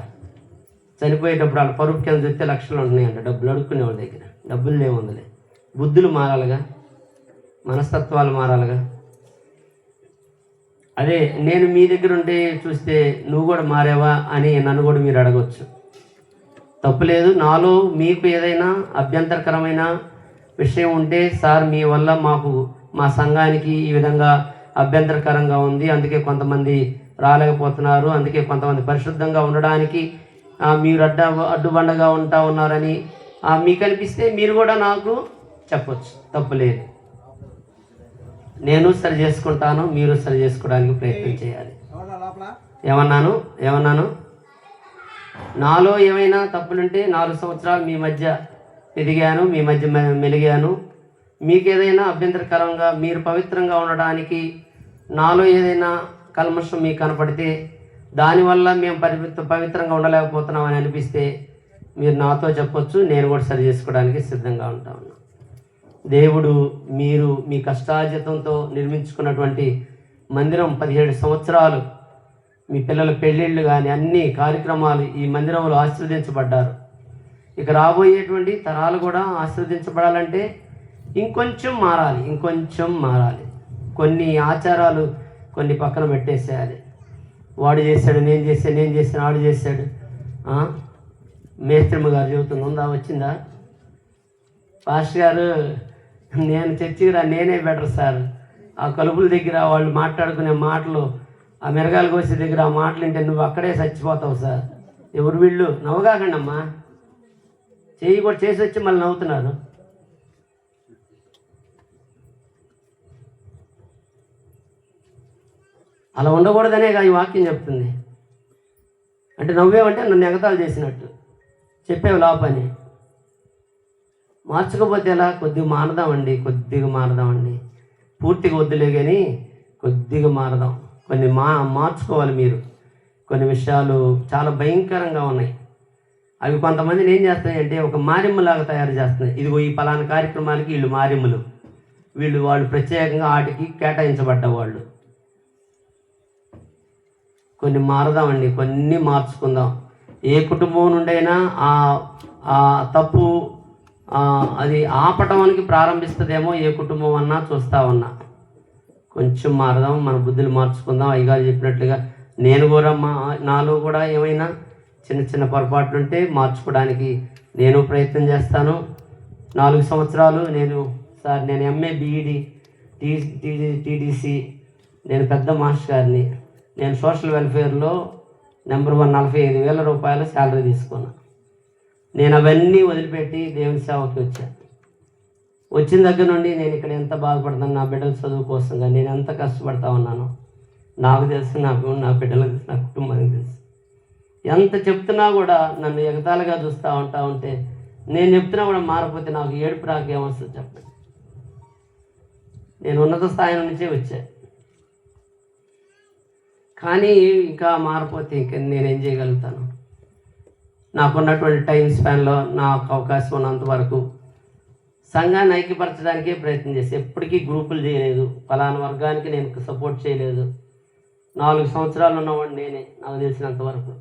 చనిపోయేటప్పుడు వాళ్ళ పరుపు కింద చూస్తే లక్షలు ఉంటున్నాయంట డబ్బులు. అడుక్కునే వాళ్ళ దగ్గర డబ్బులు ఏముందలే. బుద్ధులు మారాలిగా, మనస్తత్వాలు మారాలిగా. అదే నేను మీ దగ్గర ఉంటే చూస్తే నువ్వు కూడా మారావా అని నన్ను కూడా మీరు అడగవచ్చు. తప్పులేదు. నాలో మీకు ఏదైనా అభ్యంతరకరమైన విషయం ఉంటే, సార్ మీ వల్ల మాకు మా సంఘానికి ఈ విధంగా అభ్యంతరకరంగా ఉంది, అందుకే కొంతమంది రాలేకపోతున్నారు, అందుకే కొంతమంది పరిశుద్ధంగా ఉండడానికి మీరు అడ్డుబండగా ఉన్నారని మీకు అనిపిస్తే మీరు కూడా నాకు చెప్పొచ్చు. తప్పులేదు. నేను సరి చేసుకుంటాను, మీరు సరి చేసుకోవడానికి ప్రయత్నం చేయాలి. ఏమన్నాను నాలో ఏమైనా తప్పులుంటే 4 సంవత్సరాలు మీ మధ్య ఎదిగాను, మీ మధ్య మెలిగాను. మీకు ఏదైనా అభ్యంతరకరంగా మీరు పవిత్రంగా ఉండడానికి నాలో ఏదైనా కల్మషం మీకు కనపడితే, దానివల్ల మేము పవిత్రంగా ఉండలేకపోతున్నామని అనిపిస్తే మీరు నాతో చెప్పొచ్చు. నేను కూడా సరి చేసుకోవడానికి సిద్ధంగా ఉంటా ఉన్నాను. దేవుడు మీరు మీ కష్టార్జితంతో నిర్మించుకున్నటువంటి మందిరం 17 సంవత్సరాలు, మీ పిల్లల పెళ్ళిళ్ళు కానీ అన్ని కార్యక్రమాలు ఈ మందిరంలో ఆశీర్వదించబడ్డారు. ఇక రాబోయేటువంటి తరాలు కూడా ఆశీర్వదించబడాలంటే ఇంకొంచెం మారాలి. కొన్ని ఆచారాలు కొన్ని పక్కన పెట్టేసేయాలి. వాడు చేశాడు, నేను చేశాను, వాడు చేశాడు. మేస్త్రమ్మ గారు చెబుతుంది, ఉందా, వచ్చిందా? పాస్టర్ గారు, నేను చర్చికి నేనే బెటర్ సార్. ఆ కలుపుల దగ్గర వాళ్ళు మాట్లాడుకునే మాటలు, ఆ మిరగాయలు కోసే దగ్గర ఆ మాటలు వింటే నువ్వు అక్కడే చచ్చిపోతావు సార్. ఎవరు వీళ్ళు? నవ్వగాకండి అమ్మా. చేయి కూడా చేసి వచ్చి మళ్ళీ నవ్వుతున్నారు. అలా ఉండకూడదనేగా ఈ వాక్యం చెప్తుంది. అంటే నవ్వేవంటే నన్ను ఎగతాళి చేసినట్టు చెప్పేవి లోపని. మార్చకపోతే ఎలా? కొద్దిగా మారదామండి. పూర్తిగా వద్దులే కానీ కొద్దిగా మారదాం. కొన్ని మార్చుకోవాలి మీరు. కొన్ని విషయాలు చాలా భయంకరంగా ఉన్నాయి. అవి కొంతమందిని ఏం చేస్తున్నాయి అంటే ఒక మారిమ్మలాగా తయారు చేస్తున్నాయి. ఇదిగో ఈ పలానా కార్యక్రమాలకి వీళ్ళు మారిమ్మలు, వాళ్ళు ప్రత్యేకంగా వాటికి కేటాయించబడ్డ వాళ్ళు. కొన్ని మారదామండి, కొన్ని మార్చుకుందాం. ఏ కుటుంబం నుండైనా ఆ తప్పు అది ఆపటానికి ప్రారంభిస్తుందేమో ఏ కుటుంబం అన్నా చూస్తూ ఉన్నా. కొంచెం మారదాం, మన బుద్ధులు మార్చుకుందాం. అయ్యగారు చెప్పినట్లుగా నేను కూడా నాలో కూడా ఏమైనా చిన్న చిన్న పొరపాట్లు ఉంటే మార్చుకోవడానికి నేను ప్రయత్నం చేస్తాను. 4 సంవత్సరాలు నేను ఎంఏ బీఈడి టీడీసీ, నేను పెద్ద మాస్టర్ గారిని. నేను సోషల్ వెల్ఫేర్లో నెంబర్ 1 45,000 రూపాయలు శాలరీ తీసుకున్నా. నేను అవన్నీ వదిలిపెట్టి దేవుని సేవకి వచ్చాను. వచ్చిన దగ్గర నుండి నేను ఇక్కడ ఎంత బాధపడుతున్నాను, నా బిడ్డల చదువు కోసంగా నేను ఎంత కష్టపడతా ఉన్నాను నాకు తెలుసు, నా బిడ్డలకు తెలుసు, నా కుటుంబానికి తెలుసు. ఎంత చెప్తున్నా కూడా నన్ను ఎగతాళిగా చూస్తూ ఉంటే నేను చెప్తున్నా కూడా మారకపోతే నాకు ఏడుపు రాక ఏమొస్తుంది చెప్పండి. నేను ఉన్నత స్థాయి నుంచే వచ్చా, కానీ ఇంకా మారిపోతే ఇంకా నేనేం చేయగలుగుతాను? నాకున్నటువంటి టైం స్పాన్లో నాకు అవకాశం ఉన్నంత వరకు సంఘాన్ని ఐక్యపరచడానికే ప్రయత్నం చేసి ఎప్పటికీ గ్రూపులు చేయలేదు. ఫలానా వర్గానికి నేను సపోర్ట్ చేయలేదు. 4 సంవత్సరాలు ఉన్నవాడు నేనే, నాకు తెలిసినంత వరకు.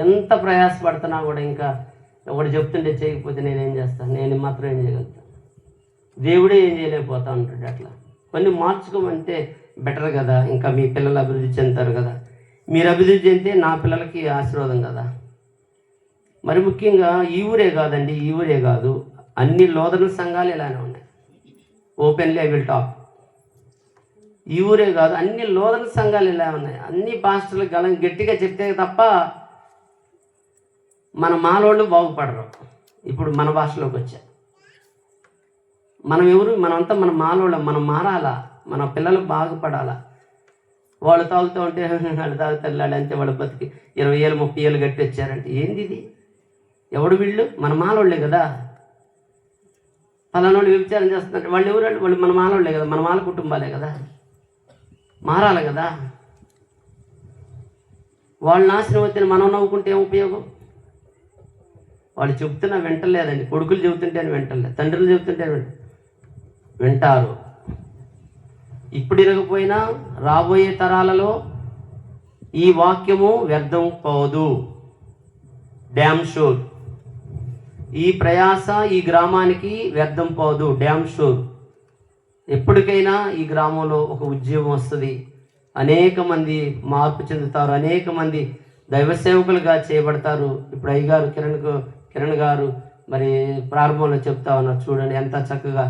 ఎంత ప్రయాసపడుతున్నా కూడా ఇంకా ఎవడు చెప్తుంటే చేయకపోతే నేనేం చేస్తాను? నేను మాత్రం ఏం చేయగలుగుతాను? దేవుడే ఏం చేయలేకపోతా ఉంటాడు. అట్లా కొన్ని మార్చుకోమంటే బెటర్ కదా. ఇంకా మీ పిల్లలు అభివృద్ధి చెందుతారు కదా. మీరు అభివృద్ధి చెందితే నా పిల్లలకి ఆశీర్వాదం కదా. మరి ముఖ్యంగా ఈ ఊరే కాదండి, ఈ ఊరే కాదు, అన్ని లోదన సంఘాలు ఇలానే ఉన్నాయి. Openly I will talk. ఈ ఊరే కాదు, అన్ని లోదన సంఘాలు ఇలా ఉన్నాయి. అన్ని పాస్టర్లు గట్టిగా చెప్తే తప్ప మన మాలోళ్ళు బాగుపడరు. ఇప్పుడు మన భాషలోకి వచ్చా. మనం ఎవరు? మనమంతా మన మాలోళ్ళం. మనం మారాలా, మన పిల్లలు బాగుపడాలా. వాళ్ళు తాగుతూ ఉంటే వాళ్ళు తాగుతారు అంతే, వాళ్ళ బతికి 20 ఏళ్ళు 30 ఏళ్ళు గట్టి వచ్చారంటే ఏంది ఇది? ఎవడు వీళ్ళు? మన మాలోళ్ళే కదా. పలానోళ్ళు వ్యభిచారం చేస్తున్నట్టు వాళ్ళు ఎవరు? వాళ్ళు మన మాలోళ్ళే కదా, మన మాల కుటుంబాలే కదా. మారాలి కదా. వాళ్ళు నాశనం వచ్చిన మనం నవ్వుకుంటే ఏం ఉపయోగం? వాళ్ళు చెబుతున్నా వింటలేదండి. కొడుకులు చెబుతుంటేనే వింటలేదు, తండ్రులు చెబుతుంటే వింటారు. ఇప్పుడు ఇరగపోయినా రాబోయే తరాలలో ఈ వాక్యము వ్యర్థం పోదు. Damn sure. ఈ ప్రయాస ఈ గ్రామానికి వ్యర్థం పోదు. Damn sure. ఎప్పటికైనా ఈ గ్రామంలో ఒక ఉద్యోగం వస్తుంది. అనేక మంది మార్పు చెందుతారు. అనేక మంది దైవ సేవకులుగా చేయబడతారు. ఇప్పుడు అయ్యగారు కిరణ్ గారు మరి ప్రారంభంలో చెప్తా ఉన్నారు. చూడండి ఎంత చక్కగా.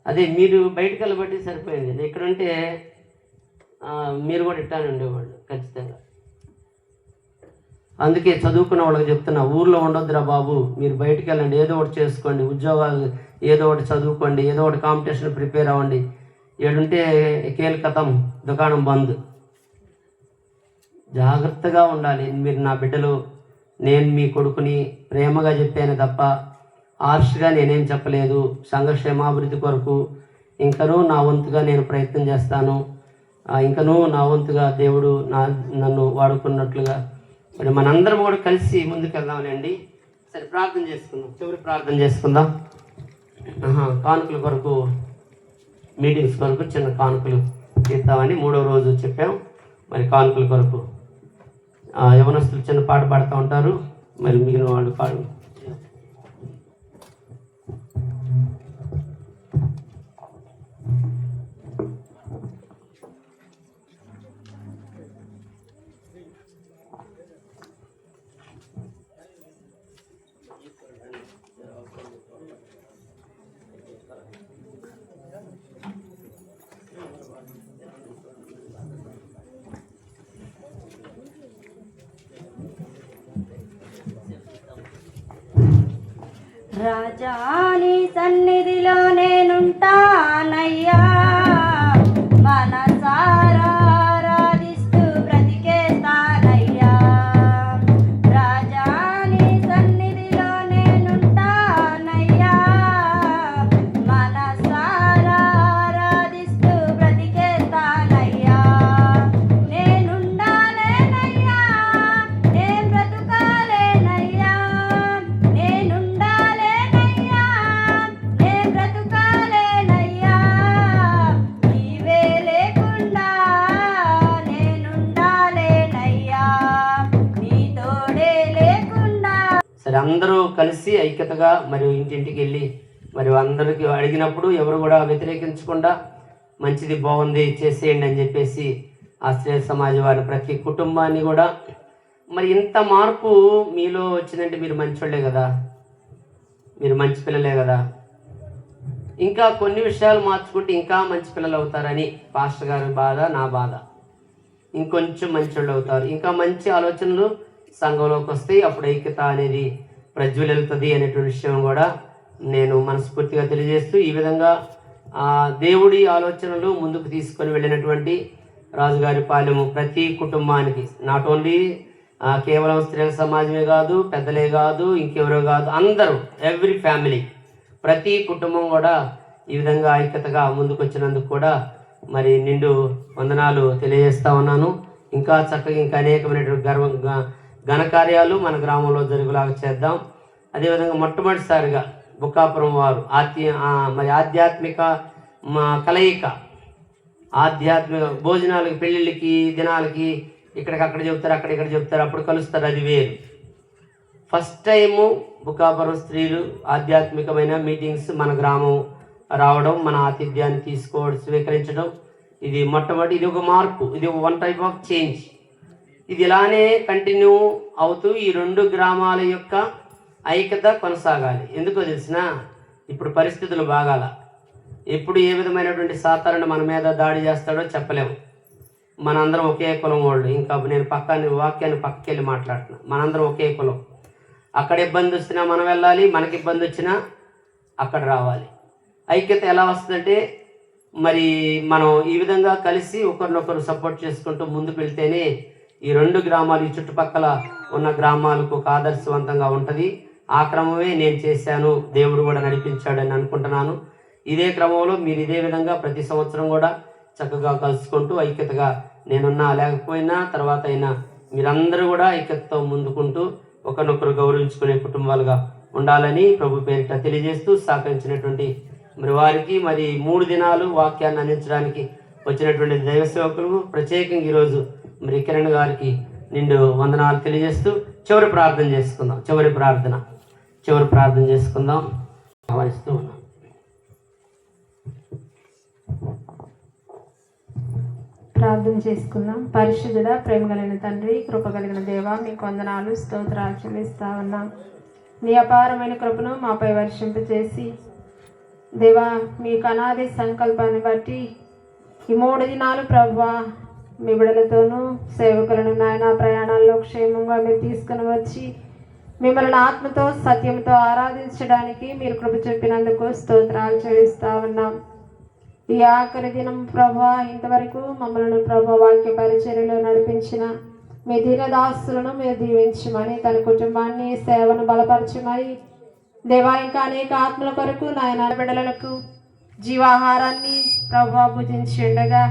అదే మీరు బయటకు వెళ్ళబట్టి సరిపోయింది. ఇక్కడుంటే మీరు కూడా ఇట్లానే ఉండేవాళ్ళు ఖచ్చితంగా. అందుకే చదువుకున్న వాళ్ళకి చెప్తున్నా, ఊర్లో ఉండొద్దురా బాబు, మీరు బయటికి వెళ్ళండి, ఏదో ఒకటి చేసుకోండి, ఉద్యోగాలు ఏదో ఒకటి చదువుకోండి, ఏదో ఒకటి కాంపిటీషన్ ప్రిపేర్ అవ్వండి. ఏడుంటే కేల్ కథం, దుకాణం బంద్. జాగ్రత్తగా ఉండాలి. మీరు నా బిడ్డలు, నేను మీ కొడుకుని ప్రేమగా చెప్పాను తప్ప హార్ష్గా నేనేం చెప్పలేదు. సంఘక్షేమాభివృద్ధి కొరకు ఇంకనూ నా వంతుగా నేను ప్రయత్నం చేస్తాను. ఇంకనూ నా వంతుగా దేవుడు నన్ను వాడుకున్నట్లుగా మరి మనందరం కూడా కలిసి ముందుకు వెళ్దామనండి. సరే, ప్రార్థన చేసుకుందాం. చివరి ప్రార్థన చేసుకుందాం. కానుకల కొరకు, మీటింగ్స్ కొరకు చిన్న కానుకలు ఇద్దామని 3వ రోజు చెప్పాం. మరి కానుకల కొరకు యవనస్తులు చిన్న పాట పాడుతూ ఉంటారు. మరి మిగిలిన వాళ్ళు పాడు. రాజాని సన్నిధిలో నేనుంటానయ్యా, మనసారా ఆరాధిస్తూ బ్రతికేస్తానయ్యా. రాజాని సన్నిధిలో నేనుంటానయ్యా, మనసారా ఆరాధిస్తూ బ్రతికేస్తానయ్యా. నేనుండాలేనయ్యా, నేను బ్రతుకాలేనయ్యా, నేనుండాలే నేను బ్రతుకాలేనయ్యా, మరి అందరూ కలిసి ఐక్యతగా మరి ఇంటింటికి వెళ్ళి మరి అందరికీ అడిగినప్పుడు ఎవరు కూడా వ్యతిరేకించకుండా మంచిది బాగుంది చేసేయండి అని చెప్పేసి ఆశ్రయ సమాజం వారి ప్రతి కుటుంబాన్ని కూడా మరి ఇంత మార్పు మీలో వచ్చిందంటే మీరు మంచోళ్ళే కదా, మీరు మంచి పిల్లలే కదా. ఇంకా కొన్ని విషయాలు మార్చుకుంటే ఇంకా మంచి పిల్లలు అవుతారని పాస్టర్ గారి బాధ, నా బాధ. ఇంకొంచెం మంచోళ్ళు అవుతారు, ఇంకా మంచి ఆలోచనలు సంఘంలోకి వస్తాయి. అప్పుడు ఐక్యత అనేది ప్రజ్వలిల్లుతుంది అనేటువంటి విషయం కూడా నేను మనస్ఫూర్తిగా తెలియజేస్తూ, ఈ విధంగా దేవుడి ఆలోచనలు ముందుకు తీసుకొని వెళ్ళినటువంటి రాజుగారి పాలెము ప్రతి కుటుంబానికి, నాట్ ఓన్లీ కేవలం స్త్రీల సమాజమే కాదు, పెద్దలే కాదు, ఇంకెవరో కాదు, అందరూ, ఎవ్రీ ఫ్యామిలీ, ప్రతి కుటుంబం కూడా ఈ విధంగా ఐక్యతగా ముందుకు వచ్చినందుకు కూడా మరి నిండు వందనాలు తెలియజేస్తా ఉన్నాను. ఇంకా చక్కగా ఇంకా అనేకమైనటువంటి ఘనకార్యాలు మన గ్రామంలో జరుగులాగా చేద్దాం. అదేవిధంగా మొట్టమొదటిసారిగా బుక్కాపురం వారు మరి ఆధ్యాత్మిక కలయిక, ఆధ్యాత్మిక భోజనాలకి, పెళ్ళిళ్ళకి, దినాలకి ఇక్కడికక్కడ చెప్తారు, అక్కడిక్కడ చెప్తారు, అప్పుడు కలుస్తారు, అది వేరు. ఫస్ట్ టైము బుక్కాపురం స్త్రీలు ఆధ్యాత్మికమైన మీటింగ్స్ మన గ్రామం రావడం, మన ఆతిథ్యాన్ని తీసుకోవడం, స్వీకరించడం, ఇది మొట్టమొదటి, ఇది ఒక మార్పు, ఇది ఒక వన్ టైప్ ఆఫ్ చేంజ్. ఇది ఇలానే కంటిన్యూ అవుతూ ఈ రెండు గ్రామాల యొక్క ఐక్యత కొనసాగాలి. ఎందుకో తెలిసిన, ఇప్పుడు పరిస్థితులు బాగాల, ఎప్పుడు ఏ విధమైనటువంటి సాతారణ మన మీద దాడి చేస్తాడో చెప్పలేము. మనందరం ఒకే కులం వాళ్ళు. ఇంకా నేను వాక్యాన్ని పక్కకెళ్ళి మాట్లాడుతున్నా, మనందరం ఒకే కులం. అక్కడ ఇబ్బంది వచ్చినా మనం వెళ్ళాలి, మనకి ఇబ్బంది వచ్చినా అక్కడ రావాలి. ఐక్యత ఎలా వస్తుందంటే మరి మనం ఈ విధంగా కలిసి ఒకరినొకరు సపోర్ట్ చేసుకుంటూ ముందుకు వెళ్తేనే ఈ రెండు గ్రామాలు, ఈ చుట్టుపక్కల ఉన్న గ్రామాలకు ఒక ఆదర్శవంతంగా ఉంటుంది. ఆ క్రమమే నేను చేశాను, దేవుడు కూడా నడిపించాడని అనుకుంటున్నాను. ఇదే క్రమంలో మీరు ఇదే విధంగా ప్రతి సంవత్సరం కూడా చక్కగా కలుసుకుంటూ ఐక్యతగా, నేనున్నా లేకపోయినా తర్వాత అయినా మీరందరూ కూడా ఐక్యతతో ముందుకుంటూ ఒకరినొకరు గౌరవించుకునే కుటుంబాలుగా ఉండాలని ప్రభు పేరిట తెలియజేస్తూ, సహకరించినటువంటి మరి వారికి, మరి 3 దినాలు వాక్యాన్ని అందించడానికి వచ్చినటువంటి దైవ సేవకులకు ప్రత్యేకంగా ఈరోజు మరి కిరణ్ గారికి నిండు వందనాలు తెలియజేస్తూ చివరి ప్రార్థన చేసుకుందాం. చివరి ప్రార్థన చేసుకుందాం. ఆహ్వానిస్తూ ఉన్నాం. ప్రార్థన చేసుకుందాం. పరిశుద్ధుడా, ప్రేమ కలిగిన తండ్రి, కృప కలిగిన దేవ, మీకు వందనాలు, స్తోత్రాలు చెల్లిస్తా ఉన్నాం. నీ అపారమైన కృపను మాపై వర్షింపచేసి దేవా, మీకు అనాది సంకల్పాన్ని బట్టి ఈ 3 దినాలు ప్రభువా మీ బిడలతోనూ సేవకులను నాయన ప్రయాణాల్లో క్షేమంగా మీరు తీసుకుని వచ్చి మిమ్మల్ని ఆత్మతో సత్యంతో ఆరాధించడానికి మీరు కృప చూపినందుకు స్తోత్రాలు చెల్లిస్తా ఉన్నాం. ఈ ఆఖరి దినం ప్రభా, ఇంతవరకు మమ్మల్ని ప్రభా వాక్య పరిచర్యలో నడిపించిన మీ దీనదాసులను మీరు దీవించమని, తన కుటుంబాన్ని సేవను బలపరచమని దేవా, ఇంకా అనేక ఆత్మల కొరకు నాయన బిడలకు జీవాహారాన్ని ప్రభా భుజించి ఉండగా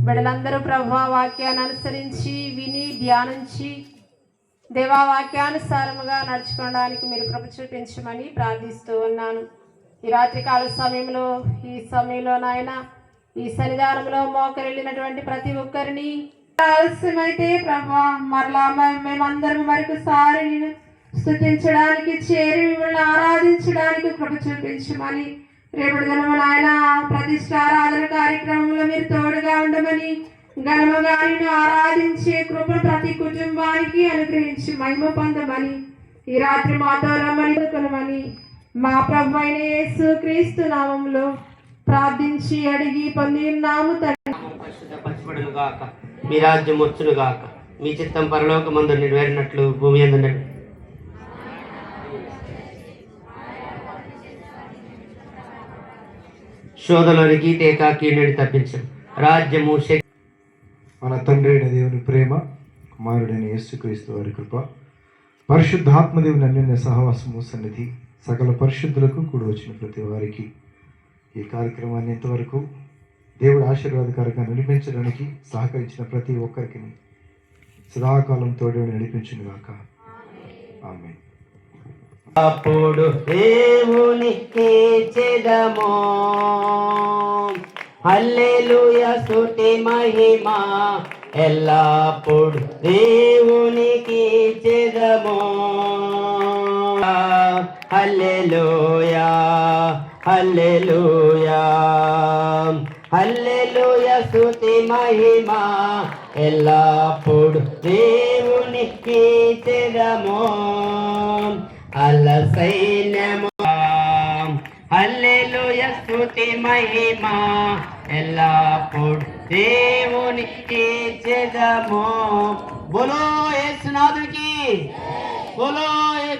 బిడలందరూ ప్రభా వాక్యాన్ని అనుసరించి విని ధ్యానించి దేవా వాక్యానుసారముగా నడుచుకోవడానికి మీరు కృప చూపించమని ప్రార్థిస్తూ ఉన్నాను. ఈ రాత్రికాల సమయంలో నాయన ఈ సన్నిధానంలో మోకరిల్లినటువంటి ప్రతి ఒక్కరిని ఆలస్యమైతే ప్రభా మరలా మేమందరం మరొకసారి నేను స్తుతించడానికి చేరి మిమ్మల్ని ఆరాధించడానికి కృప చూపించమని, రేపటి దినము నాయన ప్రతిష్టారాధన కార్యక్రమంలో మీరు తోడుగా ఉండమని, ఘనముగా నిన్ను ఆరాధించే కృప ప్రతి కుటుంబానికి అనుగ్రహించి మహిమ పొందమని, ఈ రాత్రి మాతో రమ్మని కొనమని మా ప్రభు అయిన యేసు క్రీస్తు నామములో ప్రార్థించి అడిగి పొందినాము తండ్రి. పరిశుద్ధపరచబడును గాక, మీ రాజ్యం వచ్చును గాక, మీ చిత్తం పరలోకమందు నెరవేరినట్లు భూమి యందు శోధనలోనికి తేకాకీడుని తప్పించు రాజ్యము శక్తి. మన తండ్రి అయిన దేవుని ప్రేమ, కుమారుడైన యేసుక్రీస్తు వారి కృప, పరిశుద్ధాత్మదేవుని అన్యోన్య సహవాసము సన్నిధి సకల పరిశుద్ధులకు కూడి వచ్చిన ప్రతి వారికి ఈ కార్యక్రమాన్ని ఇంతవరకు దేవుడు ఆశీర్వాదకరంగా నడిపించడానికి సహకరించిన ప్రతి ఒక్కరికి సదాకాలం తోడు నడిపించుగాక. ఆమేన్. అప్పుడు దేవునికి చెదమో హల్లెలూయా, స్తుతి మహిమ ఎల్లప్పుడు దేవునికి చెదమో. హల్లెలూయా హల్లెలూయా స్తుతి మహిమా ఎల్లప్పుడు దేవునికి చెదము అల్ల సైన్యము హల్లెలూయా స్తుతి మహిమా ఎల్లప్పుడు దేవునికి చెదము బోలో యేసునాథునికి బోలో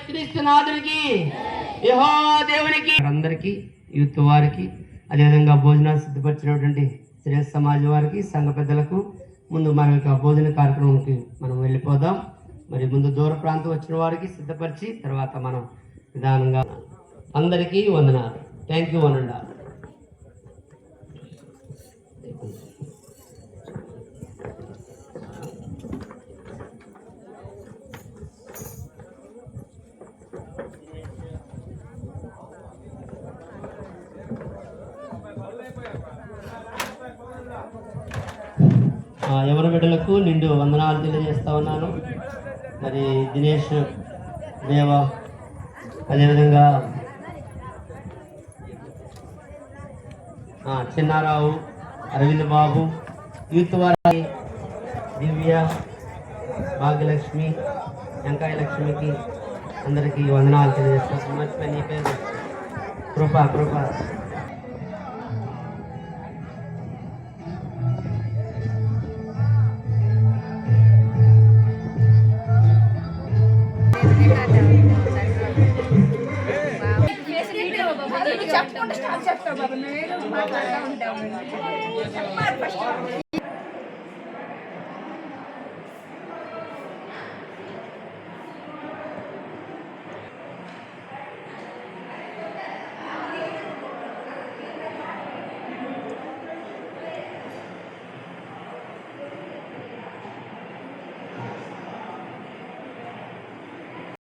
క్రీస్తునాథునికి యెహోవా దేవునికి అందరికీ యూత్ వారికి అదేవిధంగా భోజనాలు సిద్ధపరిచినటువంటి శ్రేయ సమాజం వారికి సంఘ పెద్దలకు ముందు మన యొక్క భోజన కార్యక్రమానికి మనం వెళ్ళిపోదాం. మరి ముందు దూర ప్రాంతం వచ్చిన వారికి సిద్ధపరిచి తర్వాత మనం నిదానంగా అందరికీ వందనాలు. థ్యాంక్ యూ వనండా. ఎవరి బిడ్డలకు నిండు వందనాలు తెలియజేస్తా ఉన్నాను. మరి దినేష్ దేవ అదేవిధంగా చిన్నారావు, అరవింద్ బాబు, యూత్ వారి దివ్య, భాగ్యలక్ష్మి, వెంకాయ లక్ష్మికి అందరికీ వందనాలు తెలియజేస్తాను. మర్చిపోయి నీ పేరు కృప చెప్పుకుంటే స్టాప్ చెప్తా బాబు, నేను మాట్లాడుతూ ఉంటాను.